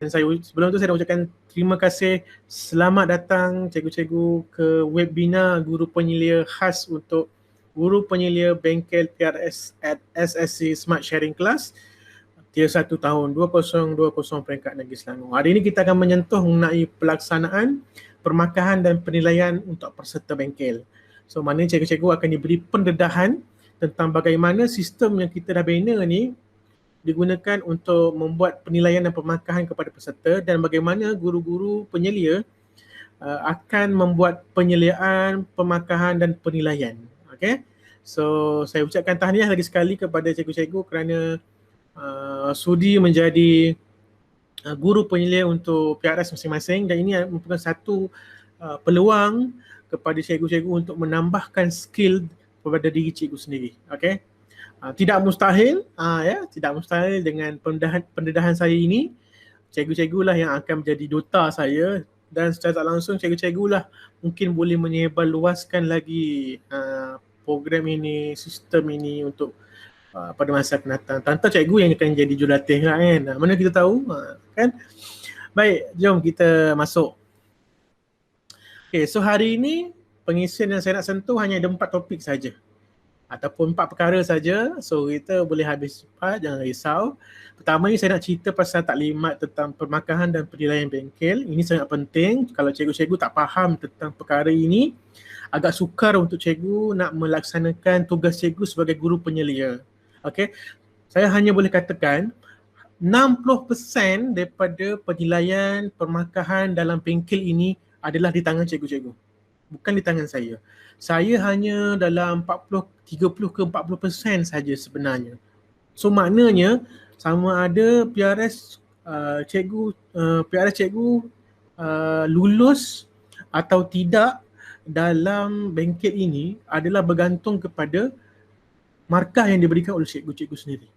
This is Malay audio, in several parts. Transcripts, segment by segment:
Dan sebelum tu saya nak ucapkan terima kasih, selamat datang cikgu-cikgu ke webinar guru penyelia khas untuk guru penyelia bengkel PRS at SSC Smart Sharing Class Tier 1 tahun 2020 peringkat negeri Selangor. Hari ini kita akan menyentuh mengenai pelaksanaan permakahan dan penilaian untuk peserta bengkel. So maknanya cikgu-cikgu akan diberi pendedahan tentang bagaimana sistem yang kita dah bina ni digunakan untuk membuat penilaian dan pemakahan kepada peserta, dan bagaimana guru-guru penyelia akan membuat penyeliaan, pemakahan dan penilaian. Okay? So saya ucapkan tahniah lagi sekali kepada cikgu-cikgu kerana sudi menjadi guru penyelia untuk PRS masing-masing, dan ini merupakan satu peluang kepada cikgu-cikgu untuk menambahkan skill kepada diri cikgu sendiri. Okay? Tidak mustahil, tidak mustahil dengan pendedahan saya ini, cikgu-cikgu lah yang akan menjadi duta saya, dan secara tak langsung cikgu-cikgu lah mungkin boleh menyebarluaskan lagi program ini, sistem ini untuk pada masa akan datang. Tanpa cikgu yang akan jadi jurulatih lah kan, mana kita tahu kan. Baik, jom kita masuk. Okay, so hari ini pengisian yang saya nak sentuh hanya ada 4 topik saja, ataupun 4 perkara saja. So kita boleh habis cepat, jangan risau. Pertama ni saya nak cerita pasal taklimat tentang permakahan dan penilaian bengkel. Ini sangat penting. Kalau cikgu-cikgu tak faham tentang perkara ini, agak sukar untuk cikgu nak melaksanakan tugas cikgu sebagai guru penyelia. Okay, saya hanya boleh katakan 60% daripada penilaian permakahan dalam bengkel ini adalah di tangan cikgu-cikgu, bukan di tangan saya. Saya hanya dalam 30 ke 40% saja sebenarnya. So maknanya sama ada PRS cikgu lulus atau tidak dalam bengkel ini adalah bergantung kepada markah yang diberikan oleh cikgu-cikgu sendiri.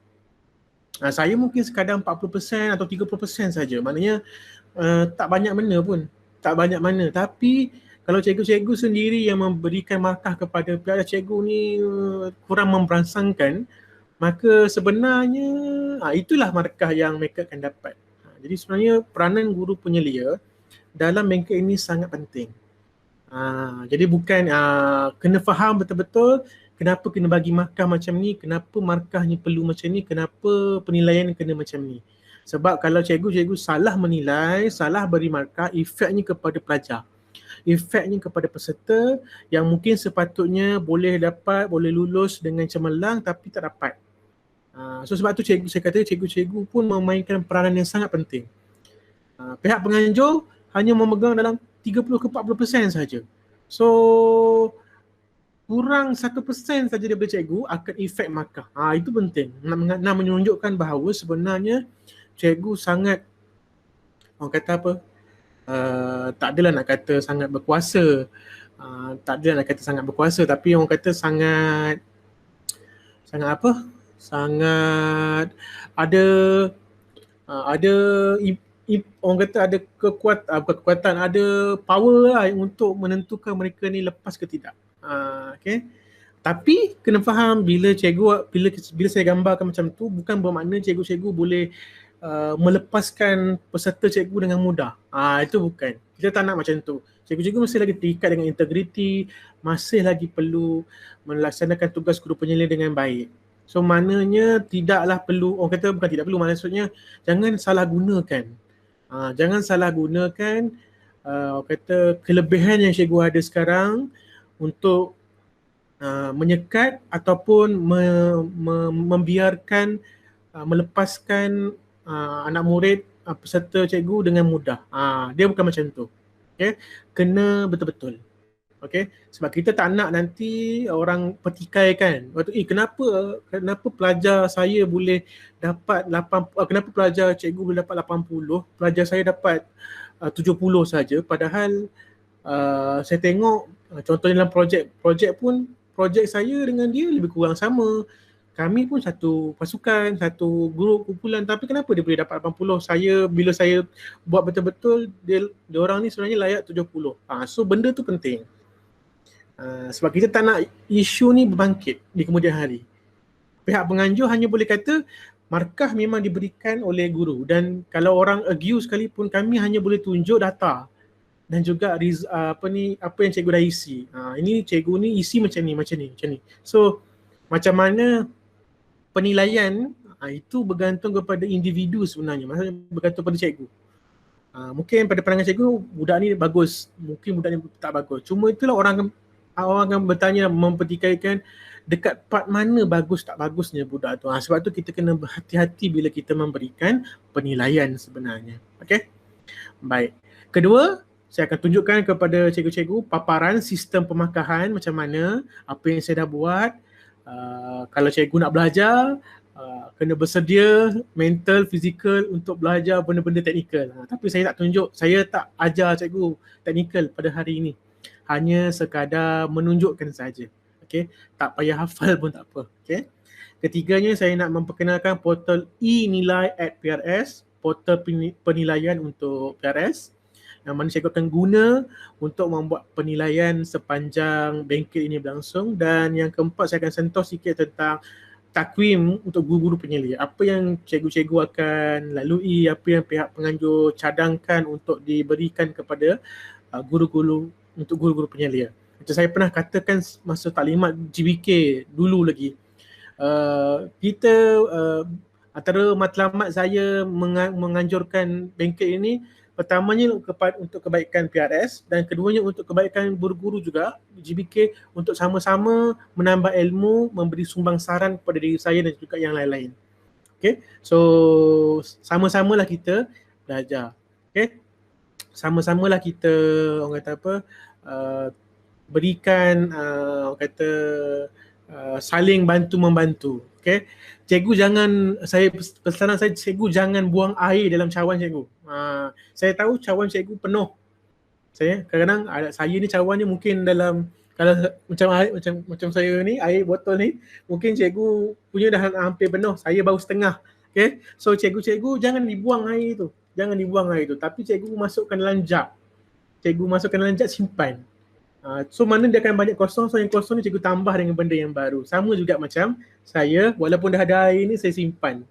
Saya mungkin sekadar 40% atau 30% saja. Maknanya tak banyak mana pun. Tak banyak mana. Tapi kalau cikgu-cikgu sendiri yang memberikan markah kepada PRS cikgu ni kurang memberansangkan, maka sebenarnya itulah markah yang mereka akan dapat. Jadi sebenarnya peranan guru penyelia dalam bengkel ini sangat penting. Jadi bukan kena faham betul-betul kenapa kena bagi markah macam ni, kenapa markahnya perlu macam ni, kenapa penilaian kena macam ni. Sebab kalau cikgu-cikgu salah menilai, salah beri markah, efeknya kepada pelajar, efeknya kepada peserta yang mungkin sepatutnya boleh dapat, boleh lulus dengan cemerlang tapi tak dapat. So sebab tu saya kata cikgu-cikgu pun memainkan peranan yang sangat penting. Pihak penganjur hanya memegang dalam 30 ke 40% saja. So kurang 1% saja daripada cikgu akan efek markah. Itu penting. Nak menunjukkan bahawa sebenarnya cikgu sangat, orang kata apa, tak adalah nak kata sangat berkuasa, tak adalah nak kata sangat berkuasa, tapi orang kata sangat apa, sangat ada orang kata ada kekuatan, ada power lah untuk menentukan mereka ni lepas ke tidak. Okay. Tapi kena faham bila saya gambarkan macam tu, bukan bermakna cikgu-cikgu boleh melepaskan peserta cikgu dengan mudah. Itu bukan. Kita tak nak macam tu. Cikgu-cikgu masih lagi terikat dengan integriti, masih lagi perlu melaksanakan tugas guru penyelia dengan baik. So maknanya tidaklah perlu, orang kata bukan tidak perlu, maksudnya jangan salah gunakan. Jangan salah gunakan orang kata kelebihan yang cikgu ada sekarang untuk menyekat ataupun membiarkan melepaskan anak murid peserta cikgu dengan mudah. Dia bukan macam tu. Okay? Kena betul-betul. Okay? Sebab kita tak nak nanti orang pertikaikan. Kenapa pelajar saya boleh dapat 80, kenapa pelajar cikgu boleh dapat 80, pelajar saya dapat 70 saja, padahal saya tengok contohnya dalam projek pun, projek saya dengan dia lebih kurang sama. Kami pun satu pasukan, satu grup kumpulan, tapi kenapa dia boleh dapat 80? Bila saya buat betul-betul, dia orang ni sebenarnya layak 70. So benda tu penting. Sebab kita tak nak isu ni berbangkit di kemudian hari. Pihak penganjur hanya boleh kata markah memang diberikan oleh guru, dan kalau orang argue sekalipun kami hanya boleh tunjuk data dan juga apa yang cikgu dah isi. Ini cikgu ni isi macam ni, macam ni, macam ni. So macam mana penilaian itu bergantung kepada individu sebenarnya, maksudnya bergantung pada cikgu. Mungkin pada pandangan cikgu budak ni bagus, mungkin budak ni tak bagus. Cuma itulah orang akan bertanya, mempertikaikan dekat part mana bagus tak bagusnya budak tu. Sebab tu kita kena berhati-hati bila kita memberikan penilaian sebenarnya. Okey. Baik. Kedua, saya akan tunjukkan kepada cikgu-cikgu paparan sistem pemakahan macam mana, apa yang saya dah buat. Kalau cikgu nak belajar, kena bersedia mental, fizikal untuk belajar benda-benda teknikal. Tapi saya tak tunjuk, saya tak ajar cikgu teknikal pada hari ini. Hanya sekadar menunjukkan saja. Okay? Tak payah hafal pun tak apa. Okay? Ketiganya, saya nak memperkenalkan portal e-nilai at PRS, portal penilaian untuk PRS, yang mana cikgu akan guna untuk membuat penilaian sepanjang bengkel ini berlangsung. Dan yang keempat, saya akan sentuh sikit tentang takwim untuk guru-guru penyelia. Apa yang cikgu-cikgu akan lalui, apa yang pihak penganjur cadangkan untuk diberikan kepada guru-guru, untuk guru-guru penyelia. Macam saya pernah katakan masa taklimat GBK dulu lagi, kita antara matlamat saya menganjurkan bengkel ini, pertamanya untuk kebaikan PRS dan keduanya untuk kebaikan guru-guru juga GBK, untuk sama-sama menambah ilmu, memberi sumbang saran kepada diri saya dan juga yang lain-lain. Okay, so sama-samalah kita belajar. Okay, sama-samalah kita, orang kata apa, berikan saling bantu-membantu. Okay, cikgu jangan, pesanan saya, cikgu jangan buang air dalam cawan cikgu. Saya tahu cawan cikgu penuh. Kadang-kadang saya ni cawan ni mungkin dalam, kalau macam saya ni, air botol ni, mungkin cikgu punya dah hampir penuh, saya baru setengah. Okay, so cikgu-cikgu jangan dibuang air tu. Jangan dibuang air tu, tapi cikgu masukkan dalam jug. Cikgu masukkan dalam jug, simpan. So mana dia akan banyak kosong, so yang kosong ni cikgu tambah dengan benda yang baru. Sama juga macam saya, walaupun dah ada air ni, saya simpan.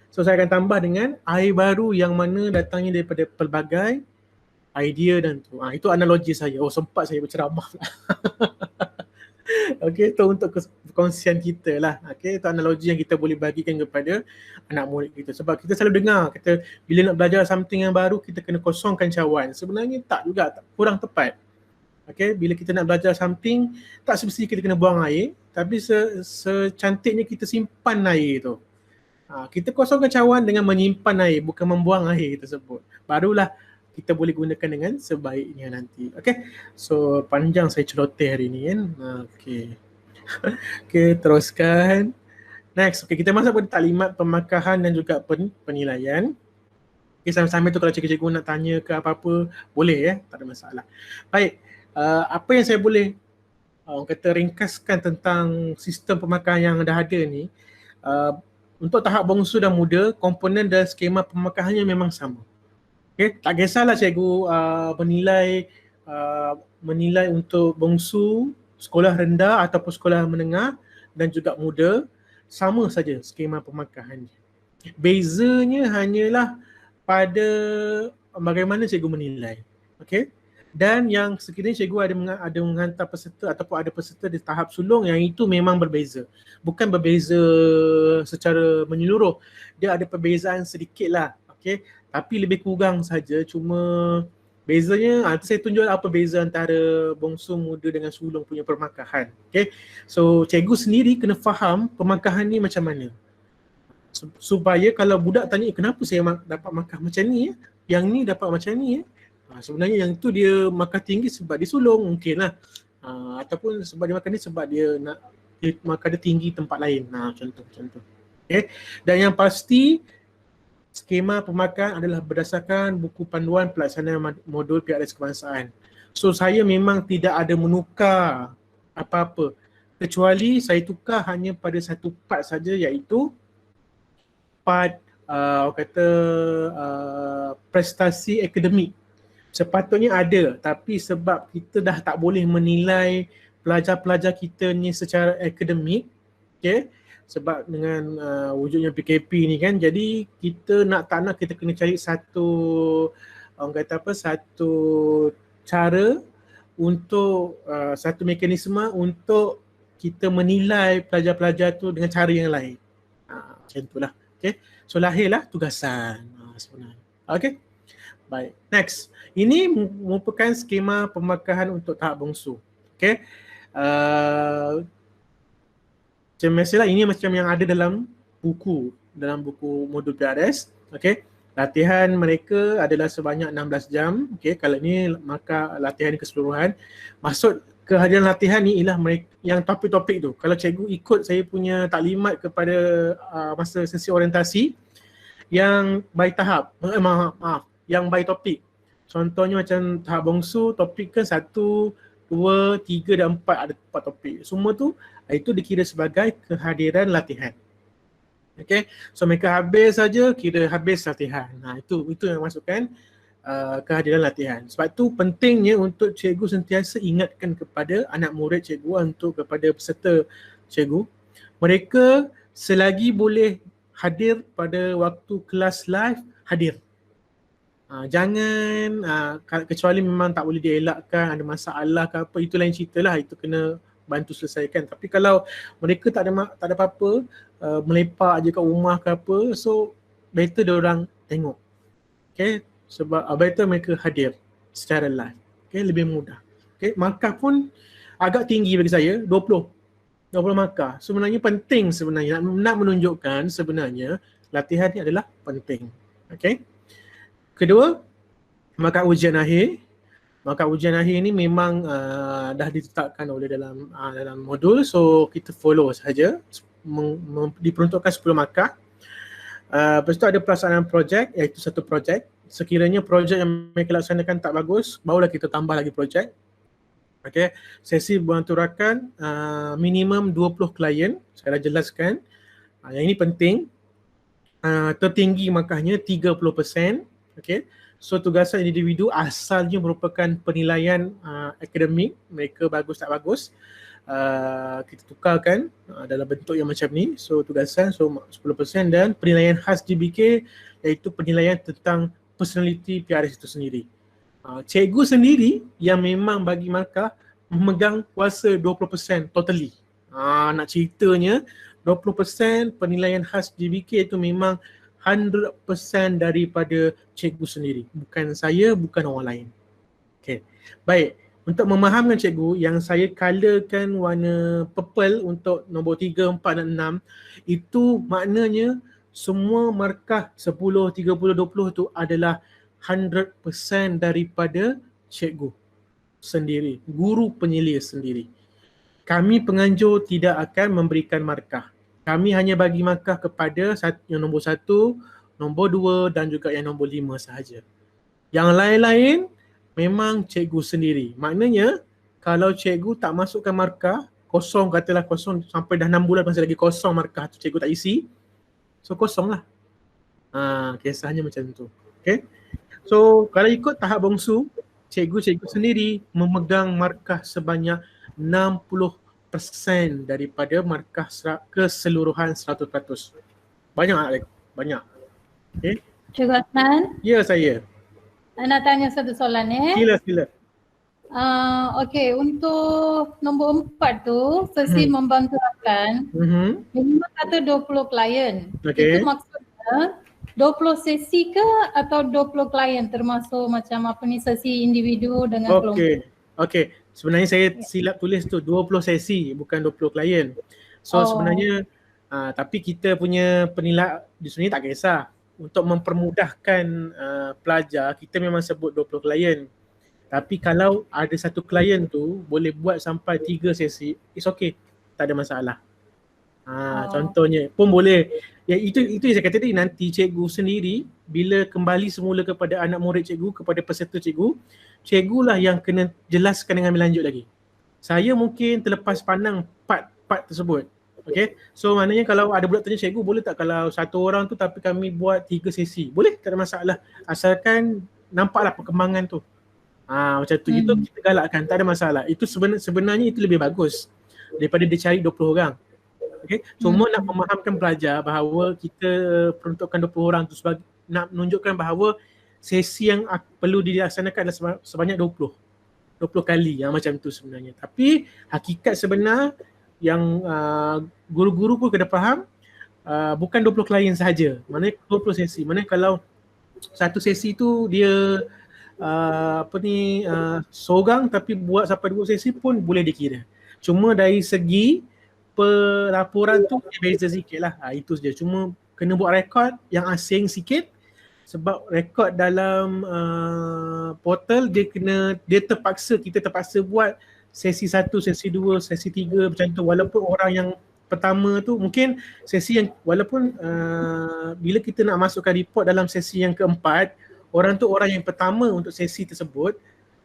So saya akan tambah dengan air baru yang mana datangnya daripada pelbagai idea dan tu. Itu analogi saya. Sempat saya berceramah. Okay, itu untuk perkongsian kita lah. Okay, itu analogi yang kita boleh bagikan kepada anak murid kita. Sebab kita selalu dengar, kita bila nak belajar something yang baru, kita kena kosongkan cawan. Sebenarnya tak juga, kurang tepat. Okay, bila kita nak belajar something, tak semestinya kita kena buang air, tapi secantiknya kita simpan air tu. Kita kosongkan cawan dengan menyimpan air, bukan membuang air tersebut. Barulah kita boleh gunakan dengan sebaiknya nanti. Okay, so panjang saya celoteh hari ni kan. Okay. Okay, teruskan. Next, okay, kita masuk pada taklimat pemakahan dan juga penilaian. Okay, sambil-sambil tu kalau cikgu-cikgu nak tanya ke apa-apa, boleh ya, tak ada masalah. Baik, apa yang saya boleh ringkaskan tentang sistem pemakahan yang dah ada ni, untuk tahap bongsu dan muda, komponen dan skema pemakahannya memang sama. Okay, tak kisahlah cikgu menilai untuk bongsu, sekolah rendah ataupun sekolah menengah dan juga muda, sama saja skema pemakahannya. Bezanya hanyalah pada bagaimana cikgu menilai. Okay? Dan yang sekiranya cikgu ada menghantar peserta ataupun ada peserta di tahap sulung, yang itu memang berbeza. Bukan berbeza secara menyeluruh, dia ada perbezaan sedikit lah. Okay? Tapi lebih kurang saja, cuma bezanya, saya tunjuk apa beza antara bongsu, muda dengan sulung punya pemakahan. Okay? So cikgu sendiri kena faham pemakahan ni macam mana. Supaya kalau budak tanya, kenapa saya dapat makan macam ni ya? Yang ni dapat macam ni ya? Sebenarnya yang tu dia makan tinggi sebab dia sulung mungkin lah. Ataupun sebab dia makan ni sebab dia makan dia tinggi tempat lain. Contoh. Okay? Dan yang pasti, skema pemakahan adalah berdasarkan buku panduan pelaksanaan modul PRS kebangsaan. So saya memang tidak ada menukar apa-apa, kecuali saya tukar hanya pada satu part saja, iaitu part prestasi akademik. Sepatutnya ada, tapi sebab kita dah tak boleh menilai pelajar-pelajar kita ni secara akademik, okay? sebab dengan wujudnya PKP ni kan, jadi kita nak tak nak kita kena cari orang kata apa, satu cara untuk satu mekanisme untuk kita menilai pelajar-pelajar tu dengan cara yang lain. Macam itulah. Okay. So lahirlah tugasan sebenarnya. Okay. Baik. Next. Ini merupakan skema pemakahan untuk tahap bongsu. Okay. Macam biasalah, ini macam yang ada dalam buku modul PRS. Okay. Latihan mereka adalah sebanyak 16 jam. Okay. Kalau ini maka latihan keseluruhan. Maksud kehadiran latihan ni ialah mereka yang topik-topik tu. Kalau cikgu ikut saya punya taklimat kepada masa sesi orientasi yang by tahap, yang by topik. Contohnya macam tahap bongsu, topik kan 1, 2, 3 dan 4, ada 4 topik. Semua tu itu dikira sebagai kehadiran latihan. Okay, so mereka habis saja kira habis latihan. Itu yang masukkan kehadiran latihan. Sebab tu pentingnya untuk cikgu sentiasa ingatkan kepada anak murid cikgu, kepada peserta cikgu, mereka selagi boleh hadir pada waktu kelas live, hadir. Jangan kecuali memang tak boleh dielakkan, ada masalah ke apa, itu lain cerita lah, itu kena bantu selesaikan. Tapi kalau mereka tak ada apa-apa, melepak je kat rumah ke apa, so better diorang tengok. Okay, sebab better mereka hadir secara live. Okay, lebih mudah. Okay, markah pun agak tinggi bagi saya, 20 markah. Sebenarnya penting sebenarnya, nak menunjukkan sebenarnya latihan ni adalah penting. Okay. Kedua, markah ujian akhir. Markah ujian akhir ni memang dah ditetapkan oleh dalam modul, so kita follow sahaja. Diperuntukkan 10 markah. Lepas tu ada pelaksanaan projek, iaitu satu projek. Sekiranya projek yang mereka laksanakan tak bagus, barulah kita tambah lagi projek. Okay. Sesi beranturakan minimum 20 klien, saya dah jelaskan. Yang ini penting. Tertinggi markahnya 30%. Okay. So tugasan individu asalnya merupakan penilaian akademik, mereka bagus tak bagus. Kita tukarkan dalam bentuk yang macam ni. So tugasan 10% dan penilaian khas GBK iaitu penilaian tentang personality PRS itu sendiri. Cikgu sendiri yang memang bagi markah memegang kuasa 20% totally. Nak ceritanya 20% penilaian khas GBK itu memang 100% daripada cikgu sendiri. Bukan saya, bukan orang lain. Okay. Baik. Untuk memahamkan cikgu, yang saya colourkan warna purple untuk nombor 3, 4 dan 6, itu maknanya semua markah 10, 30, 20 itu adalah 100% daripada cikgu sendiri, guru penyelia sendiri. Kami penganjur tidak akan memberikan markah. Kami hanya bagi markah kepada yang nombor 1, nombor 2 dan juga yang nombor 5 sahaja. Yang lain-lain memang cikgu sendiri. Maknanya kalau cikgu tak masukkan markah, kosong, katalah kosong sampai dah 6 bulan masih lagi kosong markah tu, cikgu tak isi, so kosong lah. Kisahnya macam tu. Okay. So kalau ikut tahap bongsu, cikgu-cikgu sendiri memegang markah sebanyak 60% daripada markah keseluruhan 100%. Banyak. Okay. Cikgu Hasnan? Ya, saya. Nak tanya satu soalan Sila. Okey, untuk nombor 4 tu, sesi membanturakan, memang kata 20 klien. Okay. Itu maksudnya 20 sesi ke atau 20 klien termasuk macam apa ni, sesi individu dengan kelompok? Okey. Sebenarnya saya silap tulis tu 20 sesi, bukan 20 klien. So sebenarnya tapi kita punya penilai di sini tak kisah. Untuk mempermudahkan pelajar, kita memang sebut 20 klien. Tapi kalau ada satu klien tu boleh buat sampai 3 sesi, it's okay. Tak ada masalah. Contohnya pun boleh. Ya, itu yang saya kata tadi, nanti cikgu sendiri bila kembali semula kepada anak murid cikgu, kepada peserta cikgu, cikgulah yang kena jelaskan dengan lebih lanjut lagi. Saya mungkin terlepas pandang part tersebut. Okay, so maknanya kalau ada budak tanya cikgu, boleh tak kalau satu orang tu tapi kami buat 3 sesi? Boleh, tak ada masalah. Asalkan nampaklah perkembangan tu. Macam tu, itu kita galakkan, tak ada masalah. Itu sebenarnya itu lebih bagus daripada dia cari 20 orang. Okay? Cuma nak memahamkan pelajar bahawa kita peruntukkan 20 orang tu nak menunjukkan bahawa sesi yang perlu dilaksanakan adalah sebanyak 20 kali yang macam tu sebenarnya. Tapi hakikat sebenar yang guru-guru pun kena faham, bukan 20 klien sahaja. Maknanya 20 sesi. Maknanya kalau satu sesi tu dia seorang tapi buat sampai 2 sesi pun boleh dikira. Cuma dari segi pelaporan tu beza sikit lah. Itu saja. Cuma kena buat rekod yang asing sikit, sebab rekod dalam portal dia terpaksa, kita terpaksa buat sesi 1, sesi 2, sesi 3 macam tu. Walaupun orang yang pertama tu mungkin sesi yang walaupun bila kita nak masukkan report dalam sesi yang keempat, orang tu orang yang pertama untuk sesi tersebut,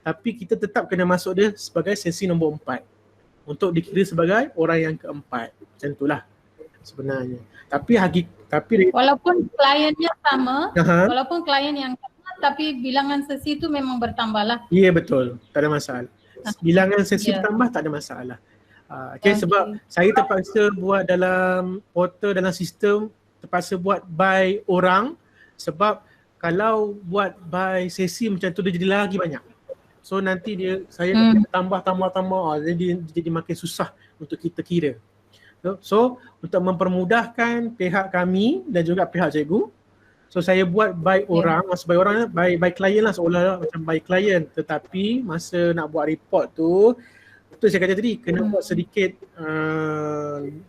tapi kita tetap kena masuk dia sebagai sesi nombor 4 untuk dikira sebagai orang yang keempat. Macam itulah sebenarnya. Tapi walaupun kliennya sama, walaupun klien yang sama, tapi bilangan sesi tu memang bertambah lah. Ya, betul, tak ada masalah. Bilangan sesi bertambah tak ada masalah. Sebab saya terpaksa buat dalam portal, dalam sistem, terpaksa buat by orang, sebab kalau buat by sesi macam tu dia jadi lagi banyak. So nanti saya tambah, jadi makin susah untuk kita kira. So untuk mempermudahkan pihak kami dan juga pihak cikgu, so saya buat by orang, masa by orang by klien lah, seolah-olah macam by klien. Tetapi masa nak buat report tu saya kata tadi, kena buat sedikit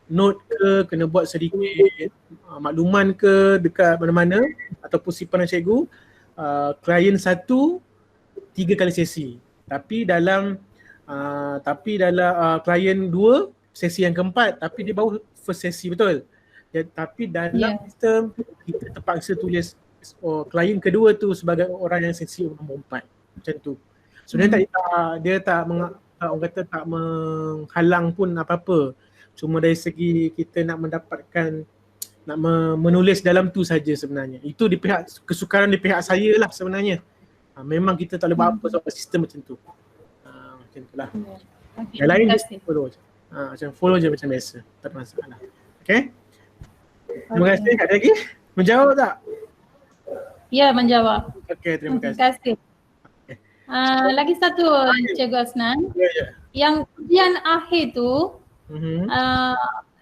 note ke, kena buat sedikit makluman ke dekat mana-mana ataupun simpanan cikgu, klien 1 3 kali sesi. Tapi dalam klien 2 sesi yang keempat, tapi dia baru first sesi, betul. Tapi dalam sistem kita terpaksa tulis klien kedua tu sebagai orang yang sesi nombor 4. Macam tu. So dia tak orang kata tak menghalang pun apa-apa. Cuma dari segi kita nak mendapatkan, nak menulis dalam tu saja sebenarnya. Itu di pihak kesukaran di pihak saya lah sebenarnya. Memang kita tak boleh buat apa sebab sistem macam tu. Macam tu lah. Yang lain dia follow je. Macam follow je macam biasa. Tak ada masalah. Okay? Terima kasih. Ada lagi? Menjawab tak? Ya, menjawab. Okay, terima kasih. Terima kasih. Lagi satu, Cikgu Asnan. Yang ujian akhir tu,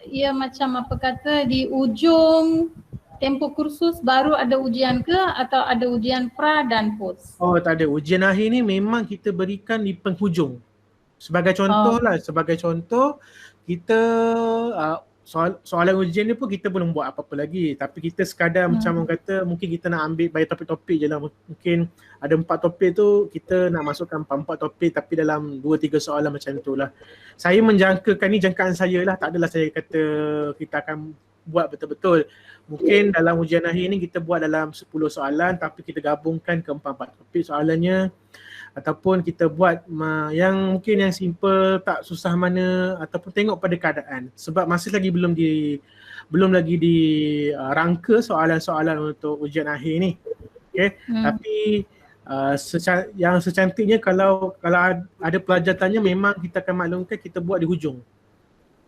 ia macam apa kata, di ujung tempoh kursus baru ada ujian ke, atau ada ujian pra dan post? Oh, tak ada. Ujian akhir ni memang kita berikan di penghujung. Sebagai contoh sebagai contoh, kita soalan ujian ni pun kita belum buat apa-apa lagi, tapi kita sekadar macam orang kata mungkin kita nak ambil by topik-topik je lah. Mungkin ada 4 topik tu, kita nak masukkan 4 topik tapi dalam 2-3 soalan macam tu lah. Saya menjangkakan ni, jangkaan saya lah, tak adalah saya kata kita akan buat betul-betul. Mungkin dalam ujian akhir ni kita buat dalam 10 soalan tapi kita gabungkan ke 4 topik soalannya, ataupun kita buat yang mungkin yang simple, tak susah mana, ataupun tengok pada keadaan. Sebab masih lagi belum lagi dirangka soalan-soalan untuk ujian akhir ni. Okay? Tapi yang secantiknya kalau ada pelajar tanya, memang kita akan maklumkan, kita buat di hujung.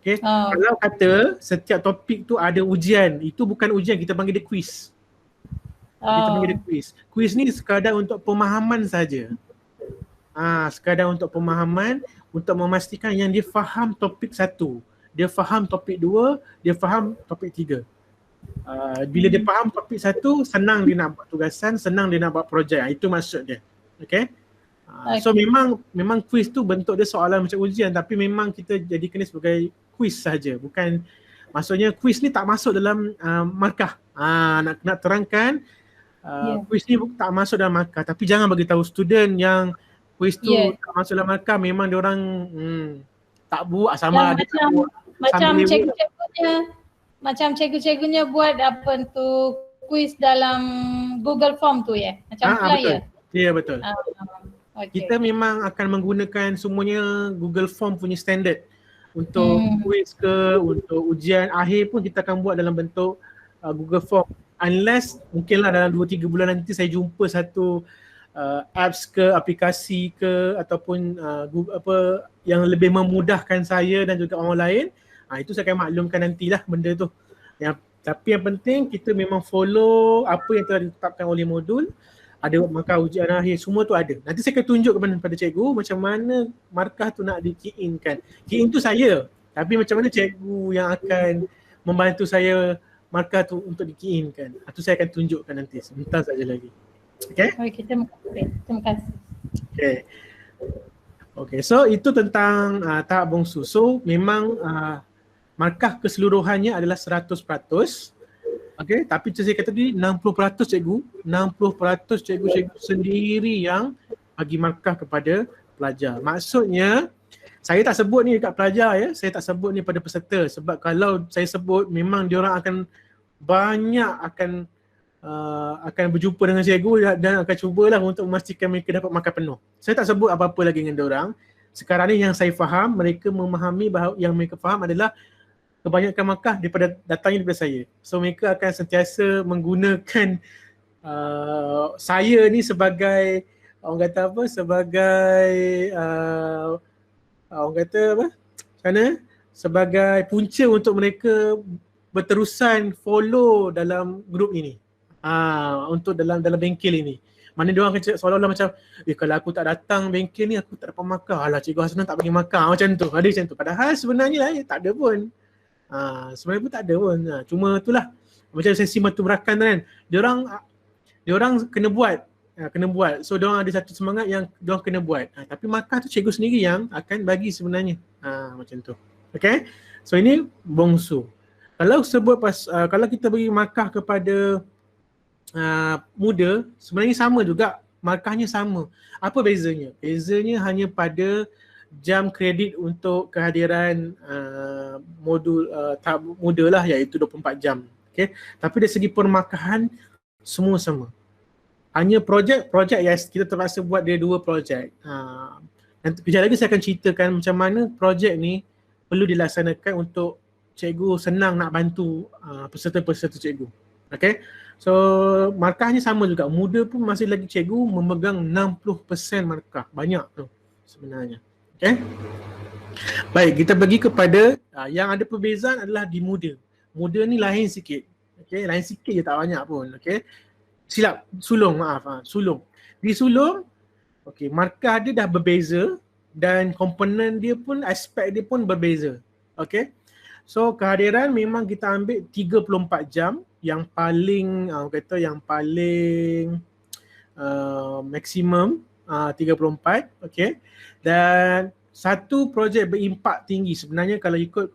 Okay? Kalau kata setiap topik tu ada ujian, itu bukan ujian, kita panggil dia quiz. Kita panggil dia quiz. Quiz ni sekadar untuk pemahaman saja. Sekadar untuk pemahaman, untuk memastikan yang dia faham topik 1, dia faham topik 2, dia faham topik 3. Bila dia faham topik 1, senang dia nak buat tugasan, senang dia nak buat projek. Itu maksud dia. Okay? So memang quiz tu bentuk dia soalan macam ujian, tapi memang kita jadikan dia sebagai quiz saja. Bukan, maksudnya quiz ni tak masuk dalam markah. Nak terangkan, quiz ni tak masuk dalam markah, tapi jangan bagi tahu student yang quiz tu tak masuk dalam markah, memang dia orang tak buat sama ada tak buat. Macam cikgu-cikgunya buat apa tu quiz dalam Google Form tu ya? Macam itulah ya? Ya, betul. Kita memang akan menggunakan semuanya Google Form punya standard. Untuk quiz ke, untuk ujian akhir pun kita akan buat dalam bentuk Google Form. Unless mungkinlah dalam 2-3 bulan nanti saya jumpa satu apps ke, aplikasi ke, ataupun Google, yang lebih memudahkan saya dan juga orang lain, Itu saya akan maklumkan nantilah benda tu. Tapi yang penting kita memang follow apa yang telah ditetapkan oleh modul. Ada markah ujian akhir, semua tu ada. Nanti saya akan tunjuk kepada cikgu macam mana markah tu nak di-key-in-kan. Key-in tu saya, tapi macam mana cikgu yang akan membantu saya markah tu untuk di-key-in-kan. Itu saya akan tunjukkan nanti sebentar saja lagi. Okay? Okay, terima kasih. Okay, so itu tentang tahap bongsu. So memang markah keseluruhannya adalah 100%. Okay, tapi saya kata tadi 60% cikgu, 60% cikgu-cikgu sendiri yang bagi markah kepada pelajar. Maksudnya saya tak sebut ni dekat pelajar ya, saya tak sebut ni pada peserta sebab kalau saya sebut memang diorang akan banyak akan berjumpa dengan cikgu dan akan cubalah untuk memastikan mereka dapat markah penuh. Saya tak sebut apa-apa lagi dengan diorang. Sekarang ni yang saya faham, mereka memahami bahawa yang mereka faham adalah kebanyakan markah datangnya daripada saya. So mereka akan sentiasa menggunakan saya ni sebagai orang kata apa, sebagai orang kata apa, sebagai punca untuk mereka berterusan follow dalam grup ini. Untuk dalam bengkel ini. Mana dia orang akan cakap seolah-olah macam kalau aku tak datang bengkel ni aku tak dapat markah. Alah Cikgu Hasnan tak bagi markah macam tu. Ada macam tu. Padahal sebenarnya tak ada pun. Sebenarnya pun tak ada pun. Cuma itulah macam sesi matu merakan kan. Diorang kena buat. So diorang ada satu semangat yang diorang kena buat. Tapi markah tu cikgu sendiri yang akan bagi sebenarnya. Macam tu. Okay. So ini bongsu. Kalau kalau kita bagi markah kepada muda, sebenarnya sama juga. Markahnya sama. Apa bezanya? Bezanya hanya pada jam kredit untuk kehadiran modul tahap muda lah, iaitu 24 jam. Okay. Tapi dari segi permarkahan semua sama. Hanya projek yes, kita terpaksa buat dia 2 projek. Nanti kejap lagi saya akan ceritakan macam mana projek ni perlu dilaksanakan untuk cikgu senang nak bantu peserta-peserta cikgu. Okay. So markahnya sama juga. Muda pun masih lagi cikgu memegang 60% markah. Banyak tu sebenarnya. Okay. Baik, kita pergi kepada yang ada perbezaan adalah di muda. Muda ni lain sikit. Okay, lain sikit je, tak banyak pun. Okay. Silap, sulung, sulung. Di sulung, okay, markah dia dah berbeza dan komponen dia pun, aspek dia pun berbeza. Okay. So kehadiran memang kita ambil 34 jam yang paling maksimum 34, okay. Dan satu projek berimpak tinggi. Sebenarnya kalau ikut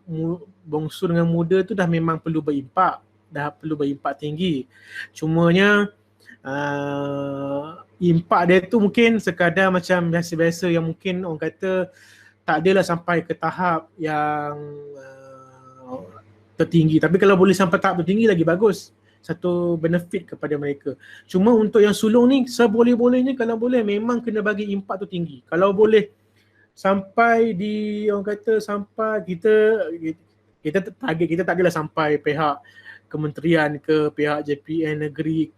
bongsu dengan muda tu dah memang perlu berimpak, tinggi. Cumanya impak dia tu mungkin sekadar macam biasa-biasa yang mungkin orang kata tak adalah sampai ke tahap yang tertinggi. Tapi kalau boleh sampai tahap tertinggi lagi bagus. Satu benefit kepada mereka. Cuma untuk yang sulung ni seboleh-bolehnya kalau boleh memang kena bagi impak tu tinggi. Kalau boleh sampai di orang kata sampai kita target kita tak adalah sampai pihak kementerian ke pihak JPN negeri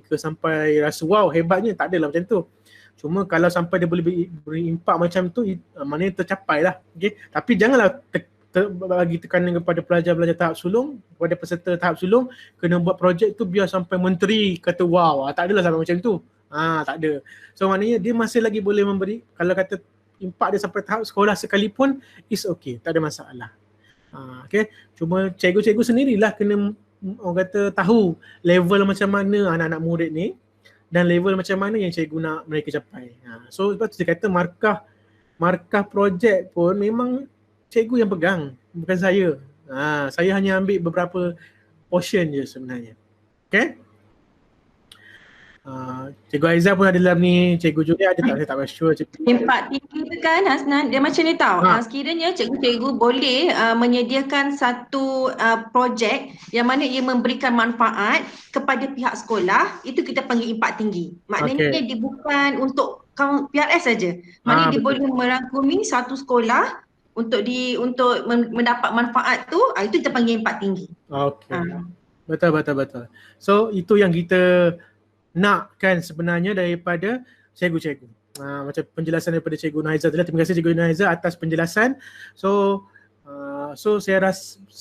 ke sampai rasa wow hebatnya, tak adalah macam tu. Cuma kalau sampai dia boleh berimpak macam tu maknanya tercapai lah. Okay? Tapi janganlah bagi tekanan kepada pelajar-pelajar tahap sulung, kepada peserta tahap sulung kena buat projek tu biar sampai menteri kata wow. Tak adalah sampai macam tu. Tak ada. So maknanya dia masih lagi boleh memberi, kalau kata impak dia sampai tahap sekolah sekalipun is okay, tak ada masalah. Okay. Cuma cikgu-cikgu sendirilah kena orang kata tahu level macam mana anak-anak murid ni dan level macam mana yang cikgu nak mereka capai. So sebab tu saya kata markah projek pun memang cikgu yang pegang, bukan saya. Saya hanya ambil beberapa portion je sebenarnya. Okay. Cikgu Aizah pun ada dalam ni, cikgu Julia ada tak? Saya tak sure. Impak tinggi tu kan Hasnan, dia macam ni tau. Sekiranya cikgu-cikgu boleh menyediakan satu projek yang mana ia memberikan manfaat kepada pihak sekolah, itu kita panggil impak tinggi. Maknanya dia bukan untuk PRS saja. Maknanya dia boleh merangkumi satu sekolah untuk mendapat manfaat tu, itu kita panggil impak tinggi. Betul. So itu yang kita nak kan sebenarnya daripada cikgu-cikgu. Macam penjelasan daripada Cikgu Naiza tadi. Terima kasih Cikgu Naiza atas penjelasan. So So saya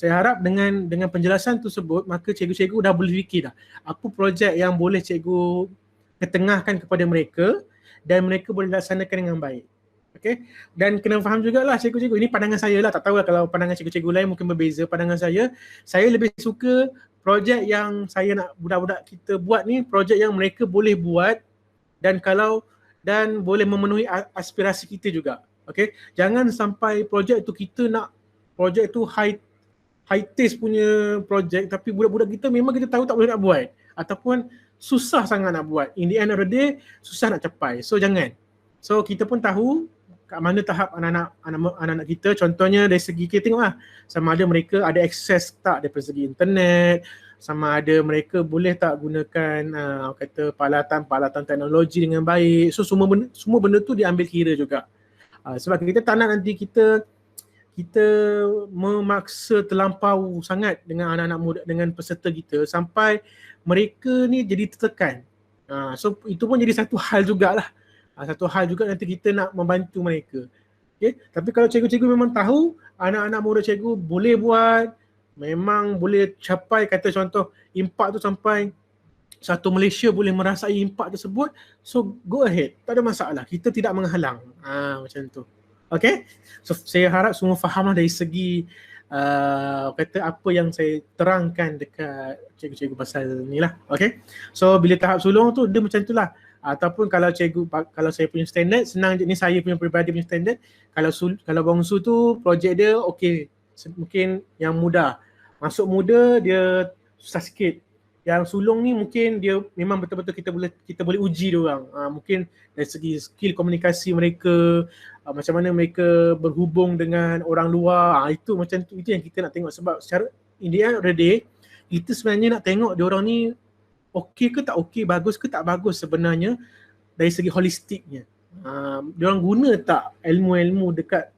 harap dengan penjelasan tersebut, maka cikgu-cikgu dah boleh fikir dah apa projek yang boleh cikgu ketengahkan kepada mereka dan mereka boleh laksanakan dengan baik. Okay? Dan kena faham jugalah cikgu-cikgu, ini pandangan saya lah, tak tahu lah kalau pandangan cikgu-cikgu lain mungkin berbeza. Pandangan saya lebih suka projek yang saya nak budak-budak kita buat ni, projek yang mereka boleh buat dan boleh memenuhi aspirasi kita juga. Okay? Jangan sampai projek tu kita nak projek tu high taste punya projek tapi budak-budak kita memang kita tahu tak boleh nak buat ataupun susah sangat nak buat. In the end of the day, susah nak capai. So jangan. So kita pun tahu kat mana tahap anak-anak kita. Contohnya dari segi kita tengoklah sama ada mereka ada akses tak daripada segi internet, sama ada mereka boleh tak gunakan peralatan teknologi dengan baik. So semua benda tu diambil kira juga. Sebab kita tak nak nanti kita memaksa terlampau sangat dengan anak-anak muda, dengan peserta kita sampai mereka ni jadi tertekan. So itu pun jadi satu hal jugalah. Satu hal juga nanti kita nak membantu mereka. Okay? Tapi kalau cikgu-cikgu memang tahu anak-anak muda cikgu boleh buat, memang boleh capai, kata contoh impak tu sampai satu Malaysia boleh merasai impak tersebut, so go ahead, tak ada masalah, kita tidak menghalang. Macam tu. Okay? So saya harap semua fahamlah dari segi apa yang saya terangkan dekat cikgu-cikgu pasal ni lah. Okay? So bila tahap sulung tu dia macam tu lah. Ataupun kalau saya punya standard, senang je, ni saya punya peribadi punya standard. Kalau bongsu tu projek dia okey, mungkin yang mudah. Masuk muda dia susah sikit. Yang sulung ni mungkin dia memang betul-betul kita boleh uji dia orang. Mungkin dari segi skill komunikasi mereka, macam mana mereka berhubung dengan orang luar, itu macam tu, itu yang kita nak tengok. Sebab secara in the end of the day, kita sebenarnya nak tengok dia orang ni okey ke tak okey, bagus ke tak bagus sebenarnya dari segi holistiknya. Dia orang guna tak ilmu-ilmu dekat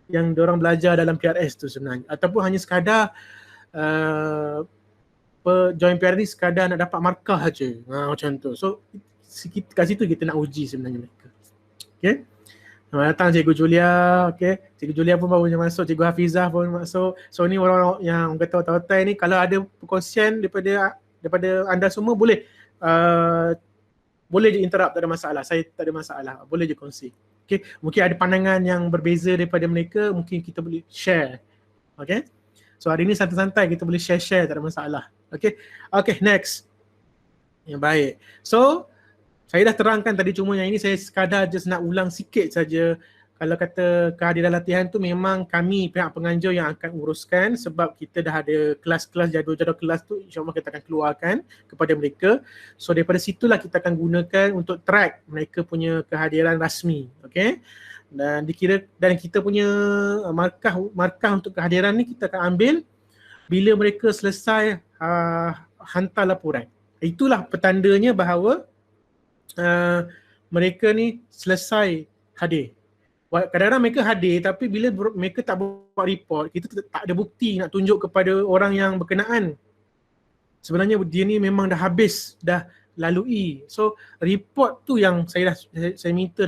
yang dia orang belajar dalam PRS tu sebenarnya, ataupun hanya sekadar join PRS sekadar nak dapat markah saja. Macam tu. So kat situ kita nak uji sebenarnya mereka. Okay. Selamat datang Cikgu Julia. Okay. Cikgu Julia pun baru masuk, Cikgu Hafizah pun masuk. So ni orang yang kata otak-otak ni, kalau ada perkongsian daripada anda semua boleh je interrupt, tak ada masalah. Saya tak ada masalah, boleh je kongsi. Okay. Mungkin ada pandangan yang berbeza daripada mereka, mungkin kita boleh share. Okay. So hari ni santai-santai kita boleh share, tak ada masalah. Okay, next. Yang baik. So saya dah terangkan tadi, cuma yang ini saya sekadar just nak ulang sikit saja. Kalau kata kehadiran latihan tu memang kami pihak penganjur yang akan uruskan, sebab kita dah ada kelas-kelas, jadual-jadual kelas tu insyaAllah kita akan keluarkan kepada mereka. So daripada situlah kita akan gunakan untuk track mereka punya kehadiran rasmi. Okay. Dan kita punya markah untuk kehadiran ni kita akan ambil bila mereka selesai hantar laporan. Itulah petandanya bahawa mereka ni selesai hadir. Kadang-kadang mereka hadir tapi bila mereka tak buat report, kita tak ada bukti nak tunjuk kepada orang yang berkenaan. Sebenarnya dia ni memang dah habis, dah lalui. So report tu yang saya minta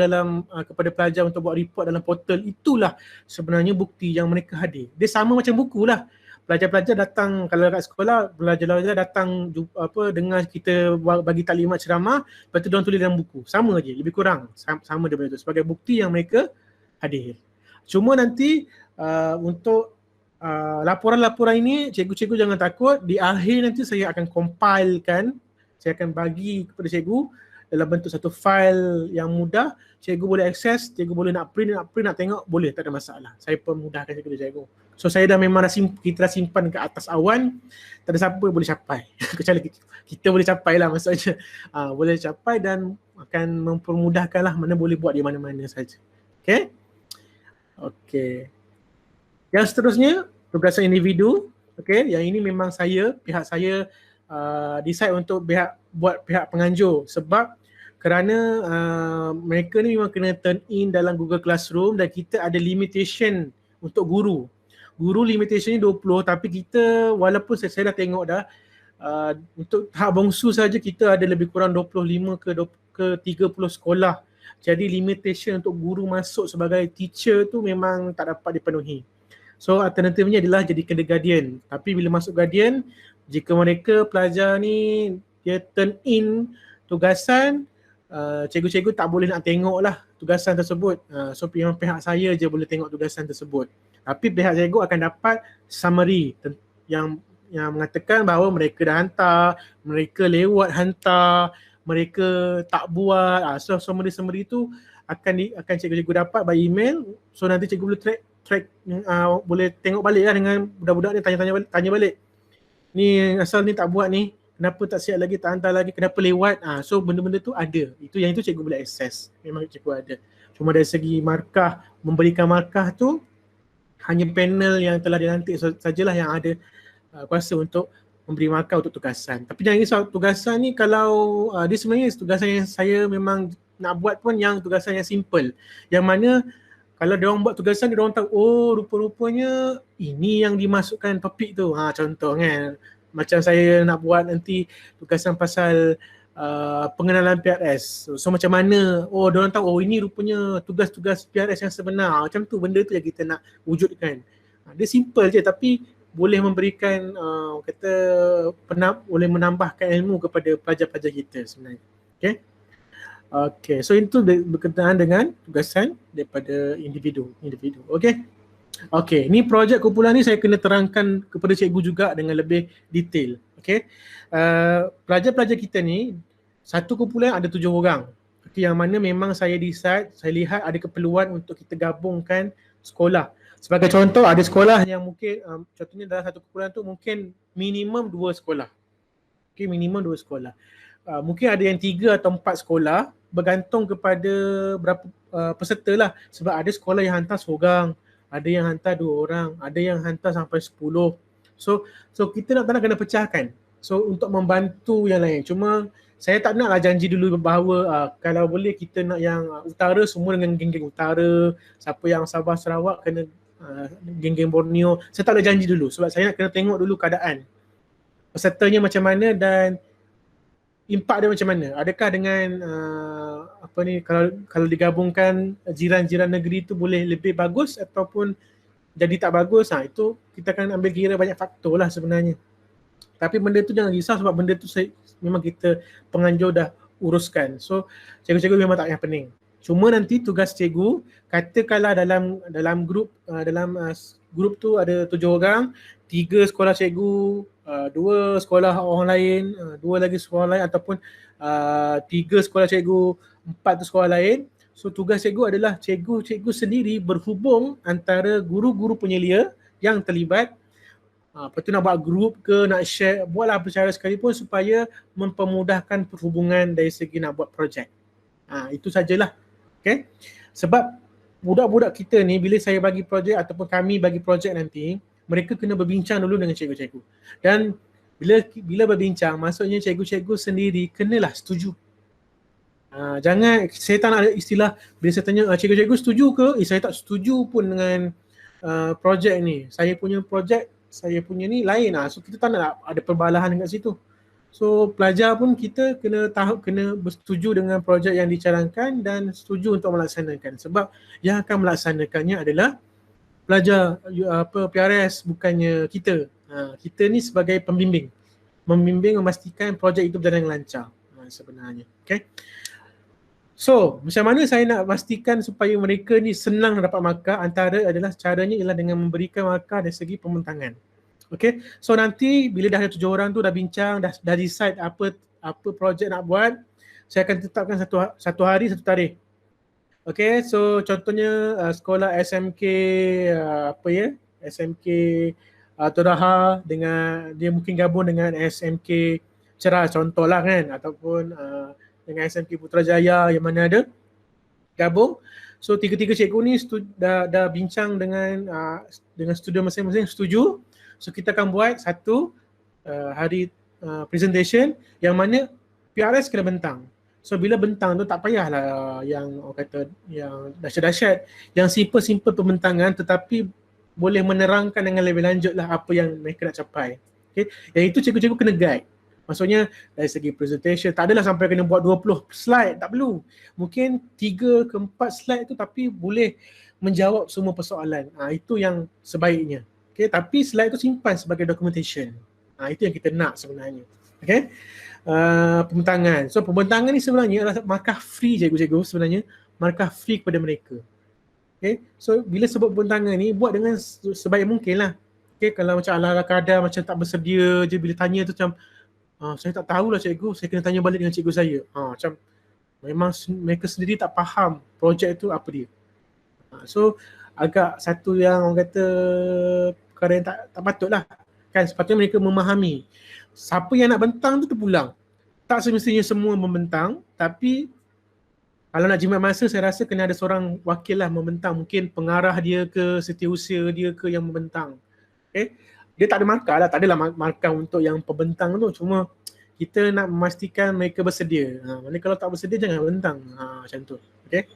kepada pelajar untuk buat report dalam portal, itulah sebenarnya bukti yang mereka hadir. Dia sama macam buku lah. Pelajar-pelajar datang, kalau kat sekolah, pelajar-pelajar datang dengar kita bagi taklimat ceramah, lepas tu diorang tulis dalam buku. Sama je, lebih kurang sama daripada itu, sebagai bukti yang mereka hadir. Cuma nanti untuk laporan-laporan ini, cikgu-cikgu jangan takut, di akhir nanti saya akan compilekan, saya akan bagi kepada cikgu dalam bentuk satu file yang mudah. Cikgu boleh akses, cikgu boleh nak print, nak tengok, boleh, tak ada masalah. Saya permudahkan cikgu. So saya dah memang kita dah simpan ke atas awan, tak ada siapa boleh capai. Kecuali kita boleh capai lah maksudnya. Boleh capai dan akan mempermudahkan lah mana boleh buat di mana-mana saja. Okay. Yang seterusnya, tugasan individu. Okay, yang ini memang pihak saya decide untuk buat pihak penganjur, sebab kerana mereka ni memang kena turn in dalam Google Classroom dan kita ada limitation untuk guru. Guru limitation ni 20, tapi kita walaupun saya dah tengok dah untuk tahap bongsu saja kita ada lebih kurang 25 ke 30 sekolah. Jadi limitation untuk guru masuk sebagai teacher tu memang tak dapat dipenuhi. So alternatifnya adalah jadi kena guardian. Tapi bila masuk guardian, jika mereka pelajar ni dia turn in tugasan, cikgu-cikgu tak boleh nak tengok lah tugasan tersebut. So pihak saya je boleh tengok tugasan tersebut. Tapi pihak cikgu akan dapat summary yang mengatakan bahawa mereka dah hantar, mereka lewat hantar, mereka tak buat. So summary tu akan cikgu-cikgu dapat by email. So nanti cikgu boleh track boleh tengok balik lah dengan budak-budak ni, tanya balik. Ni asal ni tak buat ni, kenapa tak siap lagi, tak hantar lagi, kenapa lewat. So benda-benda tu ada. Yang itu cikgu boleh access. Memang cikgu ada. Cuma dari segi markah, memberikan markah tu hanya panel yang telah dilantik sajalah yang ada kuasa untuk memberi markah untuk tugasan. Tapi jangan risau, tugasan ni kalau dia sebenarnya tugasan yang saya memang nak buat pun yang tugasan yang simple. Yang mana kalau dia orang buat tugasan, dia orang tahu, oh rupa-rupanya ini yang dimasukkan topik tu. Contoh kan, macam saya nak buat nanti tugasan pasal pengenalan PRS. So macam mana, dia orang tahu, oh ini rupanya tugas-tugas PRS yang sebenar. Macam tu, benda tu yang kita nak wujudkan. Dia simple je tapi boleh memberikan boleh menambahkan ilmu kepada pelajar-pelajar kita sebenarnya. Okay, so itu berkenaan dengan tugasan daripada individu. Okay, ni projek kumpulan ni saya kena terangkan kepada cikgu juga dengan lebih detail. Okay, pelajar-pelajar kita ni satu kumpulan ada 7 orang. Okay, yang mana memang saya lihat ada keperluan untuk kita gabungkan sekolah. Sebagai contoh, ada sekolah yang mungkin contohnya dalam satu kumpulan tu mungkin minimum 2 sekolah. Okay, minimum 2 sekolah. Mungkin ada yang 3 atau 4 sekolah, bergantung kepada berapa peserta lah. Sebab ada sekolah yang hantar seorang, ada yang hantar 2 orang, ada yang hantar sampai 10. So kita nak kena pecahkan. So untuk membantu yang lain. Cuma saya tak naklah janji dulu bahawa kalau boleh kita nak yang utara semua dengan geng-geng utara, siapa yang Sabah Sarawak kena geng-geng Borneo. Saya tak boleh janji dulu sebab saya nak kena tengok dulu keadaan pesertanya macam mana dan impak dia macam mana. Adakah dengan kalau digabungkan jiran-jiran negeri tu boleh lebih bagus ataupun jadi tak bagus. Itu kita akan ambil kira banyak faktor lah sebenarnya. Tapi benda tu jangan risau sebab benda tu memang kita penganjur dah uruskan. So cikgu-cikgu memang tak payah pening. Cuma nanti tugas cikgu, katakanlah dalam grup grup tu ada 7 orang, 3 sekolah cikgu, 2 sekolah orang lain, 2 lagi sekolah lain ataupun 3 sekolah cikgu, 4 tu sekolah lain. So tugas cikgu adalah cikgu sendiri berhubung antara guru-guru penyelia yang terlibat. Lepas tu nak buat grup ke, nak share, buatlah bercara sekalipun supaya mempermudahkan perhubungan dari segi nak buat projek. Itu sajalah. Okay? Sebab budak-budak kita ni bila saya bagi projek ataupun kami bagi projek nanti, mereka kena berbincang dulu dengan cikgu-cikgu. Dan bila berbincang, maksudnya cikgu-cikgu sendiri kenalah setuju. Jangan, saya tak nak ada istilah bila saya tanya cikgu-cikgu setuju ke? Saya tak setuju pun dengan projek ni. Saya punya projek, saya punya ni lain. So kita tak nak ada perbalahan dekat situ. So pelajar pun kita kena bersetuju dengan projek yang dicanangkan dan setuju untuk melaksanakan. Sebab yang akan melaksanakannya adalah pelajar PRS, bukannya kita. Kita ni sebagai pembimbing, memastikan projek itu berjalan dengan lancar sebenarnya. Okay. So macam mana saya nak pastikan supaya mereka ni senang dapat markah? Antara adalah caranya ialah dengan memberikan markah dari segi pembentangan. Okay, so nanti bila dah ada 7 orang tu dah bincang, dah decide apa projek nak buat, saya akan tetapkan satu hari satu tarikh. Okay, so contohnya sekolah SMK SMK Toraha dengan dia mungkin gabung dengan SMK Cerah contohlah kan, ataupun dengan SMK Putrajaya yang mana ada gabung. So tiga-tiga cikgu ni dah bincang dengan studio masing-masing, setuju. So kita akan buat satu hari presentation yang mana PRS kena bentang. So bila bentang tu tak payahlah yang orang kata yang dahsyat-dahsyat, yang simple-simple pembentangan tetapi boleh menerangkan dengan lebih lanjut lah apa yang mereka nak capai. Okay. Yang itu cikgu-cikgu kena guide. Maksudnya dari segi presentation, tak adalah sampai kena buat 20 slide, tak perlu. Mungkin 3 ke 4 slide tu tapi boleh menjawab semua persoalan. Itu yang sebaiknya. Okay, tapi slide tu simpan sebagai documentation. Itu yang kita nak sebenarnya. Okay. Pembentangan. So pembentangan ni sebenarnya adalah markah free cikgu-cikgu sebenarnya. Markah free kepada mereka. Okay. So bila sebut pembentangan ni, buat dengan sebaik mungkin lah. Okay, kalau macam ala-ala kadar macam tak bersedia je bila tanya tu macam saya tak tahulah cikgu, saya kena tanya balik dengan cikgu saya. Macam memang mereka sendiri tak faham projek tu apa dia. So agak satu yang orang kata perkara yang tak patut lah. Kan sepatutnya mereka memahami siapa yang nak bentang tu terpulang. Tak semestinya semua membentang, tapi kalau nak jimat masa saya rasa kena ada seorang wakil lah membentang. Mungkin pengarah dia ke, setiausaha dia ke yang membentang. Okay. Dia tak ada markah lah, tak adalah markah untuk yang pembentang tu. Cuma kita nak memastikan mereka bersedia. Mana kalau tak bersedia jangan bentang. Macam tu. Okay.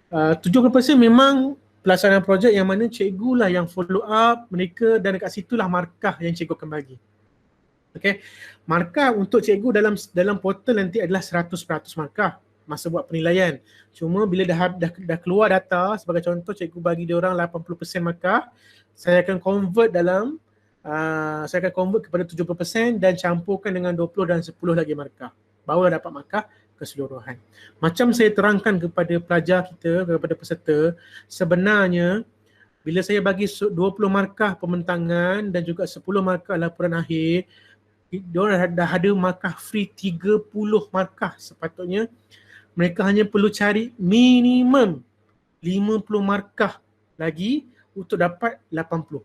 70% memang pelaksanaan projek yang mana cikgu lah yang follow up mereka dan dekat situlah markah yang cikgu akan bagi. Okay. Markah untuk cikgu dalam portal nanti adalah 100% markah masa buat penilaian. Cuma bila dah keluar data, sebagai contoh cikgu bagi dia orang 80% markah, saya akan convert kepada 70% dan campurkan dengan 20 dan 10 lagi markah. Barulah dapat markah keseluruhan. Macam saya terangkan kepada pelajar kita, kepada peserta, sebenarnya bila saya bagi 20 markah pembentangan dan juga 10 markah laporan akhir, diorang dah ada markah free 30 markah. Sepatutnya mereka hanya perlu cari minimum 50 markah lagi untuk dapat 80%.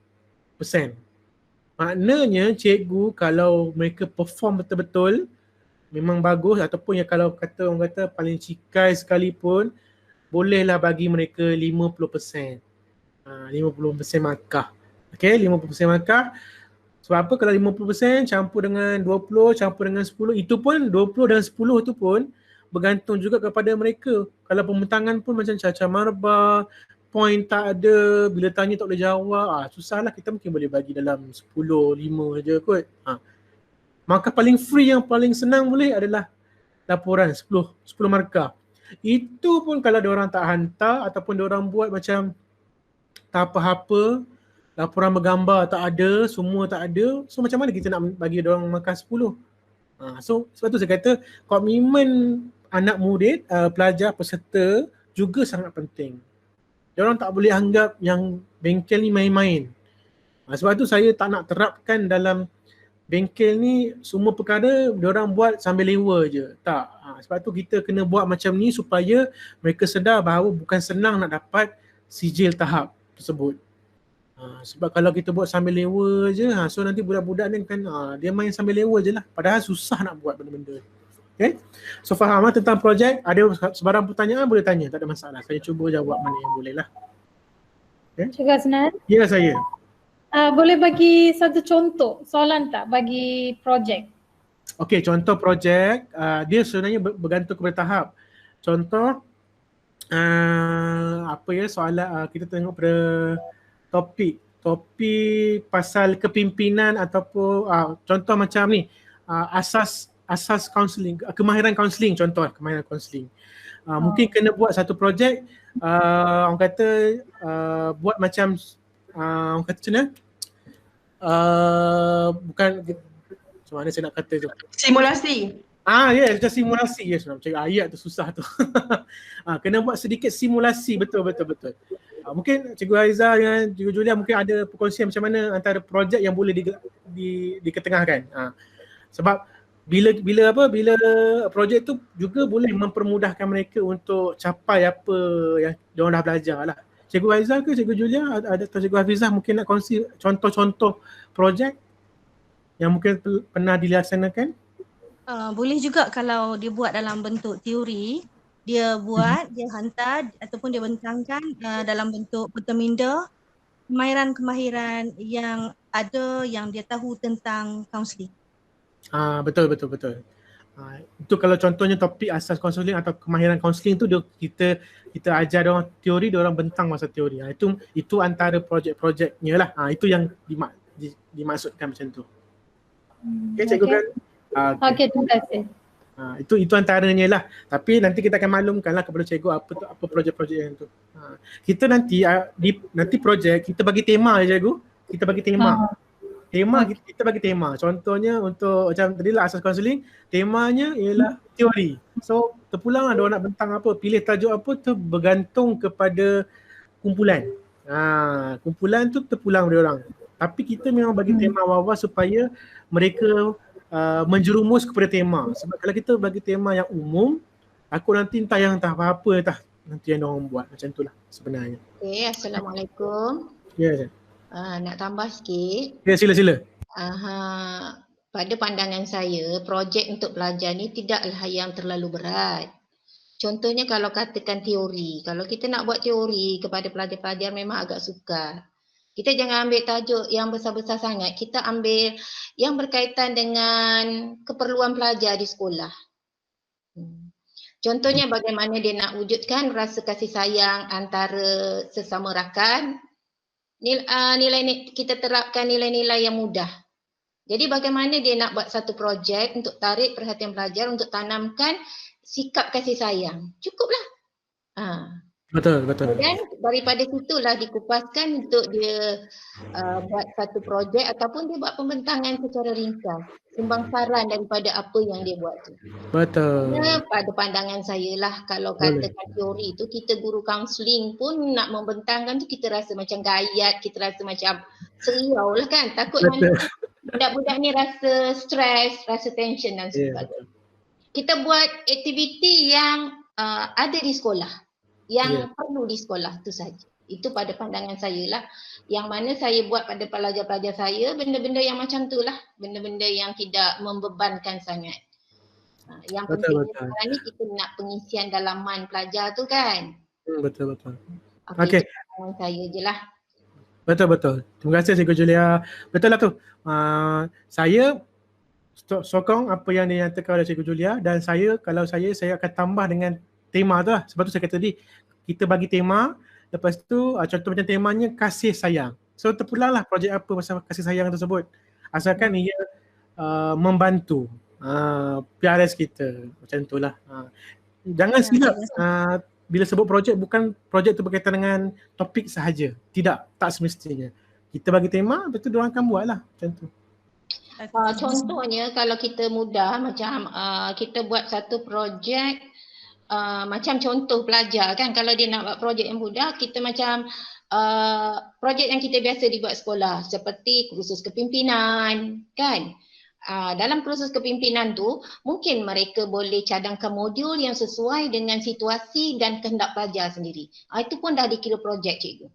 Maknanya cikgu kalau mereka perform betul-betul memang bagus, ataupun ya kalau orang kata paling cikai sekalipun, bolehlah bagi mereka 50%. 50% markah. Okay, 50% markah. Sebab apa? Kalau 50% campur dengan 20, campur dengan 10, itu pun 20 dan 10 itu pun bergantung juga kepada mereka. Kalau pembentangan pun macam caca marba, point tak ada, bila tanya tak boleh jawab, susahlah, kita mungkin boleh bagi dalam 10, 5 je kot. Markah paling free yang paling senang boleh adalah laporan 10 markah. Itu pun kalau diorang tak hantar ataupun diorang buat macam tak apa-apa, laporan bergambar tak ada, semua tak ada, so macam mana kita nak bagi diorang markah 10? So sebab tu saya kata komitmen anak murid, pelajar, peserta juga sangat penting. Diorang tak boleh anggap yang bengkel ni main-main. Sebab tu saya tak nak terapkan dalam bengkel ni semua perkara diorang buat sambil lewa je. Tak. Sebab tu kita kena buat macam ni supaya mereka sedar bahawa bukan senang nak dapat sijil tahap tersebut. Sebab kalau kita buat sambil lewa je, so nanti budak-budak ni kan dia main sambil lewa je lah. Padahal susah nak buat benda-benda. Okay. So faham tentang projek? Ada sebarang pertanyaan boleh tanya, tak ada masalah. Saya cuba jawab mana yang boleh lah. Okay. Cikgu Hasnan? Ya, saya. Boleh bagi satu contoh soalan tak bagi projek? Okey, contoh projek dia sebenarnya bergantung kepada tahap. Contoh soalan kita tengok pada topik pasal kepimpinan ataupun contoh macam ni, asas kaunseling, kemahiran kaunseling, contoh kemahiran kaunseling. Mungkin kena buat satu projek, orang kata buat macam orang kata macam mana? Bukan macam mana saya nak kata tu? Simulasi. Macam simulasi. Yes, macam ayat tu susah tu. Kena buat sedikit simulasi, betul. Mungkin Cikgu Haiza dengan Cikgu Julia mungkin ada perkongsian macam mana antara projek yang boleh diketengahkan. Sebab bila projek tu juga boleh mempermudahkan mereka untuk capai apa yang diorang dah belajar lah. Cikgu Haiza ke Cikgu Julia atau Cikgu Hafizah mungkin nak kongsi contoh-contoh projek yang mungkin pernah dilaksanakan? Boleh juga kalau dia buat dalam bentuk teori, dia buat, dia hantar ataupun dia bentangkan dalam bentuk peta-minda kemahiran-kemahiran yang ada yang dia tahu tentang kaunseling. Betul. Itu kalau contohnya topik asas kaunseling atau kemahiran kaunseling tu kita ajar diorang teori, diorang bentang masa teori. Itu antara projek-projeknya lah. Itu yang dimaksudkan macam tu. Okay, cikgu kan? Okey, terima kasih. Itu antaranya lah. Tapi nanti kita akan maklumkanlah kepada cikgu apa projek-projek yang tu. Kita nanti nanti projek kita bagi tema ya cikgu. Kita bagi tema. Kita bagi tema. Contohnya untuk macam tadi lah asas kaunseling, temanya ialah teori. So terpulang ada orang nak bentang apa, pilih tajuk apa tu bergantung kepada kumpulan. Kumpulan tu terpulang dari orang. Tapi kita memang bagi tema awal-awal supaya mereka menjerumus kepada tema. Sebab kalau kita bagi tema yang umum, aku nanti entah apa-apa nanti yang orang buat. Macam itulah sebenarnya. Okay, Assalamualaikum. Ya, nak tambah sikit. Ya, sila. Pada pandangan saya, projek untuk pelajar ni tidaklah yang terlalu berat. Contohnya kalau katakan teori. Kalau kita nak buat teori kepada pelajar-pelajar memang agak sukar. Kita jangan ambil tajuk yang besar-besar sangat. Kita ambil yang berkaitan dengan keperluan pelajar di sekolah. Contohnya bagaimana dia nak wujudkan rasa kasih sayang antara sesama rakan. Kita terapkan nilai-nilai yang mudah. Jadi bagaimana dia nak buat satu projek untuk tarik perhatian pelajar untuk tanamkan sikap kasih sayang. Cukuplah. Betul. Dan daripada situlah dikupaskan untuk dia buat satu projek ataupun dia buat pembentangan secara ringkas. Sumbang saran daripada apa yang dia buat tu. Betul. Pada pandangan saya lah kalau katakan teori tu kita guru kaunseling pun nak membentangkan tu kita rasa macam gayat, kita rasa macam seriau lah kan. Takut nanti budak-budak ni rasa stres, rasa tension dan sebagainya. Kita buat aktiviti yang ada di sekolah. Yang perlu di sekolah tu saja. Itu pada pandangan saya lah. Yang mana saya buat pada pelajar-pelajar saya, benda-benda yang macam tu lah. Benda-benda yang tidak membebankan sangat. Yang penting sekarang ni kita nak pengisian dalaman pelajar tu kan. Betul. Okey. Pandangan saya je lah. Betul. Terima kasih Cikgu Julia. Betul lah tu. Saya sokong apa yang dinyatakan oleh Cikgu Julia dan kalau saya akan tambah dengan tema tu lah. Sebab tu saya kata tadi, kita bagi tema, lepas tu contoh macam temanya kasih sayang. So terpulanglah projek apa pasal kasih sayang tersebut. Asalkan ia membantu PRS kita. Macam tu lah. Jangan silap bila sebut projek, bukan projek tu berkaitan dengan topik sahaja. Tidak, tak semestinya. Kita bagi tema, lepas tu diorang akan buat lah. Macam tu. Contohnya kalau kita mudah macam kita buat satu projek macam contoh pelajar kan, kalau dia nak buat projek yang mudah, kita macam projek yang kita biasa dibuat sekolah seperti kursus kepimpinan kan. Dalam kursus kepimpinan tu mungkin mereka boleh cadangkan modul yang sesuai dengan situasi dan kehendak pelajar sendiri. Itu pun dah dikira projek cikgu.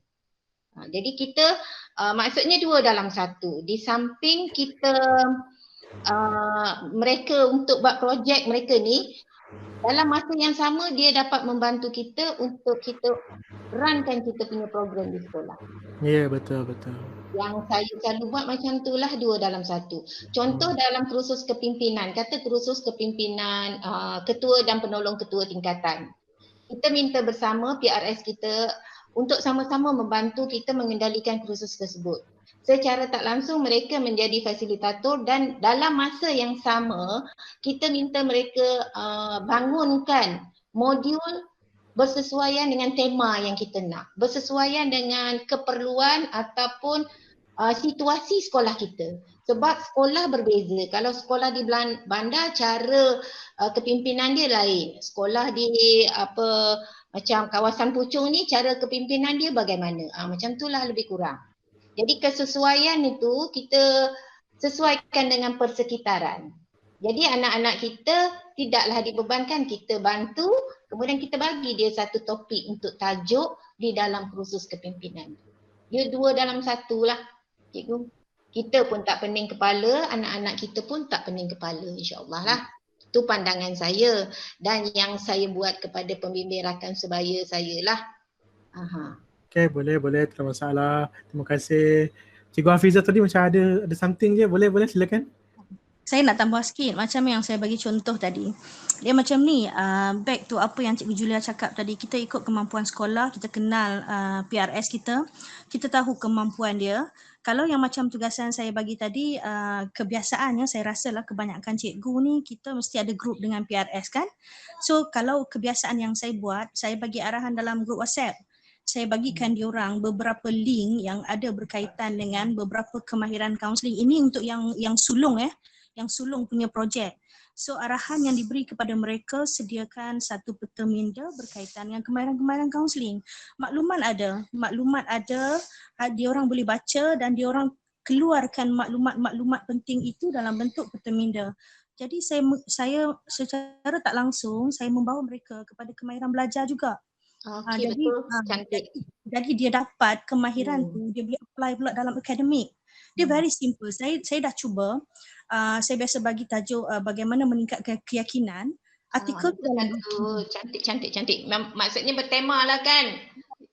Jadi kita maksudnya 2 dalam 1. Di samping kita mereka untuk buat projek mereka ni, dalam masa yang sama dia dapat membantu kita untuk kita runkan kita punya program di sekolah. Ya, betul. Yang saya selalu buat macam itulah 2 dalam 1. Contoh dalam kursus kepimpinan, kata kursus kepimpinan ketua dan penolong ketua tingkatan. Kita minta bersama PRS kita untuk sama-sama membantu kita mengendalikan kursus tersebut. Secara tak langsung mereka menjadi fasilitator dan dalam masa yang sama kita minta mereka bangunkan modul bersesuaian dengan tema yang kita nak, bersesuaian dengan keperluan ataupun situasi sekolah kita. Sebab sekolah berbeza. Kalau sekolah di bandar cara kepimpinan dia lain. Sekolah di macam kawasan Puchong ni cara kepimpinan dia bagaimana? Macam itulah lebih kurang. Jadi kesesuaian itu kita sesuaikan dengan persekitaran. Jadi anak-anak kita tidaklah dibebankan, kita bantu, kemudian kita bagi dia satu topik untuk tajuk di dalam kursus kepimpinan. Dia 2 dalam 1 lah, cikgu. Kita pun tak pening kepala, anak-anak kita pun tak pening kepala, insya-Allah lah. Itu pandangan saya dan yang saya buat kepada pembimbing rakan sebaya saya lah. Okay, boleh, tak ada masalah. Terima kasih. Cikgu Hafizah tadi macam ada something je, boleh silakan. Saya nak tambah sikit macam yang saya bagi contoh tadi. Dia macam ni, back to apa yang Cikgu Julia cakap tadi, kita ikut kemampuan sekolah, kita kenal PRS kita tahu kemampuan dia. Kalau yang macam tugasan saya bagi tadi, kebiasaannya saya rasalah kebanyakan cikgu ni kita mesti ada group dengan PRS kan. So kalau kebiasaan yang saya buat, saya bagi arahan dalam group WhatsApp. Saya bagikan diorang beberapa link yang ada berkaitan dengan beberapa kemahiran kaunseling. Ini untuk yang sulung yang sulung punya projek. So arahan yang diberi kepada mereka, sediakan satu peta minda berkaitan dengan kemahiran-kemahiran kaunseling. Maklumat ada, diorang boleh baca dan diorang keluarkan maklumat-maklumat penting itu dalam bentuk peta minda. Jadi saya secara tak langsung saya membawa mereka kepada kemahiran belajar juga. Okey, betul, cantik. Jadi dia dapat kemahiran tu, dia boleh apply pula dalam akademik. Dia very simple. Saya dah cuba. Saya biasa bagi tajuk bagaimana meningkatkan keyakinan. Artikel dalam cantik. Maksudnya bertema lah kan?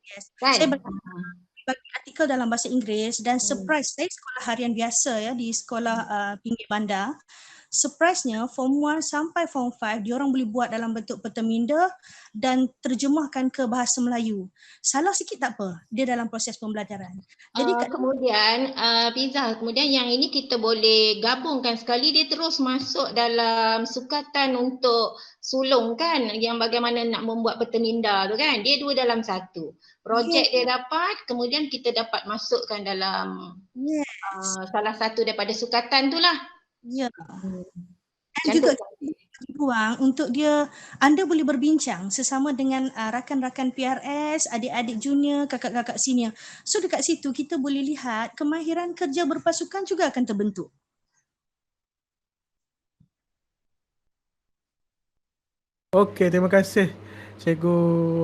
Yes. Kan? Saya bagi artikel dalam bahasa Inggeris dan surprise saya sekolah harian biasa di sekolah pinggir bandar. Surprise-nya Form 1 sampai Form 5 diorang boleh buat dalam bentuk peta minda dan terjemahkan ke bahasa Melayu. Salah sikit tak apa, dia dalam proses pembelajaran. Jadi kemudian Fiza, kemudian yang ini kita boleh gabungkan sekali, dia terus masuk dalam sukatan untuk sulung kan, yang bagaimana nak membuat peta minda tu kan, dia dua dalam satu. Projek dia dapat, kemudian kita dapat masukkan dalam salah satu daripada sukatan tu lah. Ya. Dan juga ruang untuk anda boleh berbincang sesama dengan rakan-rakan PRS, adik-adik junior, kakak-kakak senior. So dekat situ kita boleh lihat kemahiran kerja berpasukan juga akan terbentuk. Okey, terima kasih Cikgu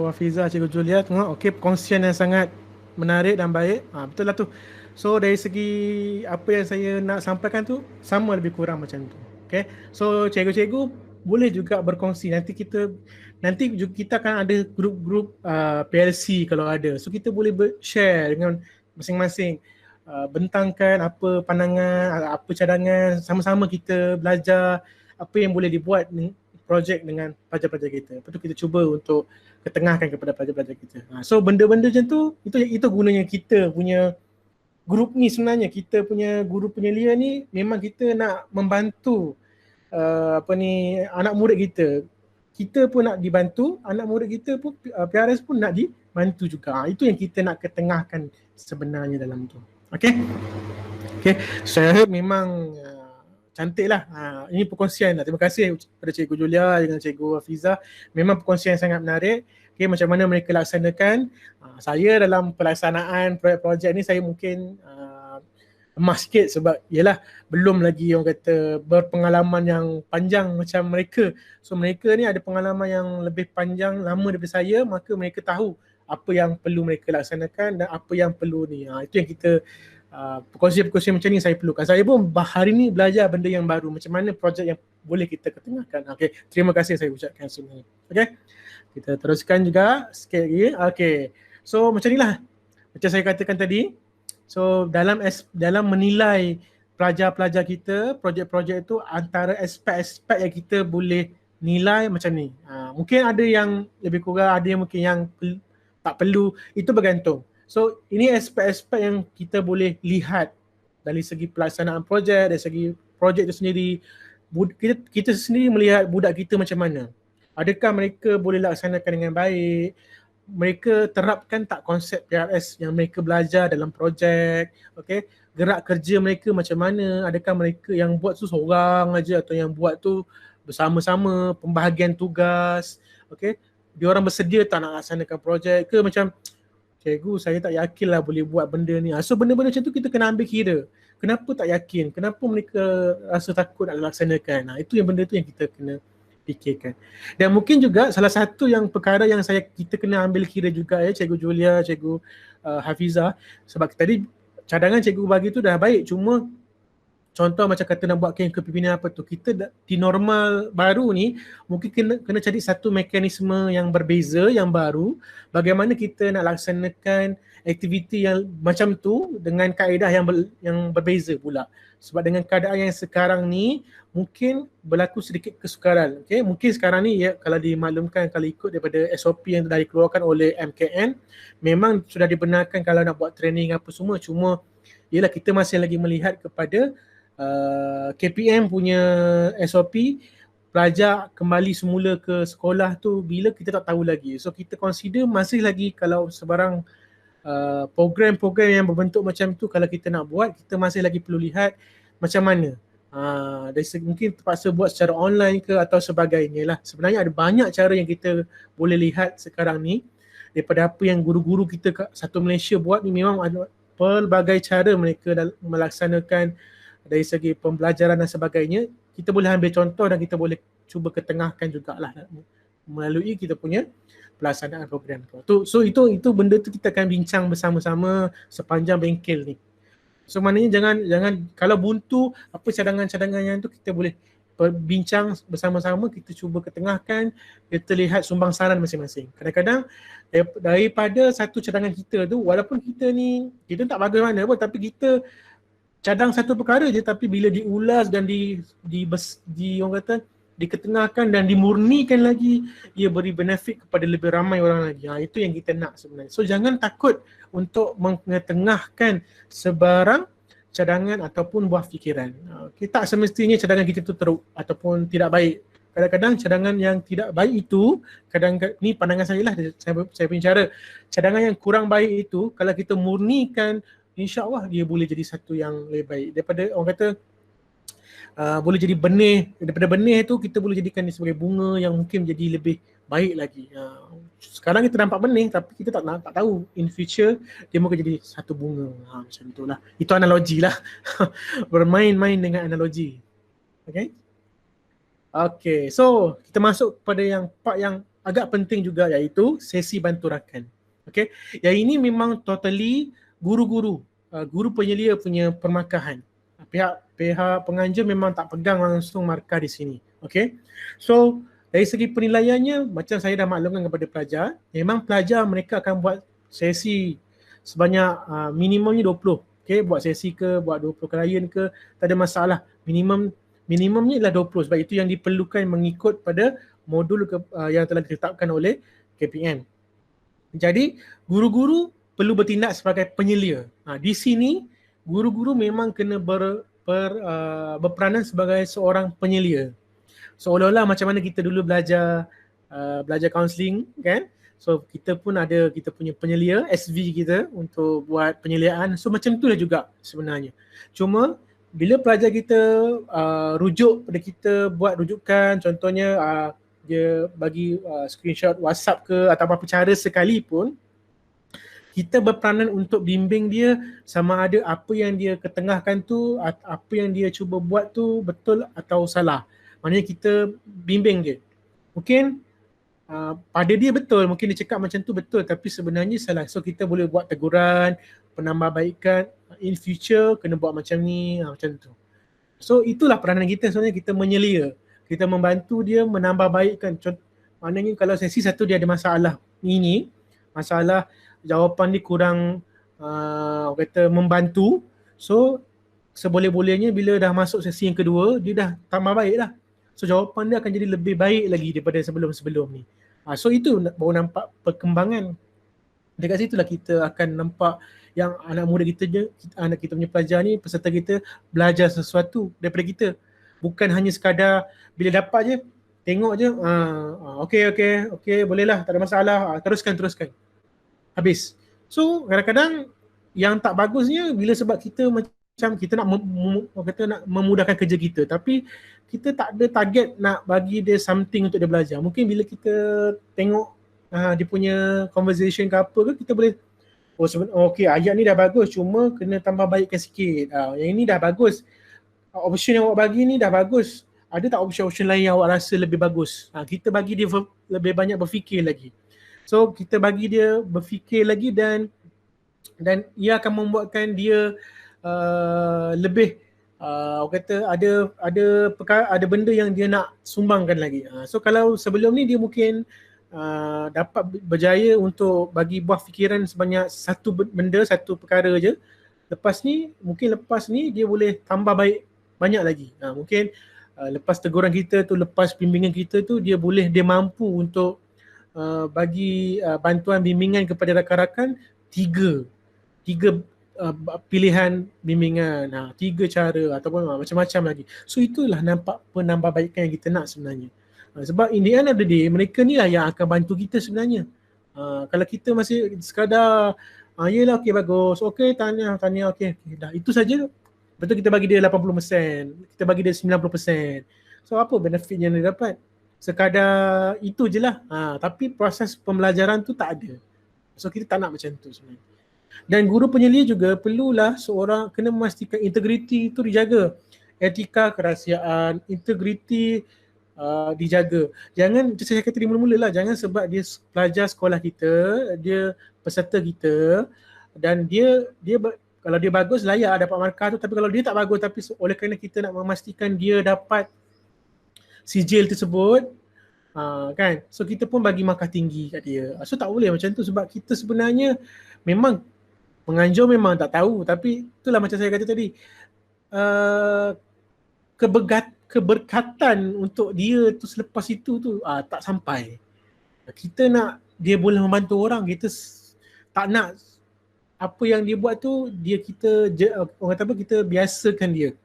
Hafiza, Cikgu Julia. Tengok, okey, perkongsian yang sangat menarik dan baik. Betul lah tu. So dari segi apa yang saya nak sampaikan tu sama lebih kurang macam tu. Okay. So cikgu-cikgu boleh juga berkongsi. Nanti kita akan ada grup-grup PLC kalau ada. So kita boleh share dengan masing-masing, bentangkan apa pandangan, apa cadangan, sama-sama kita belajar apa yang boleh dibuat projek dengan pelajar-pelajar kita. Lepas tu kita cuba untuk ketengahkan kepada pelajar-pelajar kita. So benda-benda macam tu, itu gunanya kita punya grup ni. Sebenarnya kita punya guru penyelia ni memang kita nak membantu anak murid kita. Kita pun nak dibantu, anak murid kita pun, PRS pun nak dibantu juga. Itu yang kita nak ketengahkan sebenarnya dalam tu. Okay, saya harap memang cantik lah. Ini perkongsian lah. Terima kasih kepada Cikgu Julia dengan Cikgu Hafiza. Memang perkongsian yang sangat menarik. Okay, macam mana mereka laksanakan. Saya dalam pelaksanaan projek-projek ni saya mungkin lemah sikit sebab yelah belum lagi orang kata berpengalaman yang panjang macam mereka. So mereka ni ada pengalaman yang lebih panjang, lama daripada saya, maka mereka tahu apa yang perlu mereka laksanakan dan apa yang perlu ni. Itu yang kita perkongsian macam ni saya perlukan. Saya pun hari ni belajar benda yang baru, macam mana projek yang boleh kita ketengahkan. Okay, terima kasih saya ucapkan sebenarnya. Okay, kita teruskan juga sikit lagi. Okay, so macam ni lah macam saya katakan tadi. So dalam menilai pelajar-pelajar kita, projek-projek itu antara aspek-aspek yang kita boleh nilai macam ni. Mungkin ada yang lebih kurang, ada yang mungkin yang tak perlu, itu bergantung. So ini aspek-aspek yang kita boleh lihat dari segi pelaksanaan projek, dari segi projek itu sendiri. Kita sendiri melihat budak kita macam mana. Adakah mereka boleh laksanakan dengan baik? Mereka terapkan tak konsep PRS yang mereka belajar dalam projek? Okay, gerak kerja mereka macam mana? Adakah mereka yang buat tu seorang aja atau yang buat tu bersama-sama, pembahagian tugas? Okay, diorang bersedia tak nak laksanakan projek ke macam cikgu saya tak yakin lah boleh buat benda ni. So benda-benda macam tu kita kena ambil kira. Kenapa tak yakin? Kenapa mereka rasa takut nak laksanakan? Itu yang benda tu yang kita kena fikirkan. Dan mungkin juga salah satu yang perkara yang kita kena ambil kira juga Cikgu Julia, Cikgu Hafiza, sebab tadi cadangan cikgu bagi tu dah baik, cuma contoh macam kata nak buat kepimpinan apa tu, kita di normal baru ni mungkin kena cari satu mekanisme yang berbeza, yang baru, bagaimana kita nak laksanakan aktiviti yang macam tu dengan kaedah yang berbeza pula. Sebab dengan keadaan yang sekarang ni mungkin berlaku sedikit kesukaran. Okay? Mungkin sekarang ni ya, kalau dimaklumkan, kalau ikut daripada SOP yang telah dikeluarkan oleh MKN, memang sudah dibenarkan kalau nak buat training apa semua, cuma ialah kita masih lagi melihat kepada KPM punya SOP, pelajar kembali semula ke sekolah tu bila kita tak tahu lagi. So kita consider masih lagi kalau sebarang program-program yang berbentuk macam tu kalau kita nak buat, kita masih lagi perlu lihat macam mana. Dari segi mungkin terpaksa buat secara online ke atau sebagainya lah. Sebenarnya ada banyak cara yang kita boleh lihat sekarang ni daripada apa yang guru-guru kita satu Malaysia buat ni. Memang ada pelbagai cara mereka melaksanakan dari segi pembelajaran dan sebagainya. Kita boleh ambil contoh dan kita boleh cuba ketengahkan jugalah melalui kita punya pelaksanaan program tu. So itu benda tu kita akan bincang bersama-sama sepanjang bengkel ni. So maknanya jangan kalau buntu apa cadangan-cadangan yang tu kita boleh bincang bersama-sama, kita cuba ketengahkan, kita lihat sumbangsaran masing-masing. Kadang-kadang daripada satu cadangan kita tu, walaupun kita ni kita tak bagus mana pun, tapi kita cadang satu perkara je, tapi bila diulas dan orang kata diketengahkan dan dimurnikan lagi, ia beri benefit kepada lebih ramai orang lagi. Itu yang kita nak sebenarnya. So jangan takut untuk mengetengahkan sebarang cadangan ataupun buah fikiran. Kita tak semestinya cadangan kita tu teruk ataupun tidak baik. Kadang-kadang cadangan yang tidak baik itu, ni pandangan saya lah, saya punya cara. Cadangan yang kurang baik itu, kalau kita murnikan, insya-Allah dia boleh jadi satu yang lebih baik. Daripada orang kata boleh jadi benih, daripada benih tu kita boleh jadikan dia sebagai bunga yang mungkin menjadi lebih baik lagi. Sekarang kita nampak benih tapi kita tak tahu in future dia mungkin jadi satu bunga. Macam itulah. Itu analogi lah. Bermain-main dengan analogi. Okay, so kita masuk kepada yang part yang agak penting juga, iaitu sesi bantu rakan. Okay, yang ini memang totally guru penyelia punya permarkahan. Pihak penganjur memang tak pegang langsung markah di sini. Okay, so dari segi penilaiannya, macam saya dah maklumkan kepada pelajar, memang pelajar mereka akan buat sesi sebanyak minimumnya 20. Okay, buat sesi ke, buat 20 klien ke, tak ada masalah. Minimumnya ialah 20 sebab itu yang diperlukan mengikut pada modul yang telah ditetapkan oleh KPM. Jadi guru-guru perlu bertindak sebagai penyelia. Di sini guru-guru memang kena berperanan sebagai seorang penyelia. Seolah-olah macam mana kita dulu belajar kaunseling kan. So kita pun ada kita punya penyelia SV kita untuk buat penyeliaan. So macam itulah juga sebenarnya. Cuma bila pelajar kita rujuk pada kita buat rujukan, contohnya dia bagi screenshot WhatsApp ke atau apa cara sekalipun, kita berperanan untuk bimbing dia sama ada apa yang dia ketengahkan tu, apa yang dia cuba buat tu betul atau salah. Maknanya kita bimbing dia. Mungkin pada dia betul, mungkin dia cakap macam tu betul tapi sebenarnya salah. So kita boleh buat teguran, penambahbaikan, in future kena buat macam ni, macam tu. So itulah peranan kita sebenarnya, kita menyelia. Kita membantu dia menambahbaikkan. Maknanya kalau sesi satu dia ada masalah ini, masalah jawapan dia kurang kata membantu, so seboleh-bolehnya bila dah masuk sesi yang kedua dia dah tambah baik lah. So jawapan dia akan jadi lebih baik lagi daripada sebelum-sebelum ni. So itu baru nampak perkembangan. Dekat situlah kita akan nampak yang anak muda kita, anak kita punya pelajar ni, peserta kita belajar sesuatu daripada kita. Bukan hanya sekadar bila dapat je, tengok je, okey, bolehlah, tak ada masalah, teruskan. Habis. So kadang-kadang yang tak bagusnya bila sebab kita macam kita nak nak memudahkan kerja kita, tapi kita tak ada target nak bagi dia something untuk dia belajar. Mungkin bila kita tengok dia punya conversation ke apa ke, kita boleh okey, ayat ni dah bagus, cuma kena tambah baikkan sikit. Yang ini dah bagus. Option yang awak bagi ni dah bagus. Ada tak option lain yang awak rasa lebih bagus? Kita bagi dia lebih banyak berfikir lagi. So kita bagi dia berfikir lagi dan ia akan membuatkan dia lebih orang kata ada benda yang dia nak sumbangkan lagi. So kalau sebelum ni dia mungkin dapat berjaya untuk bagi buah fikiran sebanyak satu benda, satu perkara je. Lepas ni dia boleh tambah baik banyak lagi. Mungkin lepas teguran kita tu, lepas bimbingan kita tu, dia mampu untuk bagi bantuan bimbingan kepada rakan-rakan tiga pilihan bimbingan, 3 cara ataupun macam-macam lagi. So itulah nampak penambahbaikan yang kita nak sebenarnya. Sebab in the end of the day, mereka ni lah yang akan bantu kita sebenarnya. Kalau kita masih sekadar yelah okey bagus, okey tanya okey dah itu saja. Betul kita bagi dia 80%, kita bagi dia 90%. So apa benefit yang dia dapat? Sekadar itu je lah. Tapi proses pembelajaran tu tak ada. So kita tak nak macam tu sebenarnya. Dan guru penyelia juga perlulah seorang kena memastikan integriti itu dijaga. Etika, kerahsiaan, integriti dijaga. Jangan, saya kata di mula-mula lah, jangan sebab dia pelajar sekolah kita, dia peserta kita dan dia kalau dia bagus layak dapat markah tu, tapi kalau dia tak bagus tapi oleh kerana kita nak memastikan dia dapat sijil tersebut, kan, so kita pun bagi markah tinggi kat dia. So tak boleh macam tu sebab kita sebenarnya memang menganjur memang tak tahu, tapi itulah macam saya kata tadi, keberkatan untuk dia tu selepas itu tu tak sampai. Kita nak dia boleh membantu orang, kita tak nak apa yang dia buat tu orang kata apa, kita biasakan dia.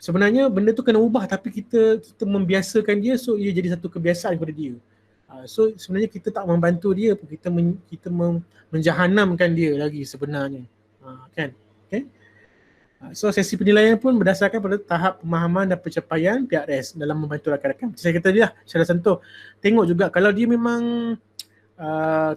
Sebenarnya benda tu kena ubah tapi kita membiasakan dia, so ia jadi satu kebiasaan kepada dia. So sebenarnya kita tak membantu dia pun, kita menjahanamkan dia lagi sebenarnya. Kan? Okay? So sesi penilaian pun berdasarkan pada tahap pemahaman dan pencapaian PRS dalam membantu rakan-rakan. Saya kata dia secara sentuh. Tengok juga kalau dia memang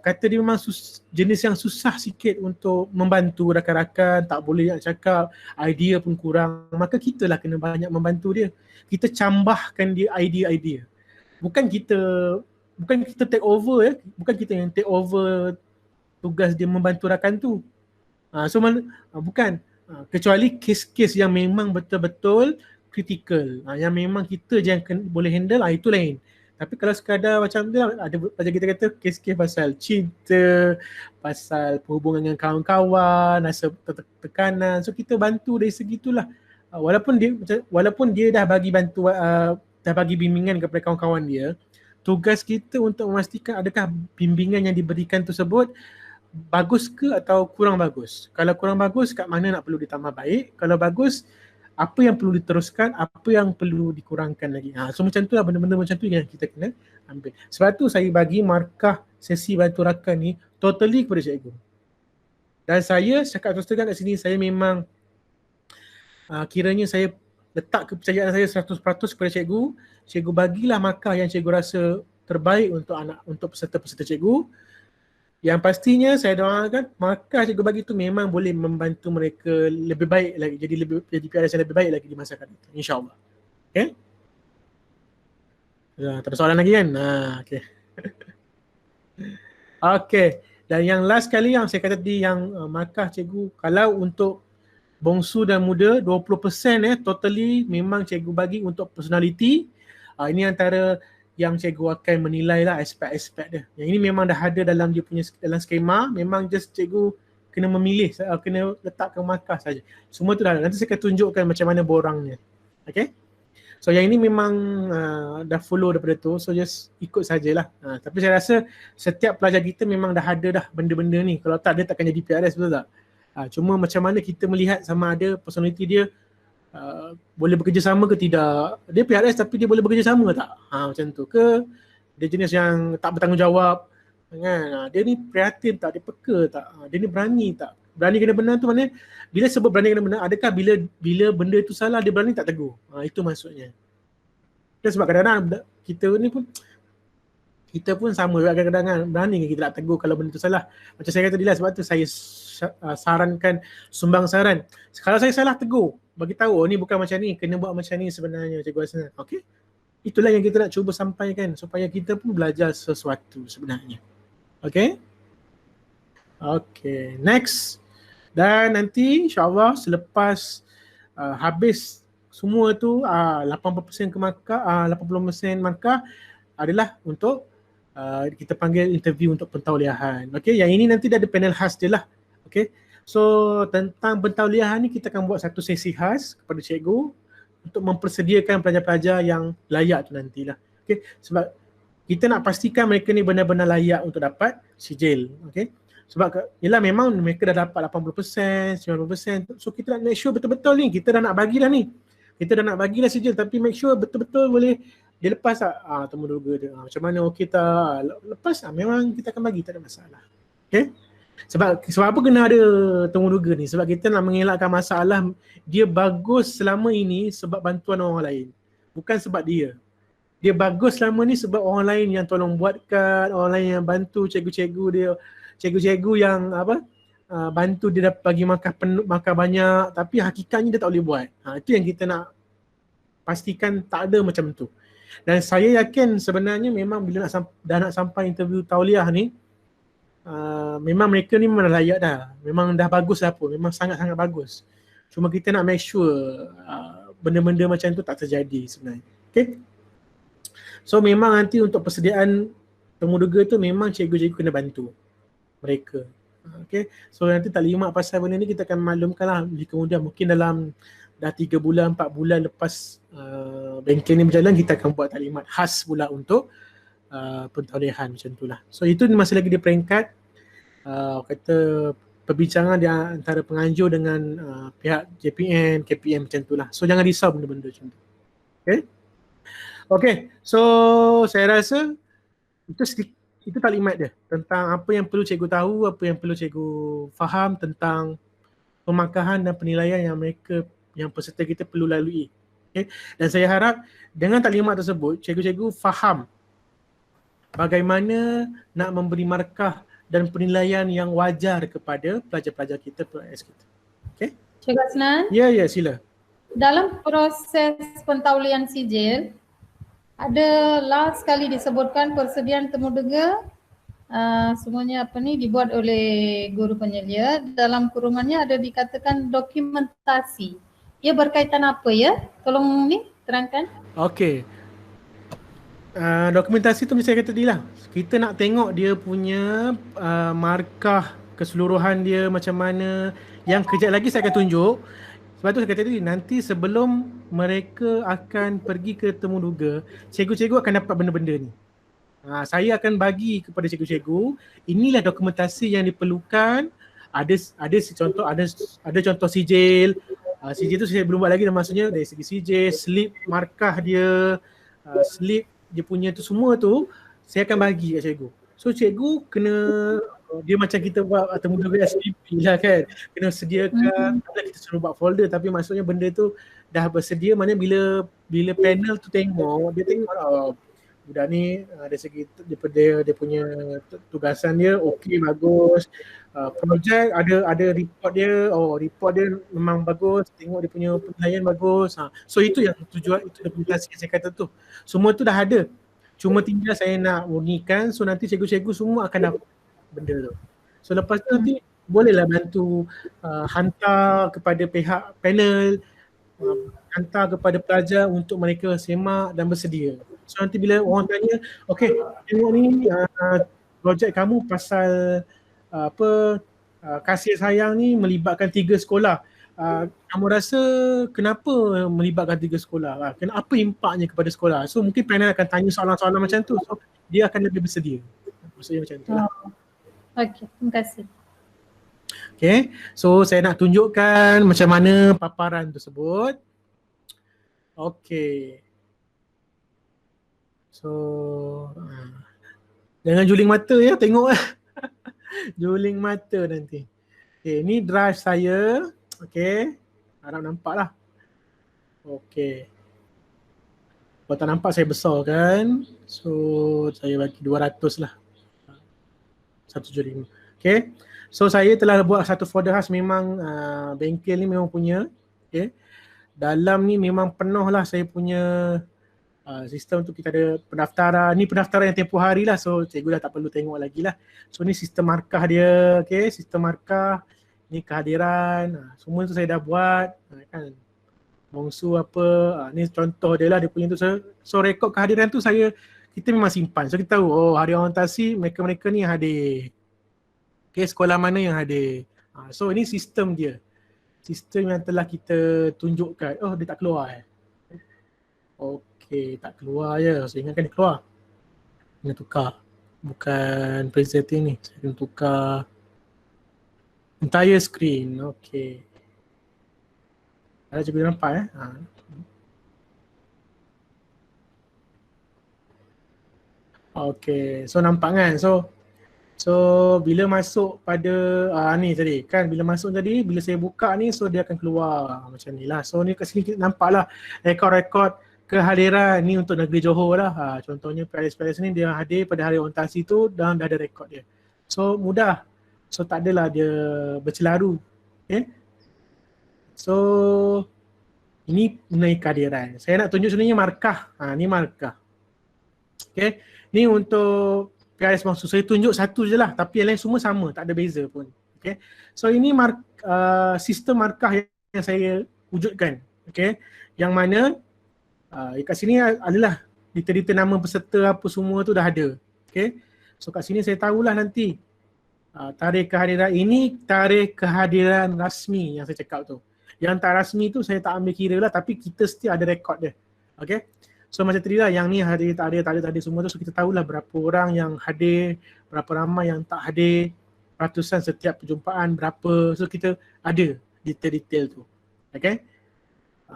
kata dia memang jenis yang susah sikit untuk membantu rakan-rakan, tak boleh nak cakap, idea pun kurang, maka kita lah kena banyak membantu dia. Kita cambahkan dia idea-idea. Bukan kita take over, bukan kita yang take over tugas dia membantu rakan tu. Bukan. Kecuali kes-kes yang memang betul-betul kritikal, yang memang kita je yang boleh handle, itu lain. Tapi kalau sekadar macam tu lah, ada macam kita kata kes-kes pasal cinta, pasal perhubungan dengan kawan-kawan, rasa tekanan, so kita bantu dari segitulah. Walaupun dia dah bagi bantuan, dah bagi bimbingan kepada kawan-kawan dia, tugas kita untuk memastikan adakah bimbingan yang diberikan tersebut bagus ke atau kurang bagus. Kalau kurang bagus, kat mana nak perlu ditambah baik. Kalau bagus, apa yang perlu diteruskan, apa yang perlu dikurangkan lagi. So macam tu lah, benda-benda macam tu yang kita kena ambil. Sebab tu saya bagi markah sesi bantu rakan ni totally kepada cikgu. Dan saya cakap terus terang kat sini, saya memang kiranya saya letak kepercayaan saya 100% kepada cikgu. Cikgu bagilah markah yang cikgu rasa terbaik untuk peserta-peserta cikgu. Yang pastinya saya doakan markah cikgu bagi tu memang boleh membantu mereka lebih baik lagi, jadi PRS yang lebih baik lagi di masa akan datang, insya-Allah. Okay? Tak ada soalan lagi kan? Okay. Okay. Dan yang last kali yang saya kata tadi, yang markah cikgu kalau untuk bongsu dan muda 20% totally memang cikgu bagi untuk personality. Ini antara yang cikgu akan menilai lah aspek-aspek dia. Yang ini memang dah ada dalam dia punya dalam skema, memang just cikgu kena memilih, kena letakkan markah saja. Semua tu dah ada. Nanti saya akan tunjukkan macam mana borangnya. Okay? So yang ini memang dah follow daripada tu, so just ikut sajalah. Tapi saya rasa setiap pelajar kita memang dah ada dah benda-benda ni. Kalau tak, dia takkan jadi PRS, betul tak? Cuma macam mana kita melihat sama ada personality dia boleh bekerjasama ke tidak. Dia PRS tapi dia boleh bekerjasama ke tak? Macam tu. Ke dia jenis yang tak bertanggungjawab kan? Dia ni prihatin tak? Dia peka tak? Dia ni berani tak? Berani kena benar tu maknanya, bila sebut berani kena benar, adakah bila benda tu salah dia berani tak tegur? Itu maksudnya. Dan sebab kadang-kadang kita pun sama juga, kadang-kadang berani kita tak tegur kalau benda tu salah. Macam saya kata tadi lah, sebab tu saya sarankan sumbang saran. Kalau saya salah, tegur. Bagi tahu, ni bukan macam ni, kena buat macam ni sebenarnya Cikgu Hasnan. Okey? Itulah yang kita nak cuba sampaikan supaya kita pun belajar sesuatu sebenarnya. Okey? Okey, next. Dan nanti insya-Allah selepas habis semua tu 80% ke markah, 80% markah adalah untuk kita panggil interview untuk pentauliahan. Okey, yang ini nanti dah ada panel khas dia lah. Okey. So tentang pentauliahan ni kita akan buat satu sesi khas kepada cikgu untuk mempersediakan pelajar-pelajar yang layak tu nantilah. Okey, sebab kita nak pastikan mereka ni benar-benar layak untuk dapat sijil. Okey. Sebab yelah memang mereka dah dapat 80%, 90%. So kita nak make sure betul-betul ni kita dah nak bagi dah ni. Kita dah nak bagi dah sijil tapi make sure betul-betul boleh dia lepas tak? Temu duga dia. Macam mana okey tak? Lepas memang kita akan bagi, tak ada masalah. Okey? Sebab apa kena ada temu duga ni? Sebab kita nak mengelakkan masalah dia bagus selama ini sebab bantuan orang lain. Bukan sebab dia. Dia bagus selama ni sebab orang lain yang tolong buatkan, orang lain yang bantu cikgu-cikgu dia, cikgu-cikgu yang bantu dia dapat bagi makan banyak tapi hakikatnya dia tak boleh buat. Itu yang kita nak pastikan tak ada macam tu. Dan saya yakin sebenarnya memang bila dah nak sampai interview tauliah ni memang mereka ni memang layak dah. Memang dah bagus lah pun. Memang sangat-sangat bagus. Cuma kita nak make sure benda-benda macam tu tak terjadi sebenarnya. Okay. So memang nanti untuk persediaan temu duga tu memang cikgu-cikgu kena bantu mereka. Okay. So nanti taklimat pasal benda ni kita akan maklumkan lah. Kemudian mungkin dalam dah 3 bulan, 4 bulan lepas bengkel ni berjalan, kita akan buat taklimat khas pula untuk pentauliahan macam tu lah. So itu masih lagi di peringkat kata perbincangan di antara penganjur dengan pihak JPN, KPM macam tu lah. So jangan risau benda-benda macam tu. Okay. Okay, so saya rasa itu taklimat dia tentang apa yang perlu cikgu tahu, apa yang perlu cikgu faham tentang pemakahan dan penilaian yang peserta kita perlu lalui. Okay? Dan saya harap dengan taklimat tersebut, cikgu-cikgu faham bagaimana nak memberi markah dan penilaian yang wajar kepada pelajar-pelajar kita, PLS kita. Okay? Cikgu Asnan? Ya, sila. Dalam proses pentaulian sijil, ada last kali disebutkan persediaan temu duga semuanya dibuat oleh guru penyelia. Dalam kurungannya ada dikatakan dokumentasi. Ia berkaitan apa ya? Tolong ni terangkan. Okey. Dokumentasi tu macam saya kata tadi lah. Kita nak tengok dia punya markah keseluruhan dia macam mana. Yang kejap lagi saya akan tunjuk. Sebab tu saya kata tadi, nanti sebelum mereka akan pergi ke temu duga, cikgu-cikgu akan dapat benda-benda ni. Saya akan bagi kepada cikgu-cikgu, inilah dokumentasi yang diperlukan. Ada contoh, ada contoh sijil. Sijil tu saya belum buat lagi, maksudnya dari segi sijil, slip markah dia, slip dia punya tu semua tu saya akan bagi kat cikgu. So cikgu kena, dia macam kita buat temu duga SPP lah kan, kena sediakan, tak kita suruh buat folder tapi maksudnya benda tu dah bersedia, maknanya bila panel tu tengok, dia tengok budak ni dari segi dia punya tugasan dia okey, bagus. Projek ada report dia, report dia memang bagus, tengok dia punya penilaian bagus. So itu yang tujuan, itu dokumentasi yang saya kata tu. Semua tu dah ada. Cuma tinggal saya nak urnikan, so nanti cikgu-cikgu semua akan dapat benda tu. So lepas tu nanti bolehlah bantu hantar kepada pihak panel, hantar kepada pelajar untuk mereka semak dan bersedia. So nanti bila orang tanya, okey, tengok ni projek kamu pasal kasih sayang ni melibatkan 3 sekolah. Kamu rasa kenapa melibatkan 3 sekolah? Apa impaknya kepada sekolah? So mungkin panel akan tanya soalan-soalan macam tu. So dia akan lebih bersedia. Maksudnya macam tu lah. Okey, terima kasih. Okay, so saya nak tunjukkan macam mana paparan tersebut. Okay. So jangan juling mata ya, tengok lah. Juling mata nanti. Okay, ni drive saya. Okay, harap nampak lah. Okay. Kalau tak nampak saya besar kan. So saya bagi 200 lah. 175. Okay. So saya telah buat satu folder khas, memang bengkel ni memang punya. Okay. Dalam ni memang penuh lah saya punya sistem tu. Kita ada pendaftaran. Ni pendaftaran yang tempoh hari lah. So cikgu dah tak perlu tengok lagi lah. So ni sistem markah dia. Okay. Sistem markah. Ni kehadiran. Semua tu saya dah buat. Kan. bongsu apa, ni contoh dia lah dia punya tu. So rekod kehadiran tu kita memang simpan. So kita tahu, oh hari orientasi mereka-mereka ni yang hadir. Okay, sekolah mana yang hadir. So ini sistem dia. Sistem yang telah kita tunjukkan. Oh dia tak keluar Okay, tak keluar je. So ingatkan dia keluar. Kena tukar. Bukan presenting ni. Saya kena tukar entire screen. Okay. Ada cikgu nampak Okay, so nampak kan? So bila masuk pada ni tadi kan, bila masuk tadi, bila saya buka ni, so dia akan keluar macam ni lah. So ni kat sini kita nampak lah rekod-rekod kehadiran ni untuk negeri Johor lah. Contohnya PRS ni dia hadir pada hari orientasi tu dan dah ada rekod dia. So mudah. So tak adalah dia bercelaru. Okay. So ini mengenai kehadiran. Saya nak tunjuk sebenarnya markah. Ni markah. Okay. Ni untuk PRS maksud saya tunjuk satu je lah, tapi yang lain semua sama, tak ada beza pun. Okay. So ini sistem markah yang saya wujudkan. Okay. Yang mana kat sini adalah detail-detail nama peserta apa semua tu dah ada. Okay. So kat sini saya tahulah nanti tarikh kehadiran ini, tarikh kehadiran rasmi yang saya cakap tu. Yang tak rasmi tu saya tak ambil kira lah, tapi kita still ada rekod dia. Okay. So macam tadi lah, yang ni hadir, tak ada semua tu. So kita tahulah berapa orang yang hadir, berapa ramai yang tak hadir, ratusan setiap perjumpaan berapa. So kita ada detail-detail tu. Okay.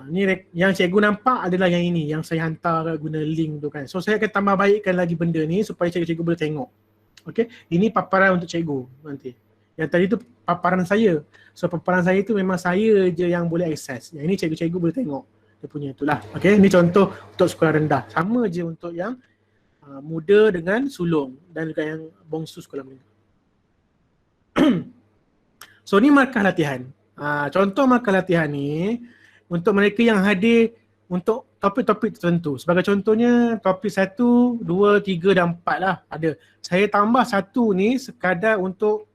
Ni yang cikgu nampak adalah yang ini, yang saya hantar guna link tu kan. So saya akan tambah baikkan lagi benda ni supaya cikgu-cikgu boleh tengok. Okay. Ini paparan untuk cikgu nanti. Yang tadi tu paparan saya. So paparan saya tu memang saya je yang boleh akses. Yang ini cikgu-cikgu boleh tengok. Dia punya itulah. Okay. Ini contoh untuk sekolah rendah. Sama je untuk yang muda dengan sulung dan juga yang bongsu sekolah menengah. So ni markah latihan. Contoh markah latihan ni untuk mereka yang hadir untuk topik-topik tertentu. Sebagai contohnya topik 1, 2, 3 dan 4 lah ada. Saya tambah 1 ni sekadar untuk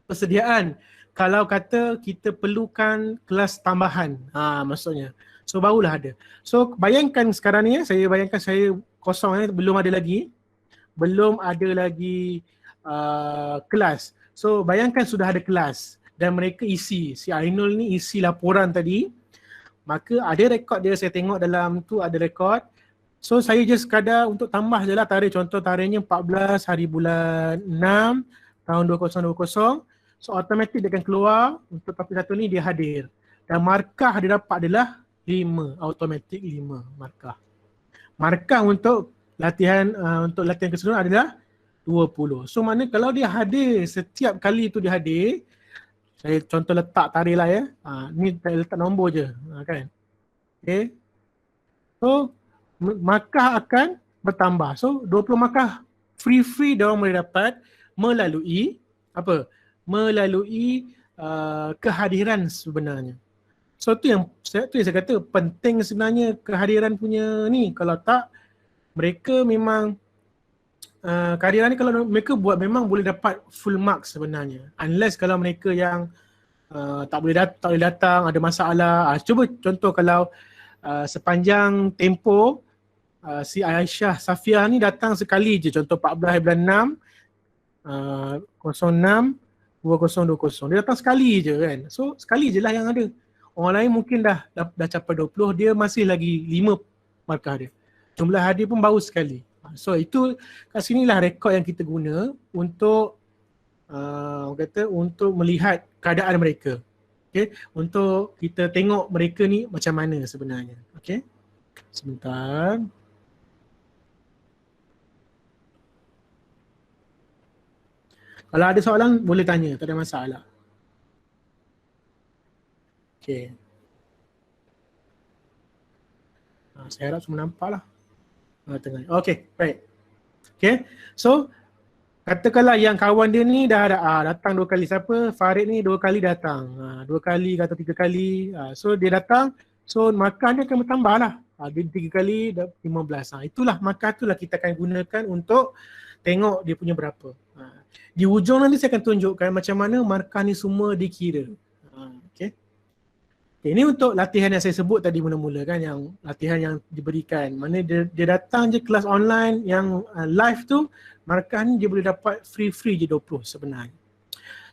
persediaan. Kalau kata kita perlukan kelas tambahan, maksudnya. So barulah ada. So bayangkan sekarang ni saya bayangkan saya kosong belum ada lagi kelas. So bayangkan sudah ada kelas dan mereka isi, si Ainul ni isi laporan tadi. Maka ada rekod dia, saya tengok dalam tu ada rekod. So saya just sekadar untuk tambah je lah tarikh, contoh tarikhnya 14 hari bulan 6 tahun 2020. So automatik dia akan keluar untuk topik 1 ni dia hadir. Dan markah dia dapat adalah 5, automatik 5 markah. Markah untuk latihan keseluruhan adalah 20. So mana kalau dia hadir setiap kali tu dia hadir, saya contoh letak tarikh lah ya. Ni saya letak nombor je. Kan? Okay. So markah akan bertambah. So 20 markah free dia orang boleh dapat melalui apa? Melalui kehadiran sebenarnya. So tu yang saya kata penting sebenarnya kehadiran punya ni. Kalau tak mereka memang kehadiran ni kalau mereka buat memang boleh dapat full mark sebenarnya. Unless kalau mereka yang tak boleh datang, ada masalah. Cuba contoh kalau sepanjang tempoh si Aisyah Safia ni datang sekali je, contoh 14 bulan 6 06 2020. Dia datang sekali je kan. So sekali je lah yang ada. Orang lain mungkin dah capai 20, dia masih lagi 5 markah dia. Jumlah hadir pun baru sekali. So itu kat sinilah rekod yang kita guna untuk untuk melihat keadaan mereka. Okay, untuk kita tengok mereka ni macam mana sebenarnya. Okay, sebentar. Kalau ada soalan boleh tanya, tak ada masalah. Okay. Saya harap semua nampak lah. Tengah. Okay, baik. Okay, so katakanlah yang kawan dia ni dah datang 2 kali. Siapa? Farid ni 2 kali datang. 2 kali atau 3 kali. So dia datang, so markah dia akan bertambah lah. Dia 3 kali, 15. Itulah markah itulah kita akan gunakan untuk tengok dia punya berapa. Di ujung nanti saya akan tunjukkan macam mana markah ni semua dikira. Okay. Okay, ini untuk latihan yang saya sebut tadi mula-mula kan, yang latihan yang diberikan. Mana dia datang je kelas online yang live tu, markah ni dia boleh dapat free je 20 sebenarnya.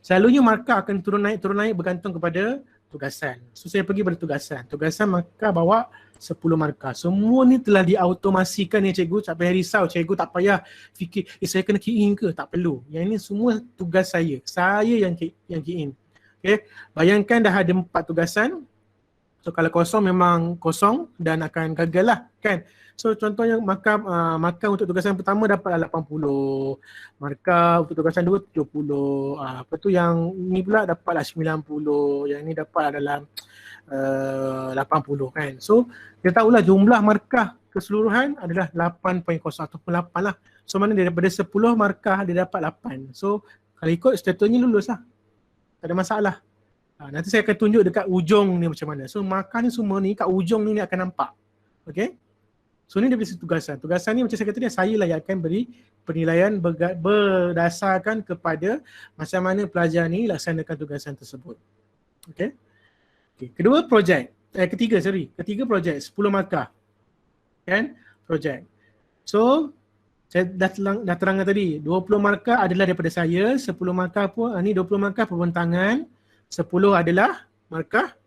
Selalunya markah akan turun naik bergantung kepada tugasan. So saya pergi pada tugasan. Tugasan markah bawa 10 markah. Semua ni telah diautomasikan ya cikgu, tak payah risau, cikgu tak payah fikir saya kena key in ke, tak perlu. Yang ini semua tugas saya. Saya yang key in. Okay. Bayangkan dah ada 4 tugasan. So kalau kosong memang kosong dan akan gagal lah kan. So contohnya markah untuk tugasan pertama dapatlah 80. Markah untuk tugasan 2 70. Apa tu yang ni pula dapatlah 90. Yang ni dapat dalam 80 kan. So dia tahulah jumlah markah keseluruhan adalah 8.0 ataupun 8 lah. So mana daripada 10 markah dia dapat 8. So kalau ikut statusnya lulus lah. Tak ada masalah. Nanti saya akan tunjuk dekat ujung ni macam mana. So markah ni semua ni kat ujung ni akan nampak. Okay. So ni daripada tugasan. Tugasan ni macam saya kata dia, saya lah yang akan beri penilaian berdasarkan kepada macam mana pelajar ni laksanakan tugasan tersebut. Okay. Kedua projek. Ketiga projek 10 markah. Kan? Projek. So saya dah terangkan tadi 20 markah adalah daripada saya, 10 markah pun ni 20 markah pembentangan, 10 adalah markah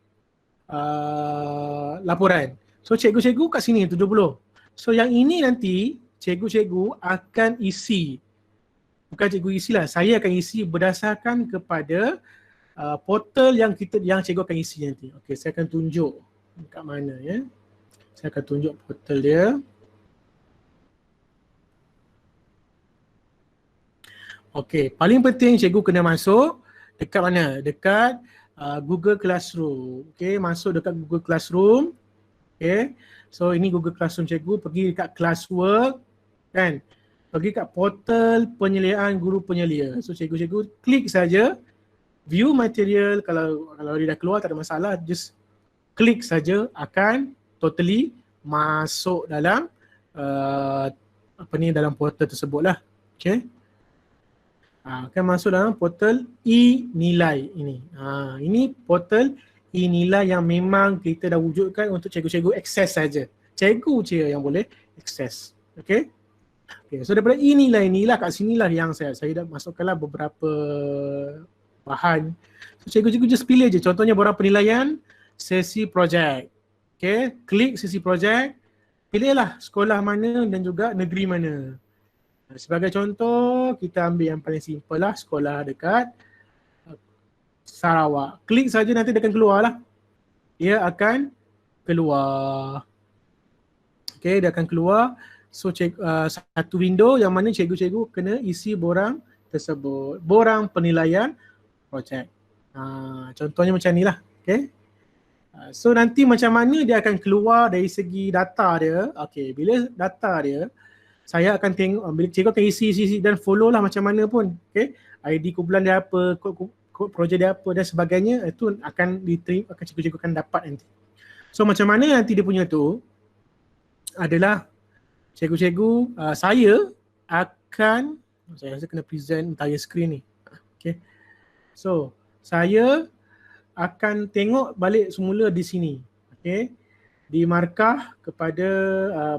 laporan. So cikgu-cikgu kat sini 70. So yang ini nanti cikgu-cikgu akan isi. Bukan cikgu isilah, saya akan isi berdasarkan kepada portal yang cikgu akan isi nanti. Okey, saya akan tunjuk dekat mana ya. Saya akan tunjuk portal dia. Okey, paling penting cikgu kena masuk dekat mana? Dekat Google Classroom. Okey, masuk dekat Google Classroom. Okey. So ini Google Classroom cikgu, pergi dekat classwork kan. Pergi kat portal penyeliaan guru penyelia. So cikgu-cikgu klik saja view material, kalau dia dah keluar tak ada masalah, just klik saja akan totally masuk dalam dalam portal tersebutlah. Okey. Akan masuk dalam portal e-nilai ini. Ini portal e-nilai yang memang kita dah wujudkan untuk cikgu-cikgu akses saja. Cikgu je yang boleh akses. Okey. So daripada e-nilai inilah kat sinilah yang saya dah masukkanlah beberapa bahan. So cikgu-cikgu just pilih je. Contohnya borang penilaian sesi projek. Okey, klik sesi projek. Pilihlah sekolah mana dan juga negeri mana. Sebagai contoh, kita ambil yang paling simple lah, sekolah dekat Sarawak. Klik saja nanti dia akan keluar lah. Dia akan keluar. Okay, dia akan keluar. So satu window yang mana cikgu-cikgu kena isi borang tersebut. Borang penilaian projek. Contohnya macam ni lah. Okay. So nanti macam mana dia akan keluar dari segi data dia. Okay, bila data dia, saya akan tengok, cikgu akan isi dan follow lah macam mana pun. Okay. ID kumpulan dia apa, kod projek dia apa dan sebagainya, itu akan diterima, cikgu-cikgu akan dapat nanti. So macam mana nanti dia punya tu adalah cikgu-cikgu, saya akan, saya rasa kena present entire screen ni. Okay. So saya akan tengok balik semula di sini. Okay. Di markah kepada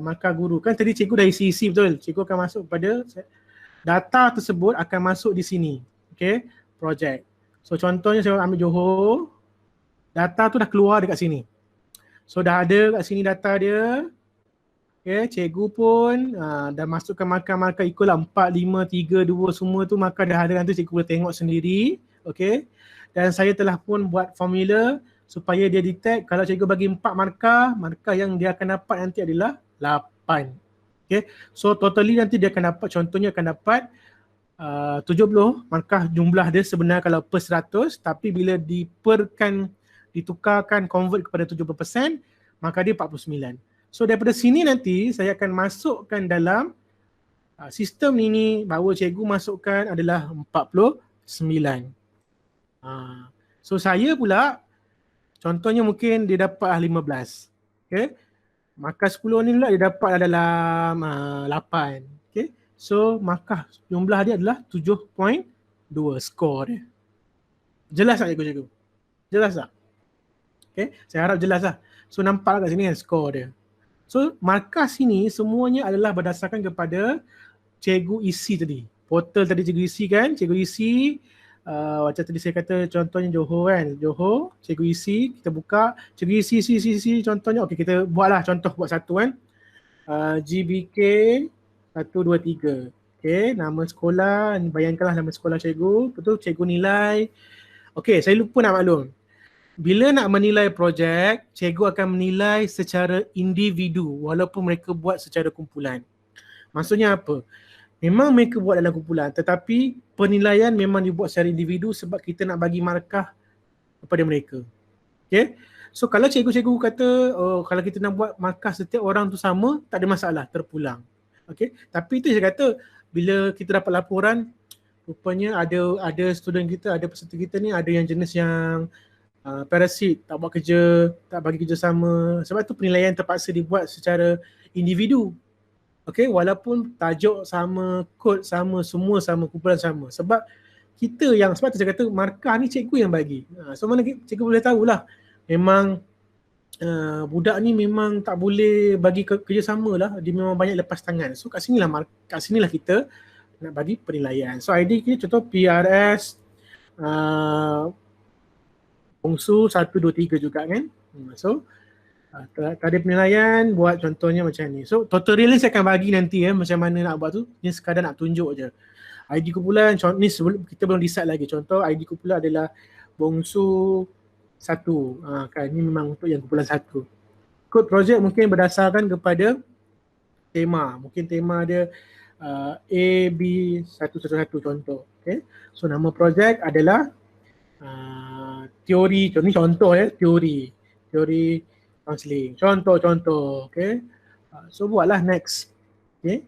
markah guru. Kan tadi cikgu dah isi betul. Cikgu akan masuk kepada data tersebut akan masuk di sini. Okay. Projek. So contohnya saya ambil Johor. Data tu dah keluar dekat sini. So dah ada kat sini data dia. Okay. Cikgu pun dah masukkan markah-markah ikutlah 4, 5, 3, 2 semua tu markah dah ada. Nanti cikgu boleh tengok sendiri. Okay. Dan saya telah pun buat formula supaya dia detect kalau cikgu bagi 4 markah yang dia akan dapat nanti adalah 8. Okay. So totally nanti dia akan dapat, contohnya akan dapat 70 markah jumlah dia sebenarnya kalau per 100, tapi bila ditukarkan convert kepada 70%, maka dia 49. So daripada sini nanti saya akan masukkan dalam sistem ini bahawa cikgu masukkan adalah 49. So saya pula contohnya mungkin dia dapat 15. Okay. Markah 10 ni pula dia dapat dalam 8. Okay. So markah jumlah dia adalah 7.2 skor dia. Jelas tak cikgu-cikgu? Jelas tak? Okay, saya harap jelas lah. So nampak kat sini kan skor dia. So markah sini semuanya adalah berdasarkan kepada cikgu isi tadi. Portal tadi cikgu isi kan, cikgu isi macam tadi saya kata contohnya Johor kan. Johor, cikgu isi, kita buka, cikgu isi contohnya. Okey, kita buatlah contoh buat satu kan. GBK 123. Okey, nama sekolah, bayangkanlah nama sekolah cikgu, betul cikgu nilai. Okey, saya lupa nak maklum. Bila nak menilai projek, cikgu akan menilai secara individu walaupun mereka buat secara kumpulan. Maksudnya apa? Memang mereka buat dalam kumpulan tetapi penilaian memang dibuat secara individu sebab kita nak bagi markah kepada mereka. Okay? So kalau cikgu-cikgu kata kalau kita nak buat markah setiap orang tu sama, tak ada masalah, terpulang. Okay? Tapi itu saya kata bila kita dapat laporan rupanya ada student kita, ada peserta kita ni ada yang jenis yang parasit, tak buat kerja, tak bagi kerja sama. Sebab tu penilaian terpaksa dibuat secara individu. Okay, walaupun tajuk sama, kod sama, semua sama, kumpulan sama. Sebab kita yang, sebab tu saya kata markah ni cikgu yang bagi. So mana cikgu boleh tahulah memang budak ni memang tak boleh bagi kerja sama lah. Dia memang banyak lepas tangan. So kat sinilah kita nak bagi penilaian. So ID kita contoh PRS bongsu 1, 2, 3 juga kan. So tadi penilaian buat contohnya macam ni. So tutorial ni saya akan bagi nanti macam mana nak buat tu. Ni sekadar nak tunjuk je. ID kumpulan ni sebelum kita belum decide lagi. Contoh ID kumpulan adalah bongsu 1. Kan ni memang untuk yang kumpulan 1. Kod projek mungkin berdasarkan kepada tema. Mungkin tema dia A, B, 111 contoh. Okay. So nama projek adalah teori. Ni contoh teori counselling. Contoh. Okay. So buatlah next. Okay.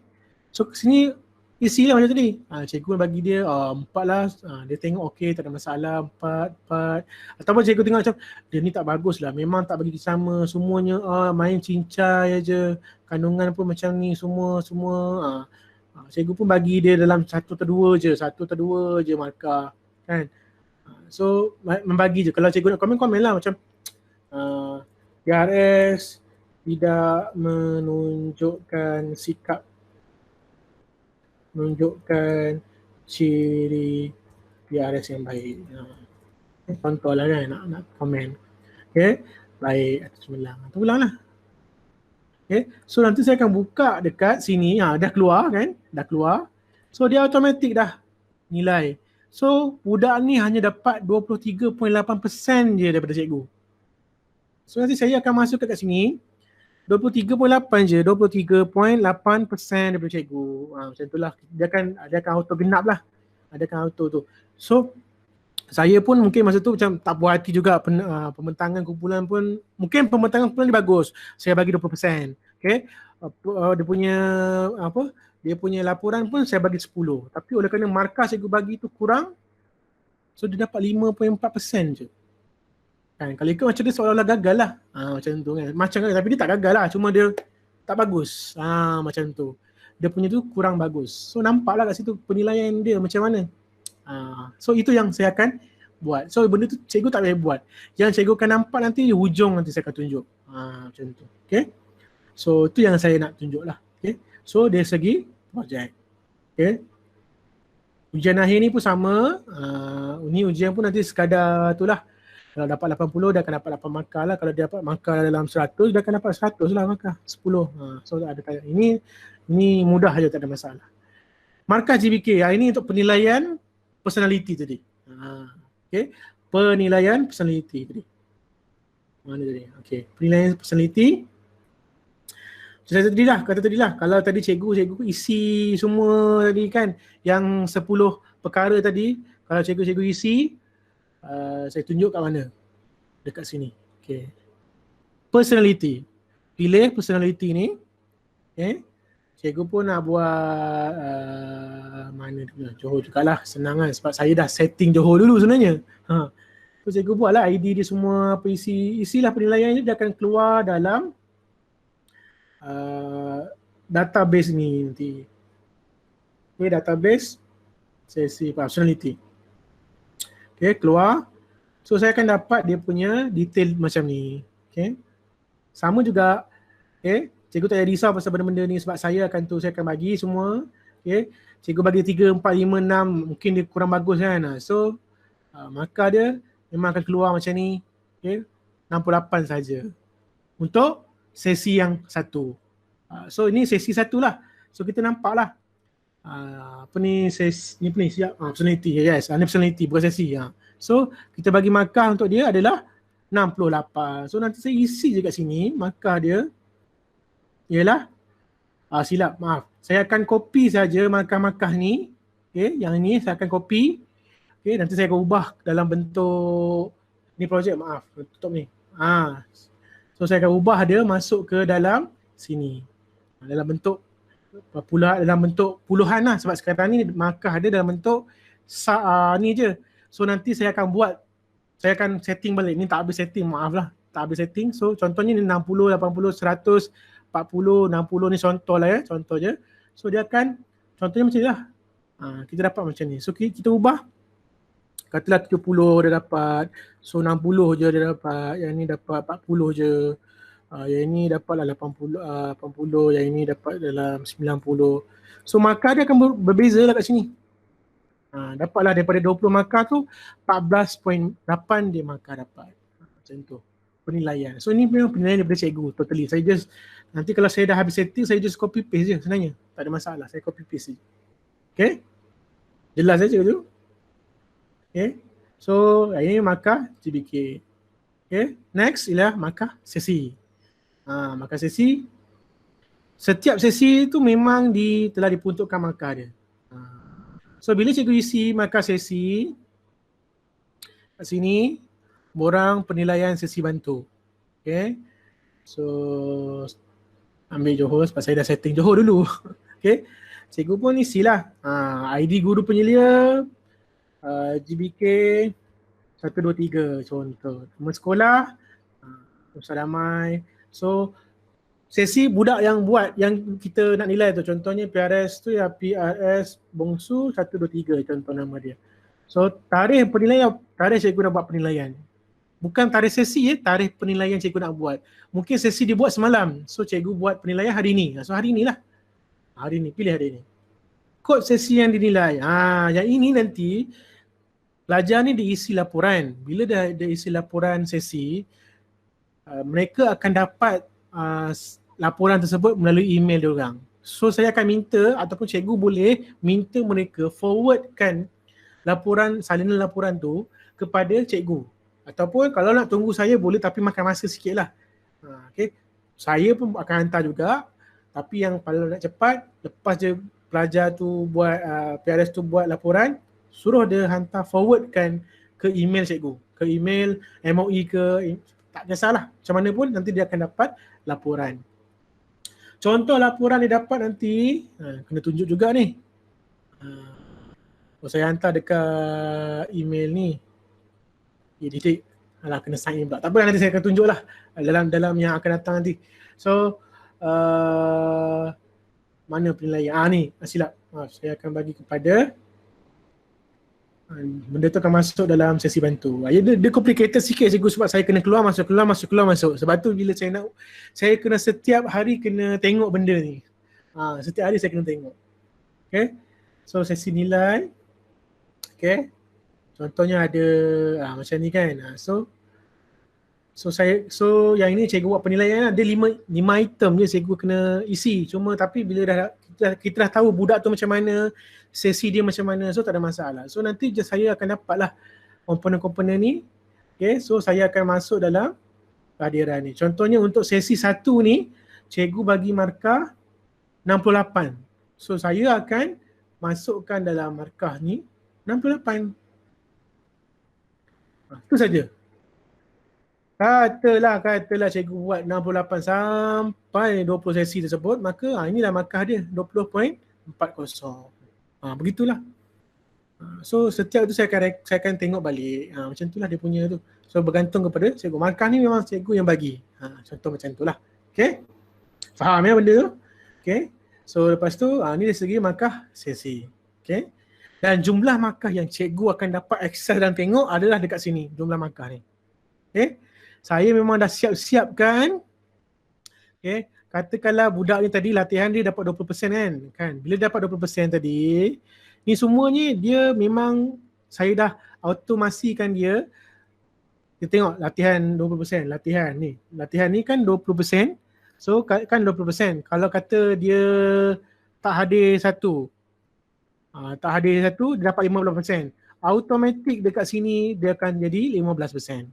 So sini isi lah macam tadi. Cikgu bagi dia 4 lah. Dia tengok okey, tak ada masalah. 4. Ataupun cikgu tengok macam dia ni tak bagus lah. Memang tak bagi sama semuanya. Main cincai aje. Kandungan pun macam ni semua. Cikgu pun bagi dia dalam 1 atau 2 je markah. Kan. So membagi je. Kalau cikgu nak komen lah macam PRS tidak menunjukkan ciri PRS yang baik. Contoh lah kan nak komen. Okay, baik, atas ulang. Ulanglah. Okay, so nanti saya akan buka dekat sini. Dah keluar kan? Dah keluar. So dia automatik dah nilai. So budak ni hanya dapat 23.8% je daripada cikgu. So nanti saya akan masuk kat sini 23.8 je, 23.8% daripada cikgu. Macam itulah. Dia akan auto genap lah. Adakan auto tu. So saya pun mungkin masa tu macam tak puas hati juga pembentangan kumpulan pun. Mungkin pembentangan kumpulan ni bagus. Saya bagi 20%. Okay. Dia punya laporan pun saya bagi 10. Tapi oleh kerana markah cikgu bagi tu kurang, so dia dapat 5.4% je. Kan, kalau ikut macam dia seolah-olah gagal lah. Macam tu kan. Tapi dia tak gagal lah. Cuma dia tak bagus. Macam tu. Dia punya tu kurang bagus. So nampaklah kat situ penilaian dia macam mana. So itu yang saya akan buat. So benda tu cikgu tak boleh buat. Yang cikgu akan nampak nanti di hujung nanti saya akan tunjuk. Macam tu. Okay. So itu yang saya nak tunjuk lah. Okay. So dari segi projek. Okay. Ujian akhir ni pun sama. Ni ujian pun nanti sekadar tu lah. Kalau dapat 80 dia akan dapat 8 markah lah. Kalau dia dapat markah dalam 100 dia akan dapat 100 lah markah. 10. So ada tanya. Ini mudah saja, tak ada masalah. Markah GBK. Ini untuk penilaian personality tadi. Okay. Penilaian personality tadi. Mana tadi? Okay. Penilaian personality. Saya kata tadi lah. Kalau tadi cikgu isi semua tadi kan. Yang 10 perkara tadi. Kalau cikgu isi. Saya tunjuk kat mana? Dekat sini. Okay. Personality. Pilih personality ni. Okay. Cikgu pun nak buat mana dulu? Johor jugalah. Senang kan. Sebab saya dah setting Johor dulu sebenarnya. So cikgu buatlah ID dia semua. Apa isilah penilaian ni. Dia akan keluar dalam database ni nanti. Okay, database sesi personality. Okay, keluar. So saya akan dapat dia punya detail macam ni. Okay. Sama juga, okay. Cikgu tak payah risau pasal benda-benda ni sebab saya akan bagi semua. Okay. Cikgu bagi 3, 4, 5, 6, mungkin dia kurang bagus kan. So markah dia memang akan keluar macam ni. Okay. 68 saja untuk sesi yang satu. So ini sesi satu lah. So kita nampak lah personality, yes, ini personality bukan sesi. So kita bagi markah untuk dia adalah 68. So nanti saya isi je kat sini markah dia ialah silap, maaf. Saya akan copy saja markah-markah ni. Okay, yang ini saya akan copy. Okay, nanti saya akan ubah dalam bentuk ni projek, maaf, tutup ni. So saya akan ubah dia masuk ke dalam sini. Dalam bentuk puluhan lah, sebab sekarang ni markah dia dalam bentuk ni je. So nanti saya akan setting balik. Ni tak habis setting, maaf lah. Tak habis setting. So contohnya ni 60, 80, 100, 40, 60 ni contoh lah ya. Contoh je. So dia akan, contohnya macam ni lah. Kita dapat macam ni. So kita ubah. Katalah 70 dia dapat. So 60 je dia dapat. Yang ni dapat 40 je. Yang ini dapatlah 80, yang ini dapat dalam 90. So markah dia akan berbeza lah kat sini. Dapatlah daripada 20 markah tu 14.8 dia markah dapat. Macam tu penilaian. So ini memang penilaian daripada cikgu totally. Saya just, nanti kalau saya dah habis setting, saya just copy paste je sebenarnya. Tak ada masalah, saya copy paste je. Okay, jelas saja tu. Okay, so ini markah GBK. Okay, next ialah markah sesi. Markah sesi, setiap sesi tu memang telah diperuntukkan markah dia. So bila cikgu isi markah sesi kat sini, borang penilaian sesi bantu. Okay, so ambil Johor sebab saya dah setting Johor dulu. Okay, cikgu pun isilah ID guru penyelia, GBK 123 contoh, nama sekolah, Ustaz Damai. So sesi budak yang buat, yang kita nak nilai tu, contohnya PRS tu ya PRS Bongsu 123 contoh nama dia. So tarikh penilaian, tarikh cikgu nak buat penilaian. Bukan tarikh sesi tarikh penilaian cikgu nak buat. Mungkin sesi dia buat semalam. So cikgu buat penilaian hari ni. So hari ni lah. Hari ni, pilih hari ni. Kod sesi yang dinilai. Yang ini nanti pelajar ni diisi laporan. Bila dah isi laporan sesi, mereka akan dapat laporan tersebut melalui email diorang. So saya akan minta, ataupun cikgu boleh minta mereka forwardkan salinan laporan tu kepada cikgu. Ataupun kalau nak tunggu saya boleh, tapi makan masa sikit lah. Okay. Saya pun akan hantar juga, tapi yang kalau nak cepat, lepas je pelajar tu buat, PRS tu buat laporan, suruh dia hantar forwardkan ke email cikgu, ke email MOE ke, tak kisahlah macam mana pun, nanti dia akan dapat laporan. Contoh laporan dia dapat nanti, kena tunjuk juga ni. Saya hantar dekat email ni. Didik. Kena sign in pula. Tak apa, nanti saya akan tunjuk lah dalam yang akan datang nanti. So, mana penilaian? Ni, silap. Saya akan bagi kepada, benda tu akan masuk dalam sesi bantu. Dia complicated sikit cikgu sebab saya kena keluar masuk. Sebab tu bila saya kena setiap hari kena tengok benda ni. Setiap hari saya kena tengok. Okay. So sesi nilai. Okay. Contohnya ada macam ni kan. So yang ini cikgu buat penilaian, ada 5 item je cikgu kena isi. Cuma tapi bila kita dah tahu budak tu macam mana, sesi dia macam mana, so tak ada masalah. So nanti saya akan dapatlah komponen-komponen ni. Okay, so saya akan masuk dalam kehadiran ni. Contohnya untuk sesi 1 ni, cikgu bagi markah 68. So saya akan masukkan dalam markah ni 68. Itu saja. Katalah cikgu buat 68 sampai 20 sesi tersebut, maka inilah markah dia 20.40. Begitulah. So setiap tu saya akan tengok balik. Macam itulah dia punya tu. So bergantung kepada cikgu. Markah ni memang cikgu yang bagi. Contoh macam itulah. Okay. Faham ya benda tu? Okay. So lepas tu ni dari segi markah sesi. Okay. Dan jumlah markah yang cikgu akan dapat akses dan tengok adalah dekat sini, jumlah markah ni. Okay. Saya memang dah siap-siapkan. Okay. Katakanlah budak ni tadi latihan dia dapat 20% kan. Bila dapat 20% tadi, ni semuanya dia memang saya dah automasikan dia. Kita tengok latihan 20%, latihan ni kan 20%. So kan 20%. Kalau kata dia tak hadir satu, dia dapat 15%. Automatik dekat sini dia akan jadi 15%.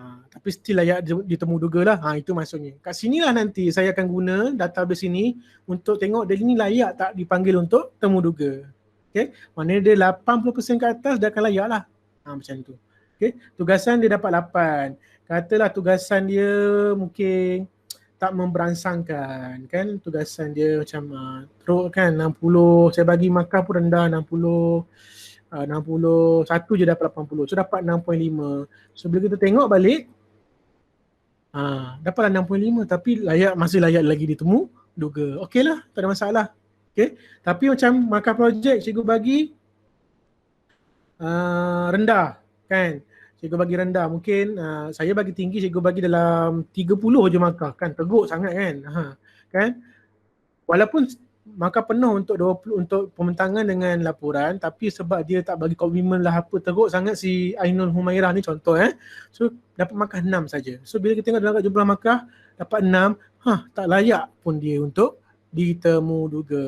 Tapi still layak ditemu duga lah. Itu maksudnya. Kat sinilah nanti saya akan guna database ini untuk tengok dia ni layak tak dipanggil untuk temu duga. Okay. Maknanya dia 80% ke atas dia akan layak lah. Macam tu. Okay. Tugasan dia dapat 8. Katalah tugasan dia mungkin tak memberansangkan kan. Tugasan dia macam teruk kan 60. Saya bagi markah pun rendah 60. 61 je dapat 80. So dapat 6.5. So bila kita tengok balik dapatlah 6.5 tapi masih layak lagi ditemu duga. Okey lah, tak ada masalah. Okey. Tapi macam markah projek cikgu bagi rendah kan. Cikgu bagi rendah. Mungkin saya bagi tinggi, cikgu bagi dalam 30 je markah kan. Teruk sangat kan. Kan? Walaupun markah penuh untuk 20 untuk pembentangan dengan laporan, tapi sebab dia tak bagi komitmen lah apa, teruk sangat si Ainul Humairah ni contoh so dapat markah 6 saja. So bila kita tengok dalam jumlah markah dapat 6, tak layak pun dia untuk ditemu duga.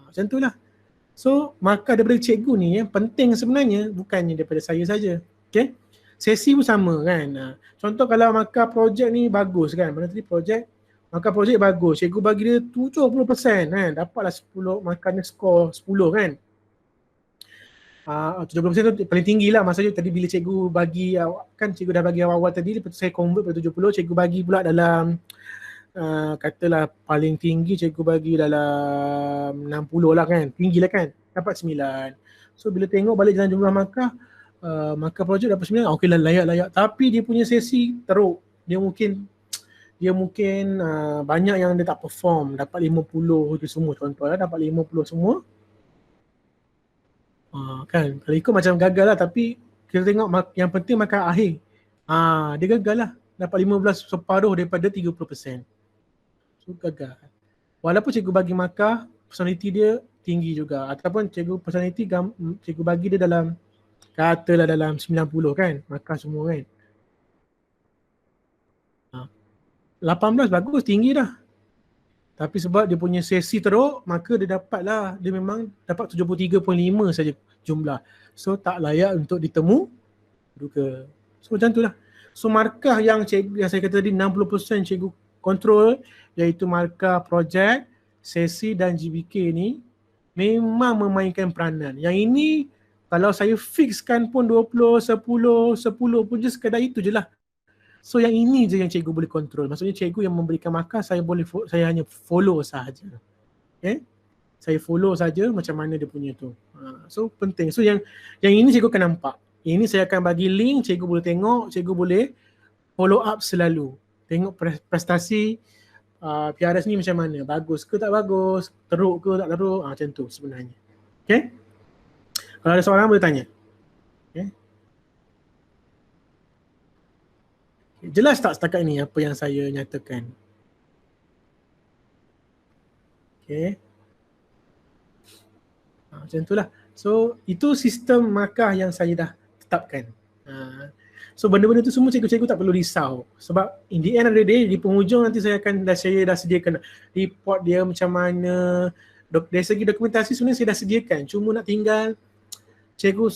Macam tu lah. So markah daripada cikgu ni yang penting sebenarnya bukannya daripada saya saja. Okay? Sesi pun sama kan. Contoh kalau markah projek ni bagus kan, mana tadi projek, markah projek bagus, cikgu bagi dia 70% kan, dapatlah 10, markahnya skor 10 kan. 70% tu paling tinggi lah. Maksudnya tadi bila cikgu bagi, kan cikgu dah bagi awal-awal tadi, lepas tu saya convert pada 70, cikgu bagi pula dalam katalah paling tinggi cikgu bagi dalam 60 lah kan, tinggi lah kan, dapat 9. So bila tengok balik dalam jumlah markah, markah projek dapat 9, okey lah, layak-layak. Tapi dia punya sesi teruk, dia mungkin banyak yang dia tak perform, dapat 50 je semua, contohlah dapat 50 semua. Kan, kalau ikut macam gagal lah, tapi kita tengok yang penting markah akhir. Dia gagal lah, dapat 15 separuh daripada 30%. So gagal. Walaupun cikgu bagi markah, personality dia tinggi juga, ataupun cikgu personality cikgu bagi dia dalam, katalah dalam 90 kan, markah semua kan. 18 bagus, tinggi dah. Tapi sebab dia punya sesi teruk, maka dia dapatlah, dia memang dapat 73.5 saja jumlah. So tak layak untuk ditemu duga. So macam tu lah. So markah yang saya kata tadi 60% cikgu kontrol, iaitu markah projek, sesi dan GBK ni memang memainkan peranan. Yang ini kalau saya fixkan pun 20, 10 pun je sekadar itu je lah. So yang ini je yang cikgu boleh kontrol. Maksudnya cikgu yang memberikan markah, saya hanya follow sahaja. Okay? Saya follow saja macam mana dia punya tu. So penting. So yang ini cikgu akan nampak. Yang ini saya akan bagi link, cikgu boleh tengok, cikgu boleh follow up selalu. Tengok prestasi PRS ni macam mana. Bagus ke tak bagus, teruk ke tak teruk, macam tu sebenarnya. Okay? Kalau ada soalan boleh tanya. Okay? Jelas tak setakat ini apa yang saya nyatakan? Okay. Macam itulah. So itu sistem markah yang saya dah tetapkan. So benda-benda tu semua cikgu-cikgu tak perlu risau. Sebab in the end of the day, di penghujung nanti saya dah sediakan report dia macam mana. Dari segi dokumentasi sebenarnya saya dah sediakan. Cuma nak tinggal cikgu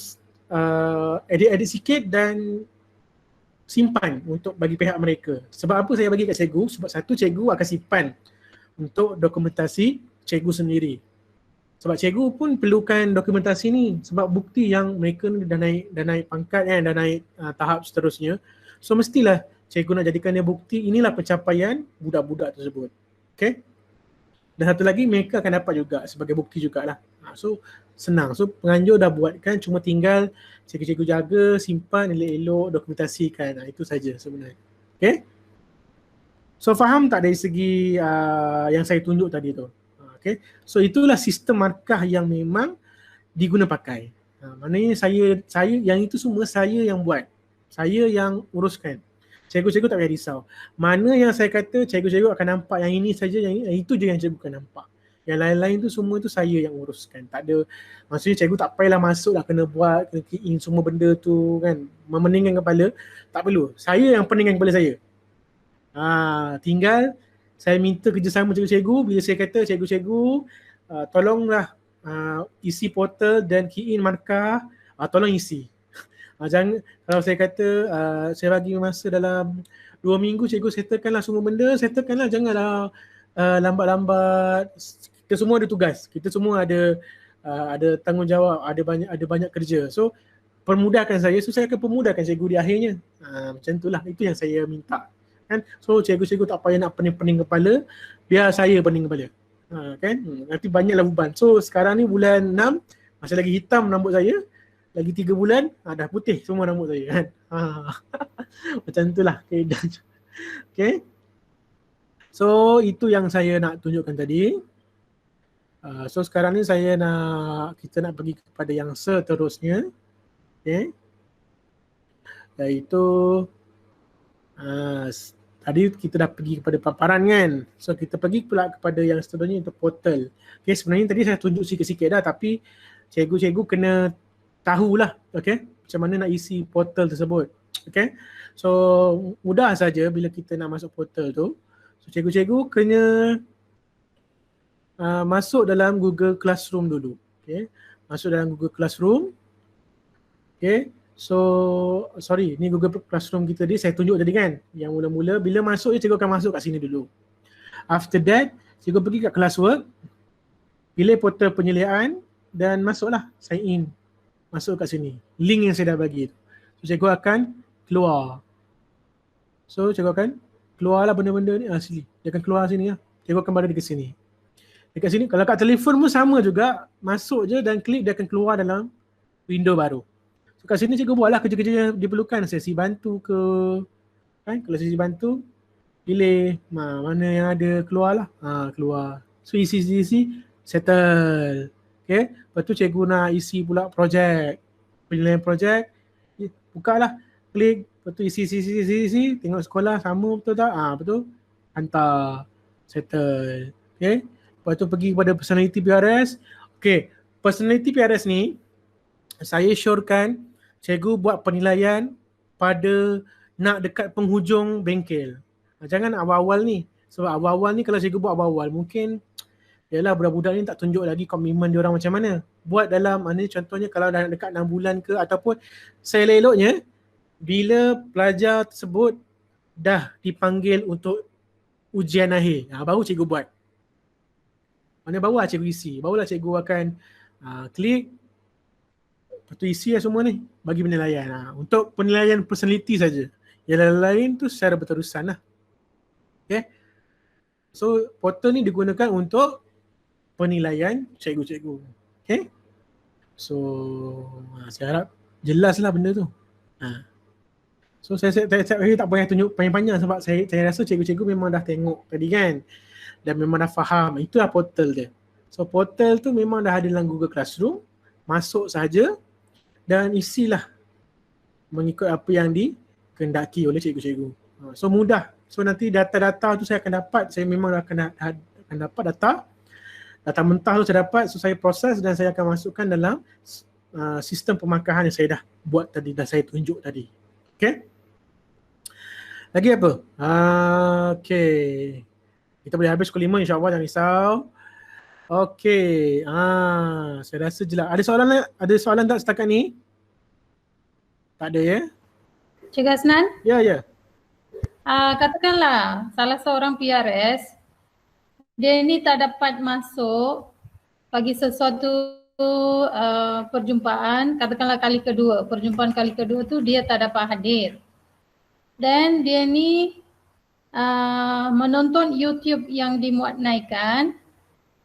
edit sikit dan simpan untuk bagi pihak mereka. Sebab apa saya bagi kat cikgu? Sebab satu, cikgu akan simpan untuk dokumentasi cikgu sendiri. Sebab cikgu pun perlukan dokumentasi ni sebab bukti yang mereka ni dah naik pangkat kan, dah naik tahap seterusnya. So mestilah cikgu nak jadikan dia bukti, inilah pencapaian budak-budak tersebut. Okay? Dan satu lagi mereka akan dapat juga sebagai bukti jugalah. So senang. So penganjur dah buatkan, cuma tinggal cikgu-cikgu jaga, simpan elok-elok, dokumentasikan. Itu saja sebenarnya. Okay? So faham tak dari segi yang saya tunjuk tadi tu? Okay. So itulah sistem markah yang memang diguna pakai. Maknanya saya yang itu semua saya yang buat. Saya yang uruskan. Cikgu-cikgu tak payah risau. Mana yang saya kata cikgu-cikgu akan nampak yang ini saja, yang itu je yang cikgu akan nampak. Yang lain-lain tu semua tu saya yang uruskan. Tak ada, maksudnya cikgu tak payahlah masuk dah kena buat, kena key in semua benda tu kan. Memeningkan kepala, tak perlu. Saya yang peningkan kepala saya. Tinggal saya minta kerjasama cikgu-cikgu. Bila saya kata cikgu-cikgu tolonglah isi portal dan key in markah, tolong isi. Jangan, kalau saya kata saya bagi masa dalam 2 minggu cikgu settlekanlah semua benda, settlekanlah, janganlah lambat-lambat. Kita semua ada tugas, kita semua ada tanggungjawab, ada banyak kerja. So permudahkan saya, so saya akan permudahkan cikgu di akhirnya. Macam itulah, itu yang saya minta. Kan? So cikgu-cikgu tak payah nak pening-pening kepala, biar saya pening kepala. Kan? Nanti banyaklah beban. So sekarang ni bulan 6, masih lagi hitam rambut saya. Lagi 3 bulan, dah putih semua rambut saya kan. Macam itulah keadaan. Okay. So itu yang saya nak tunjukkan tadi. So sekarang ni kita nak pergi kepada yang seterusnya. Okay. Iaitu tadi kita dah pergi kepada paparan kan. So kita pergi pula kepada yang seterusnya, itu portal. Okay, sebenarnya tadi saya tunjuk sikit-sikit dah, tapi cikgu-cikgu kena tahulah, okay, macam mana nak isi portal tersebut. Okay, so mudah saja bila kita nak masuk portal tu. So cikgu-cikgu kena masuk dalam Google Classroom dulu. Okay, masuk dalam Google Classroom. Okay, so sorry, ni Google Classroom kita tadi saya tunjuk tadi kan. Yang mula-mula bila masuk cikgu akan masuk kat sini dulu. After that, cikgu pergi kat classwork, pilih portal penyeliaan dan masuklah, sign in. Masuk kat sini. Link yang saya dah bagi tu. So cikgu akan keluar. So cikgu akan keluarlah benda-benda ni. Sini. Dia akan keluar sini lah. Cikgu akan berada dekat sini. Dekat sini, kalau kat telefon pun sama juga. Masuk je dan klik, dia akan keluar dalam window baru. So kat sini cikgu buatlah kerja-kerja yang diperlukan. Sesi bantu ke. Kan? Kalau sesi bantu, pilih mana yang ada, keluarlah. Keluar. So isi, settle. Okay. Lepas tu cikgu nak isi pula projek. Penilaian projek. Bukalah. Klik. Lepas tu isi. Tengok sekolah sama betul tak? Betul. Hantar. Settle. Okay. Lepas tu pergi kepada personality PRS. Okay. Personality PRS ni, saya syorkan cikgu buat penilaian pada nak dekat penghujung bengkel. Jangan awal-awal ni. Sebab awal-awal ni kalau cikgu buat awal-awal, mungkin yalah budak-budak ni tak tunjuk lagi komitmen dia orang macam mana. Buat dalam contohnya kalau dah dekat 6 bulan ke, ataupun seleloknya bila pelajar tersebut dah dipanggil untuk ujian akhir, baru cikgu buat. Barulah cikgu isi. Barulah cikgu akan klik. Lepas tu isi lah semua ni. Bagi penilaian. Untuk penilaian personality saja. Yang lain tu secara berterusan lah. Okay. So portal ni digunakan untuk penilaian cikgu-cikgu. Okay. So saya harap jelaslah benda tu. So saya tak payah tunjuk panjang-panjang sebab saya rasa cikgu-cikgu memang dah tengok tadi kan. Dan memang dah faham. Itulah portal dia. So portal tu memang dah ada dalam Google Classroom. Masuk saja dan isilah mengikut apa yang dikehendaki oleh cikgu-cikgu. So mudah. So nanti data-data tu saya akan dapat. Saya memang akan dapat data. Data mentah tu saya dapat. So saya proses dan saya akan masukkan dalam sistem pemarkahan yang saya dah buat tadi, dah saya tunjuk tadi. Okay. Lagi apa? Okay. Kita boleh habis pukul 5 insyaAllah, jangan risau. Okay. Saya rasa jelas. Ada soalan tak setakat ni? Tak ada ya? Cikgu Hasnan? Ya. Katakanlah salah seorang PRS, dia ni tak dapat masuk bagi sesuatu perjumpaan, katakanlah perjumpaan kali kedua tu dia tak dapat hadir. Dan dia ni menonton YouTube yang dimuat naikkan.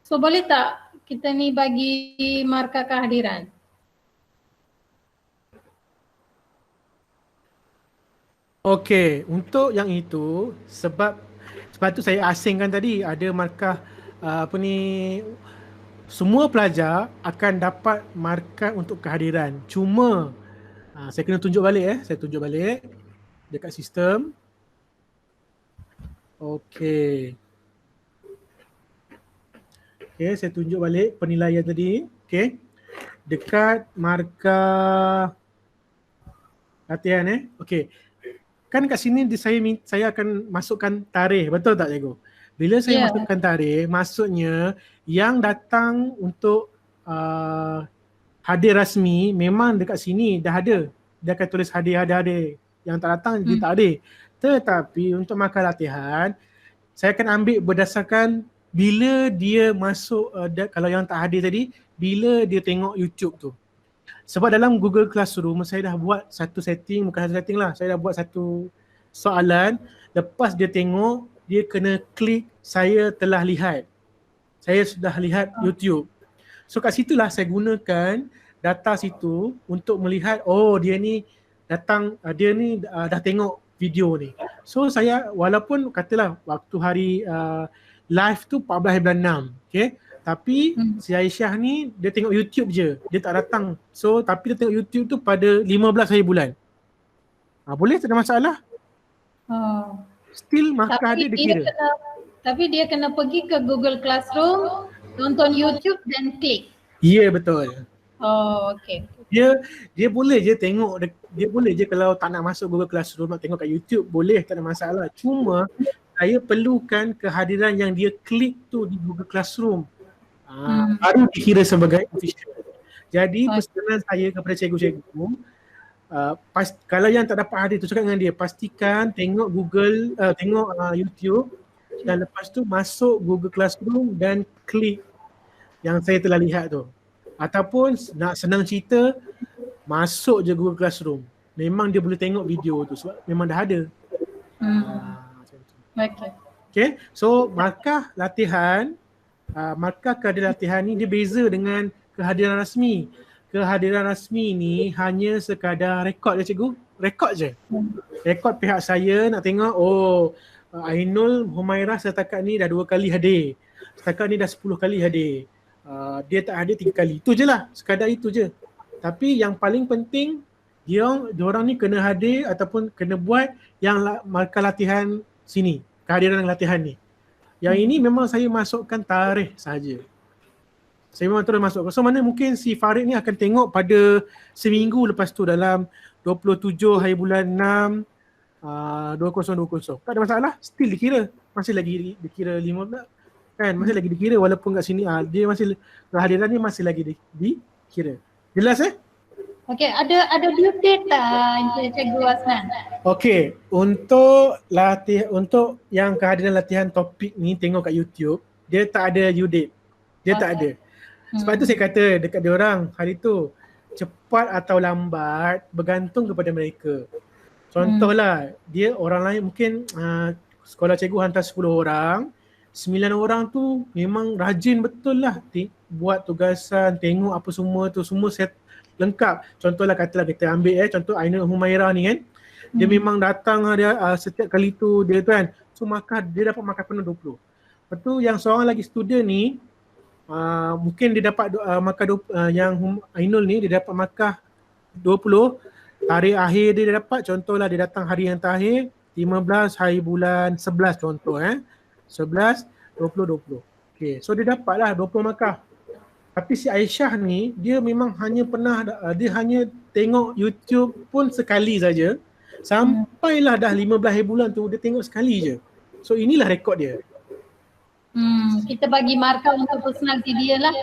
So boleh tak kita ni bagi markah kehadiran? Okey, untuk yang itu sebab tu saya asingkan tadi ada markah semua pelajar akan dapat markah untuk kehadiran. Cuma saya kena tunjuk balik saya tunjuk balik dekat sistem. Okey, saya tunjuk balik penilaian tadi. Okey. Dekat markah latihan Okey. Kan kat sini saya akan masukkan tarikh, betul tak cikgu? Bila saya masukkan tarikh, maksudnya yang datang untuk hadir rasmi memang dekat sini dah ada. Dia akan tulis hadir. Yang tak datang dia tak ada. Tetapi untuk markah latihan, saya akan ambil berdasarkan bila dia masuk, kalau yang tak hadir tadi, bila dia tengok YouTube tu. Sebab dalam Google Classroom saya dah buat satu setting, bukan satu setting lah, saya dah buat satu soalan. Lepas dia tengok, dia kena klik saya telah lihat. Saya sudah lihat YouTube. So kat situlah saya gunakan data situ untuk melihat, oh dia ni datang, dia ni dah tengok video ni. So saya walaupun katalah waktu hari live tu 14 bulan 6, okay? Tapi si Aisyah ni dia tengok YouTube je, dia tak datang. So tapi dia tengok YouTube tu pada 15 hari bulan. Boleh, tak ada masalah. Still markah dia dikira. Tapi dia kena pergi ke Google Classroom, tonton YouTube dan klik. Ya, betul. Okay. Dia boleh je tengok, dia boleh je kalau tak nak masuk Google Classroom, nak tengok kat YouTube, boleh, tak ada masalah. Cuma saya perlukan kehadiran yang dia klik tu di Google Classroom. Baru dikira sebagai official. Jadi pesanan saya kepada cikgu-cikgu, kalau yang tak dapat hadir tu, cakap dengan dia, pastikan tengok YouTube dan lepas tu masuk Google Classroom dan klik yang saya telah lihat tu. Ataupun nak senang cerita, masuk je Google Classroom. Memang dia boleh tengok video tu sebab memang dah ada. Okay. So markah latihan, markah kehadiran latihan ni dia beza dengan kehadiran rasmi. Kehadiran rasmi ni hanya sekadar rekod je cikgu. Rekod je. Rekod pihak saya nak tengok, Ainul Humairah setakat ni dah 2 kali hadir. Setakat ni dah 10 kali hadir. Dia tak hadir 3 kali. Itu je lah. Sekadar itu je. Tapi yang paling penting, diorang ni kena hadir ataupun kena buat yang markah latihan sini. Kehadiran latihan ni. Yang ini memang saya masukkan tarikh sahaja. Saya memang terus masuk. So mana mungkin si Farid ni akan tengok pada seminggu lepas tu dalam 27 hari bulan 6 2020. Tak ada masalah. Still dikira. Masih lagi dikira 15 kan. Masih lagi dikira walaupun kat sini dia masih kehadiran ni masih lagi dikira. Jelas Okey, ada due date tak Cikgu Asnan? Okey, untuk yang kehadiran latihan topik ni tengok kat YouTube, dia tak ada due date. Dia tak ada. Sebab tu saya kata dekat diorang hari tu, cepat atau lambat bergantung kepada mereka. Contohlah, dia orang lain mungkin sekolah cikgu hantar 10 orang, 9 orang tu memang rajin betul lah buat tugasan, tengok apa semua tu, semua set lengkap. Contohlah katalah kita ambil contoh Ainul Humairah ni kan, dia memang datang dia setiap kali tu dia tu kan, so dia dapat markah penuh 20. Lepas tu yang seorang lagi student ni mungkin dia dapat markah yang Ainul ni dia dapat markah 20. Tarikh akhir dia dapat, contohlah dia datang hari yang terakhir 15 hari bulan 11 contoh 11 20. Okay, so dia dapatlah 20 markah. Tapi si Aisyah ni dia memang hanya dia hanya tengok YouTube pun sekali saja. Sampailah dah 15 hari bulan tu dia tengok sekali je. So inilah rekod dia. Kita bagi markah untuk personality dia lah.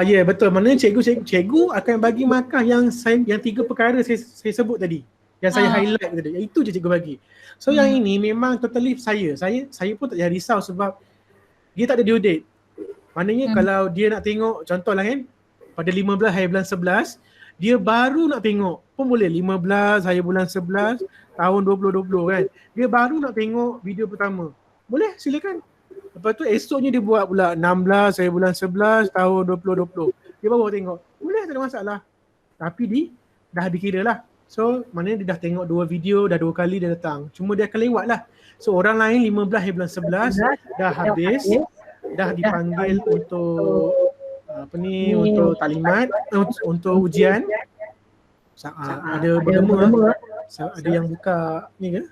Ya betul. Maknanya cikgu akan bagi markah yang 3 perkara saya sebut tadi. Yang saya highlight tadi. Itu je cikgu bagi. So yang ini memang totally saya pun tak payah risau sebab dia tak ada due date. Maknanya kalau dia nak tengok contohlah kan pada 15 hari bulan 11, dia baru nak tengok pun boleh 15 hari bulan 11 tahun 2020 kan. Dia baru nak tengok video pertama. Boleh, silakan. Lepas tu esoknya dia buat pula 16 hari bulan 11 tahun 2020. Dia baru tengok. Boleh, tak ada masalah. Tapi dah dikira lah. So maknanya dia dah tengok 2 video, dah 2 kali dia datang. Cuma dia akan lewat lah. So orang lain 15 hari bulan 11 dah habis. dah dipanggil untuk untuk taklimat, untuk ujian. Ada bergema, ada yang buka ni ke?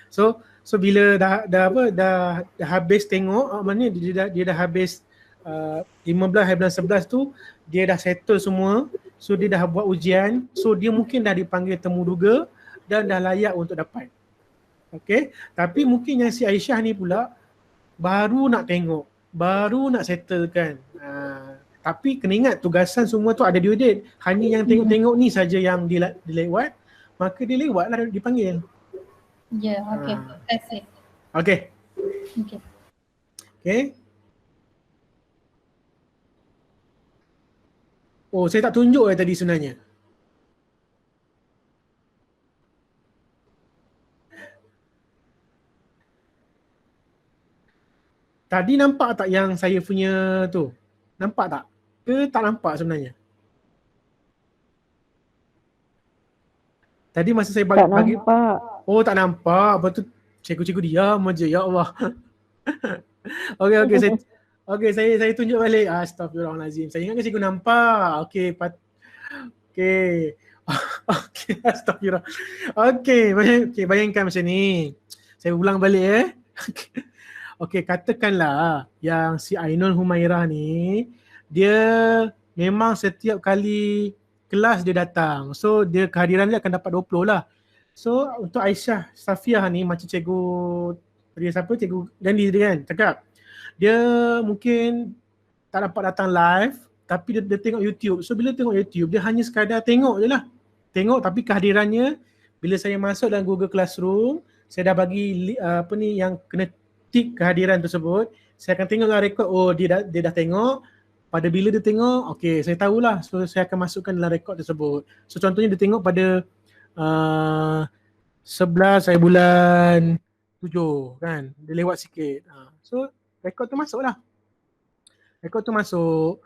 So bila dah habis tengok, maknanya dia dah habis 15 hari bulan 11 tu dia dah settle semua. So dia dah buat ujian, so dia mungkin dah dipanggil temu duga dan dah layak untuk dapat. Okay, tapi mungkin yang si Aisyah ni pula baru nak tengok, baru nak settle kan. Tapi kena ingat tugasan semua tu ada due date. Hanya yang tengok-tengok ni saja yang dilewat, maka dia lewat lah dipanggil. Ya, okey. Terima kasih. Okey. Okey. Okey. Oh, saya tak tunjuk tadi sebenarnya. Tadi nampak tak yang saya punya tu? Nampak tak? Ke tak nampak sebenarnya? Tadi masa saya bagi, nampak. Oh, tak nampak. Betul, cikgu-cikgu diam aja, ya Allah. Okey, saya tunjuk balik. Astagfirullahalazim. Saya ingatkan cikgu nampak. Okey, okey, astagfirullah. Okey, bayangkan macam ni. Saya ulang balik Okey, katakanlah yang si Ainul Humairah ni, dia memang setiap kali kelas dia datang. So dia kehadiran dia akan dapat 20 lah. So untuk Aisyah Safiah ni macam cikgu tadi siapa? Cikgu Gandhi tadi kan cakap. Dia mungkin tak dapat datang live tapi dia tengok YouTube. So bila tengok YouTube dia hanya sekadar tengok je lah. Tengok tapi kehadirannya bila saya masuk dalam Google Classroom, saya dah bagi yang kena tik kehadiran tersebut. Saya akan tengok rekod, oh dia dah tengok. Pada bila dia tengok, okey saya tahulah. So saya akan masukkan dalam rekod tersebut. So contohnya dia tengok pada 11 hari bulan 7 kan. Dia lewat sikit. So rekod tu masuk lah. Rekod tu masuk.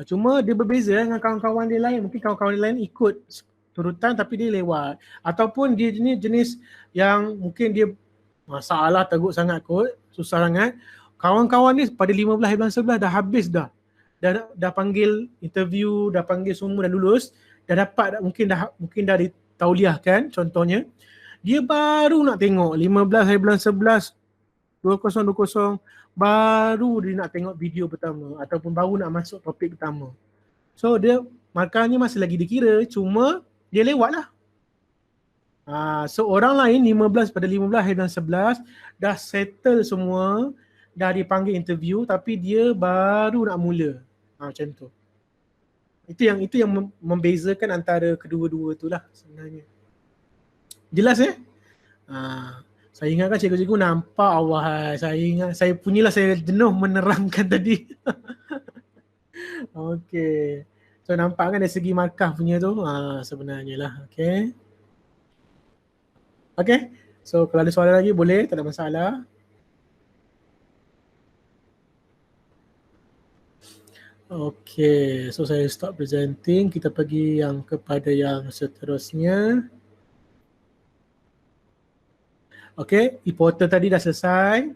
Cuma dia berbeza dengan kawan-kawan dia lain. Mungkin kawan-kawan dia lain ikut turutan tapi dia lewat. Ataupun dia jenis yang mungkin dia masalah teruk sangat kot, susah sangat. Kawan-kawan ni pada 15 hari bulan 11 dah habis dah. Dah panggil interview, dah panggil semua, dah lulus, dah dapat, mungkin dah ditauliahkan contohnya. Dia baru nak tengok 15 hari bulan 11 2020 baru dia nak tengok video pertama ataupun baru nak masuk topik pertama. So dia markahnya masih lagi dikira, cuma dia lewat lah. So orang lain 15 hari bulan 11 dah settle semua, dah dipanggil interview tapi dia baru nak mula. Macam tu. Itu yang membezakan antara kedua-dua tu lah sebenarnya. Jelas saya ingatkan cikgu-cikgu nampak Allah. Saya ingat, saya jenuh menerangkan tadi. Okey. So nampak kan dari segi markah punya tu sebenarnya lah. Okey. Okay, so kalau ada soalan lagi boleh, tak ada masalah. Okay, so saya stop presenting. Kita pergi kepada yang seterusnya. Okay, e-portal tadi dah selesai.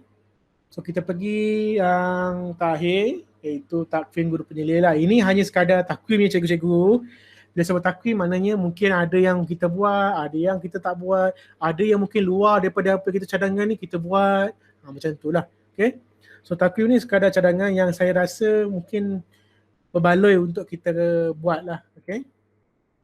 So kita pergi yang terakhir, iaitu takvim guru penyelia lah. Ini hanya sekadar takvim ya cikgu-cikgu. Bila sebut takvim maknanya mungkin ada yang kita buat, ada yang kita tak buat, ada yang mungkin luar daripada apa kita cadangan ni kita buat. Macam tu lah. Okay. So takvim ni sekadar cadangan yang saya rasa mungkin berbaloi untuk kita buat lah. Okay.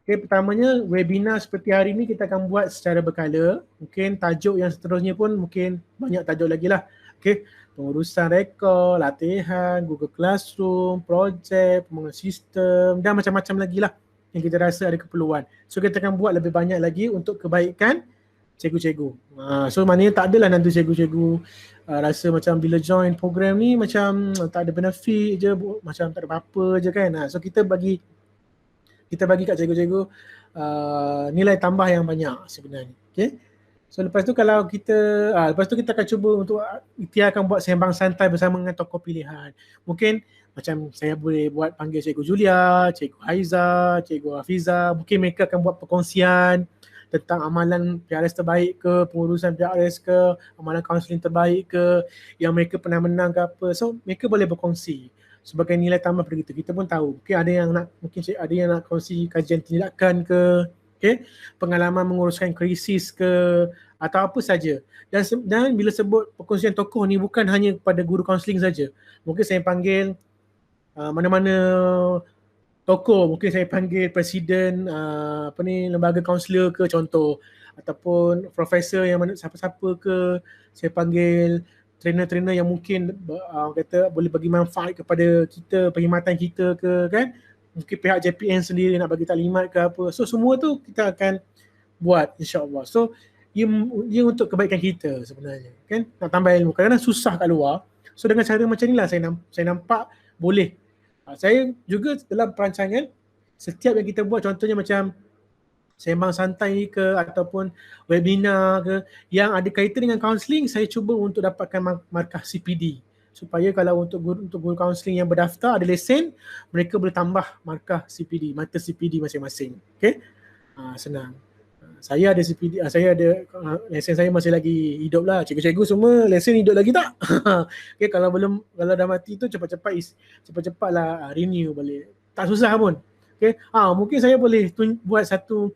Okay, pertamanya webinar seperti hari ni kita akan buat secara berkala. Mungkin tajuk yang seterusnya pun mungkin banyak tajuk lagi lah. Okay. Pengurusan rekod, latihan, Google Classroom, projek, pembangunan sistem dan macam-macam lagi lah yang kita rasa ada keperluan. So kita akan buat lebih banyak lagi untuk kebaikan cikgu-cikgu. So maknanya tak adalah nanti cikgu-cikgu rasa macam bila join program ni macam tak ada benefit je, macam tak ada apa-apa je kan. So kita bagi kat cikgu-cikgu nilai tambah yang banyak sebenarnya. Okay. So lepas tu kalau kita, lepas tu kita akan cuba untuk ikhtiarkan buat sembang santai bersama dengan tokoh pilihan. Mungkin macam saya boleh buat panggil Cikgu Julia, Cikgu Haiza, Cikgu Hafiza, mungkin mereka akan buat perkongsian tentang amalan PRS terbaik ke, pengurusan PRS ke, amalan kaunseling terbaik ke, yang mereka pernah menang ke apa. So mereka boleh berkongsi sebagai nilai tambah pada kita. Kita pun tahu mungkin ada yang nak kongsi kajian tindakan ke, pengalaman menguruskan krisis ke, atau apa saja. Dan bila sebut perkongsian tokoh ni bukan hanya pada guru kaunseling saja. Mungkin saya panggil mana-mana tokoh, mungkin saya panggil presiden lembaga kaunselor ke contoh, ataupun profesor yang mana siapa-siapa ke, saya panggil trainer-trainer yang mungkin kata boleh bagi manfaat kepada kita, perkhidmatan kita ke, kan, mungkin pihak JPN sendiri nak bagi taklimat ke apa. So semua tu kita akan buat insya-Allah. So ia untuk kebaikan kita sebenarnya, kan, nak tambah ilmu. Kadang-kadang susah kat luar. So dengan cara macam inilah saya nampak boleh. Saya juga dalam perancangan setiap yang kita buat, contohnya macam sembang santai ke ataupun webinar ke yang ada kaitan dengan kaunseling, saya cuba untuk dapatkan markah CPD supaya kalau untuk guru kaunseling yang berdaftar ada lesen, mereka boleh tambah markah CPD, mata CPD masing-masing. Okey. Senang. Saya ada CPD, saya ada lesen, saya masih lagi hidup lah. Cikgu-cikgu semua lesen hidup lagi tak? Okay, kalau dah mati tu cepat-cepatlah renew balik. Tak susah pun. Okay. Mungkin saya boleh buat satu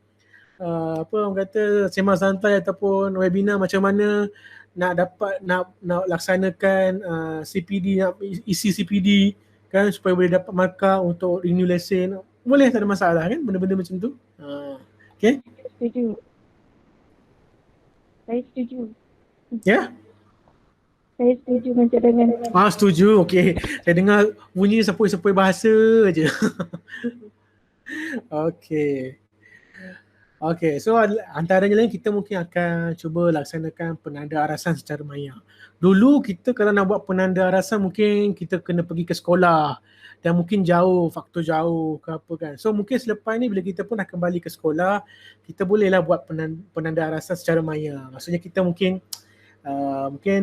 orang kata sembang santai ataupun webinar macam mana nak laksanakan CPD, nak isi CPD, kan, supaya boleh dapat markah untuk renew lesen. Boleh, tak ada masalah, kan, benda-benda macam tu. Okay. Setuju. Saya setuju. Ya? Saya setuju macam dengan setuju. Okey. Saya dengar bunyi sepoi-sepoi bahasa aje. Okey. Okey, so antaranya lain kita mungkin akan cuba laksanakan penanda arasan secara maya. Dulu kita kalau nak buat penanda arasan mungkin kita kena pergi ke sekolah dan mungkin faktor jauh ke apa, kan. So mungkin selepas ni bila kita pun dah kembali ke sekolah, kita bolehlah buat penanda arasan secara maya. Maksudnya kita mungkin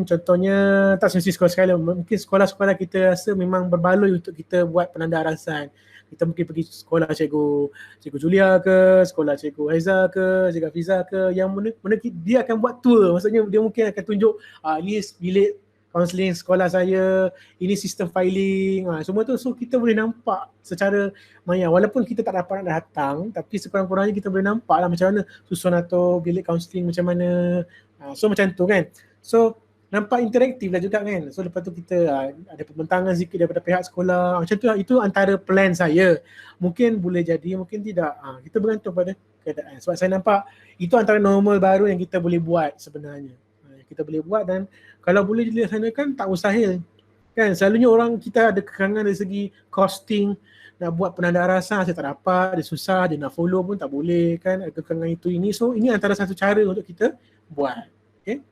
contohnya tak semesti sekolah-sekolah, mungkin sekolah-sekolah kita rasa memang berbaloi untuk kita buat penanda arasan. Kita mungkin pergi sekolah Cikgu Julia ke, sekolah Cikgu Haiza ke, Cikgu Hafiza ke, yang mana dia akan buat tour. Maksudnya dia mungkin akan tunjuk ini bilik kaunseling sekolah saya, ini sistem filing, semua tu. So kita boleh nampak secara maya, walaupun kita tak dapat nak datang, tapi sekurang-kurangnya kita boleh nampak lah macam mana susun atau bilik kaunseling macam mana. So macam tu, kan. So nampak interaktif lah juga, kan. So lepas tu kita ada pembentangan sikit daripada pihak sekolah, macam tu lah. Itu antara plan saya. Mungkin boleh jadi, mungkin tidak. Kita bergantung pada keadaan. Sebab saya nampak itu antara normal baru yang kita boleh buat sebenarnya. Kita boleh buat, dan kalau boleh dilaksanakan tak mustahil, kan. Selalunya orang kita ada kekangan dari segi costing, nak buat penanda arasan saya tak dapat, dia susah, dia nak follow pun tak boleh, kan, ada kekangan itu ini. So ini antara satu cara untuk kita buat. Okay.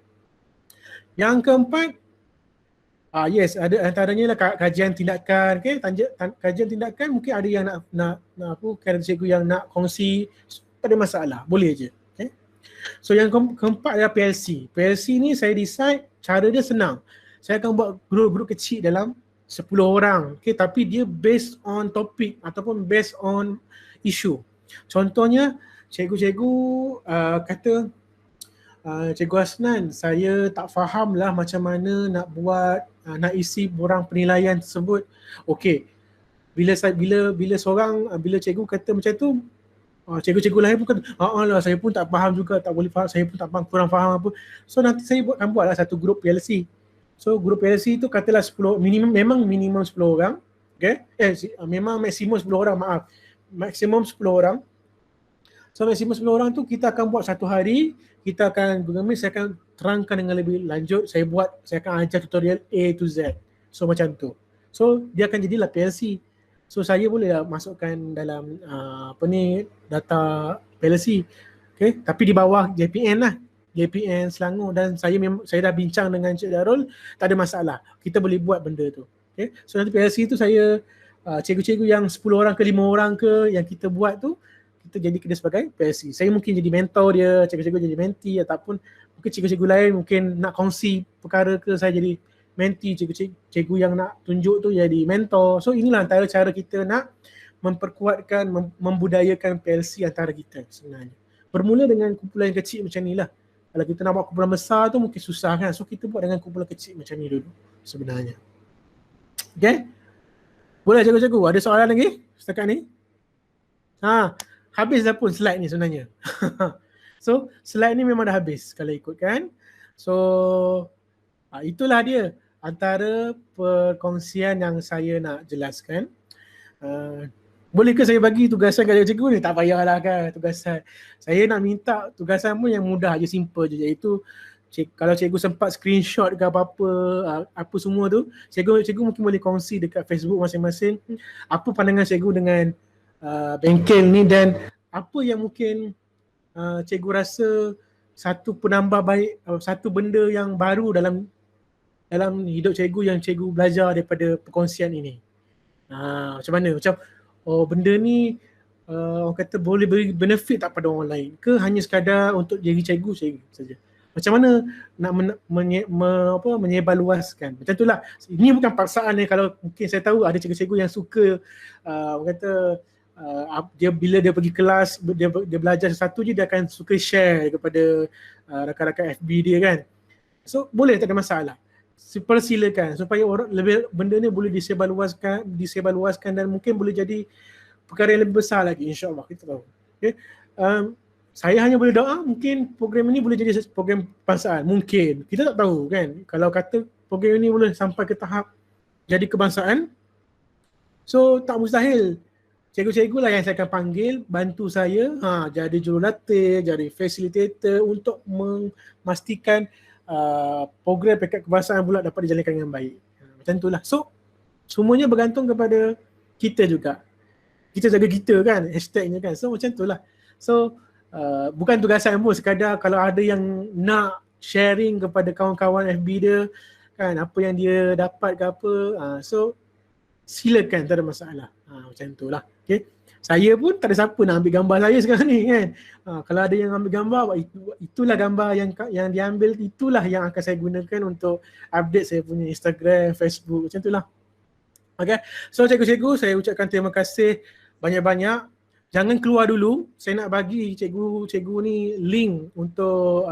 Yang keempat, yes, ada antaranya lah kajian tindakan. Okay. Kajian tindakan mungkin ada yang nak kata cikgu yang nak kongsi, tak ada masalah, boleh je. So yang keempat adalah PLC. PLC ni saya decide cara dia senang. Saya akan buat grup-grup kecil dalam 10 orang. Okay, tapi dia based on topik ataupun based on issue. Contohnya cikgu-cikgu kata, Cikgu Hasnan, saya tak faham lah macam mana nak buat, nak isi borang penilaian tersebut. Okay, bila cikgu kata macam tu, cikgu-cikgu lain pun kata, lah saya pun tak faham juga, tak boleh faham, saya pun tak faham, kurang faham apa. So nanti saya akan buatlah satu grup PLC. So grup PLC tu katalah 10, memang minimum 10 orang. Okay? Memang maksimum 10 orang, maaf. Maksimum 10 orang. So maksimum 10 orang tu kita akan buat satu hari, kita akan saya akan terangkan dengan lebih lanjut, saya akan ajar tutorial A to Z. So macam tu. So dia akan jadilah PLC. So saya boleh masukkan dalam data PLC. Okay? Tapi di bawah JPN lah. JPN Selangor, dan saya dah bincang dengan Cik Darul, tak ada masalah. Kita boleh buat benda tu. Okay? So nanti PLC tu saya cikgu-cikgu yang 10 orang ke 5 orang ke yang kita buat tu, kita jadi dia sebagai PLC. Saya mungkin jadi mentor dia, cikgu-cikgu jadi mentee, ataupun mungkin cikgu-cikgu lain mungkin nak kongsi perkara ke, saya jadi mentee, cikgu yang nak tunjuk tu jadi mentor. So inilah antara cara kita nak memperkuatkan, membudayakan PLC antara kita sebenarnya. bermula dengan kumpulan yang kecil macam ni lah. Kalau kita nak buat kumpulan besar tu mungkin susah kan. So kita buat dengan kumpulan kecil macam ni dulu sebenarnya. Okay? Boleh cikgu-cikgu? Ada soalan lagi setakat ni? Habis dah pun slide ni sebenarnya. So slide ni memang dah habis kalau ikutkan. So itulah dia antara perkongsian yang saya nak jelaskan. Boleh ke saya bagi tugasan kat cikgu ni? Tak payahlah kan tugasan. Saya nak minta tugasan pun yang mudah je, simple je, iaitu kalau cikgu sempat screenshot ke apa-apa, apa semua tu, cikgu mungkin boleh kongsi dekat Facebook masing-masing apa pandangan cikgu dengan bengkel ni dan apa yang mungkin cikgu rasa satu penambah baik, satu benda yang baru dalam hidup cikgu yang cikgu belajar daripada perkongsian ini. Macam mana? Macam benda ni orang kata boleh beri benefit tak pada orang lain ke hanya sekadar untuk diri cikgu saja? Macam mana nak menyebarluaskan? Macam itulah. Ini bukan paksaan ni. Kalau mungkin saya tahu ada cikgu-cikgu yang suka orang kata bila dia pergi kelas, dia belajar sesuatu je, dia akan suka share kepada rakan-rakan FB dia kan. So boleh, tak ada masalah. Persilakan supaya orang lebih benda ni boleh disebarluaskan dan mungkin boleh jadi perkara yang lebih besar lagi, insya-Allah, kita tahu. Okay. Saya hanya boleh doa mungkin program ini boleh jadi program kebangsaan, mungkin. Kita tak tahu kan. Kalau kata program ini boleh sampai ke tahap jadi kebangsaan, so tak mustahil. Cikgu-cikgu lah yang saya akan panggil bantu saya jadi jurulatih, jadi facilitator untuk memastikan program peringkat kebangsaan pula dapat dijalankan dengan baik. Macam itulah. So semuanya bergantung kepada kita juga. Kita jaga kita kan, hashtagnya kan. So macam itulah. So bukan tugasan pun, sekadar kalau ada yang nak sharing kepada kawan-kawan FB dia kan, apa yang dia dapat ke apa, so silakan, tak ada masalah. Macam itulah. Okay. Saya pun tak ada siapa nak ambil gambar saya sekarang ni kan. Kalau ada yang ambil gambar, itulah gambar yang diambil, itulah yang akan saya gunakan untuk update saya punya Instagram, Facebook, macam itulah. Okay. So cikgu-cikgu, saya ucapkan terima kasih banyak-banyak. Jangan keluar dulu, saya nak bagi cikgu-cikgu ni link untuk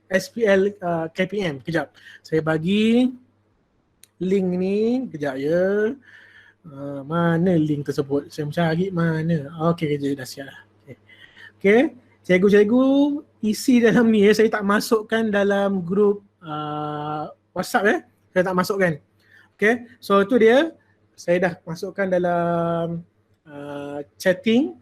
SPL KPM. Kejap, saya bagi link ni, kejap ya. Mana link tersebut? Saya mencari mana. Okey, dah siap dah. Okey. Cikgu-cikgu isi dalam ni ya, saya tak masukkan dalam grup WhatsApp ya. Saya tak masukkan. Okey. So itu dia. Saya dah masukkan dalam chatting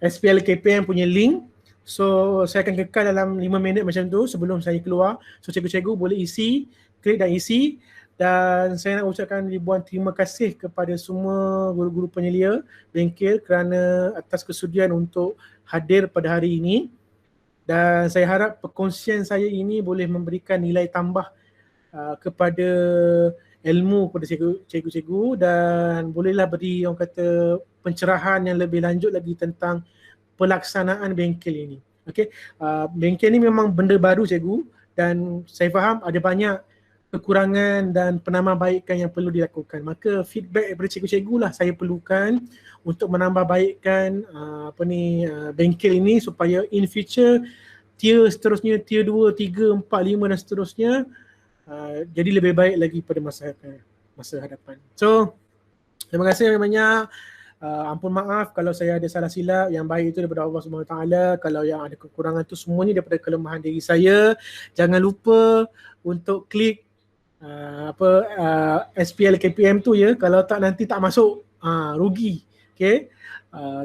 SPL KPM punya link. So saya akan kekal dalam 5 minit macam tu sebelum saya keluar. So cikgu-cikgu boleh isi, klik dan isi. Dan saya nak ucapkan ribuan terima kasih kepada semua guru-guru penyelia bengkel kerana atas kesudian untuk hadir pada hari ini. Dan saya harap perkongsian saya ini boleh memberikan nilai tambah kepada ilmu kepada cikgu-cikgu dan bolehlah beri orang kata pencerahan yang lebih lanjut lagi tentang pelaksanaan bengkel ini. Okey, bengkel ini memang benda baru cikgu dan saya faham ada banyak kekurangan dan penambahbaikan yang perlu dilakukan. Maka feedback daripada cikgu-cikgu lah saya perlukan untuk menambahbaikkan bengkel ini supaya in future tier seterusnya, tier 2, 3, 4, 5 dan seterusnya jadi lebih baik lagi pada masa hadapan. So terima kasih banyak. Ampun maaf kalau saya ada salah silap, yang baik itu daripada Allah SWT. Kalau yang ada kekurangan itu semuanya daripada kelemahan diri saya. Jangan lupa untuk klik SPL KPM tu ya, kalau tak nanti tak masuk rugi. Okay.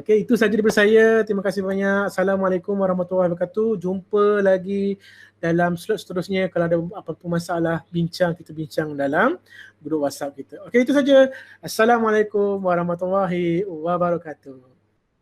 Okay, itu sahaja daripada saya. Terima kasih banyak. Assalamualaikum warahmatullahi wabarakatuh. Jumpa lagi dalam slot seterusnya. Kalau ada apa-apa masalah, kita bincang dalam grup WhatsApp kita. Okay, itu saja. Assalamualaikum warahmatullahi wabarakatuh.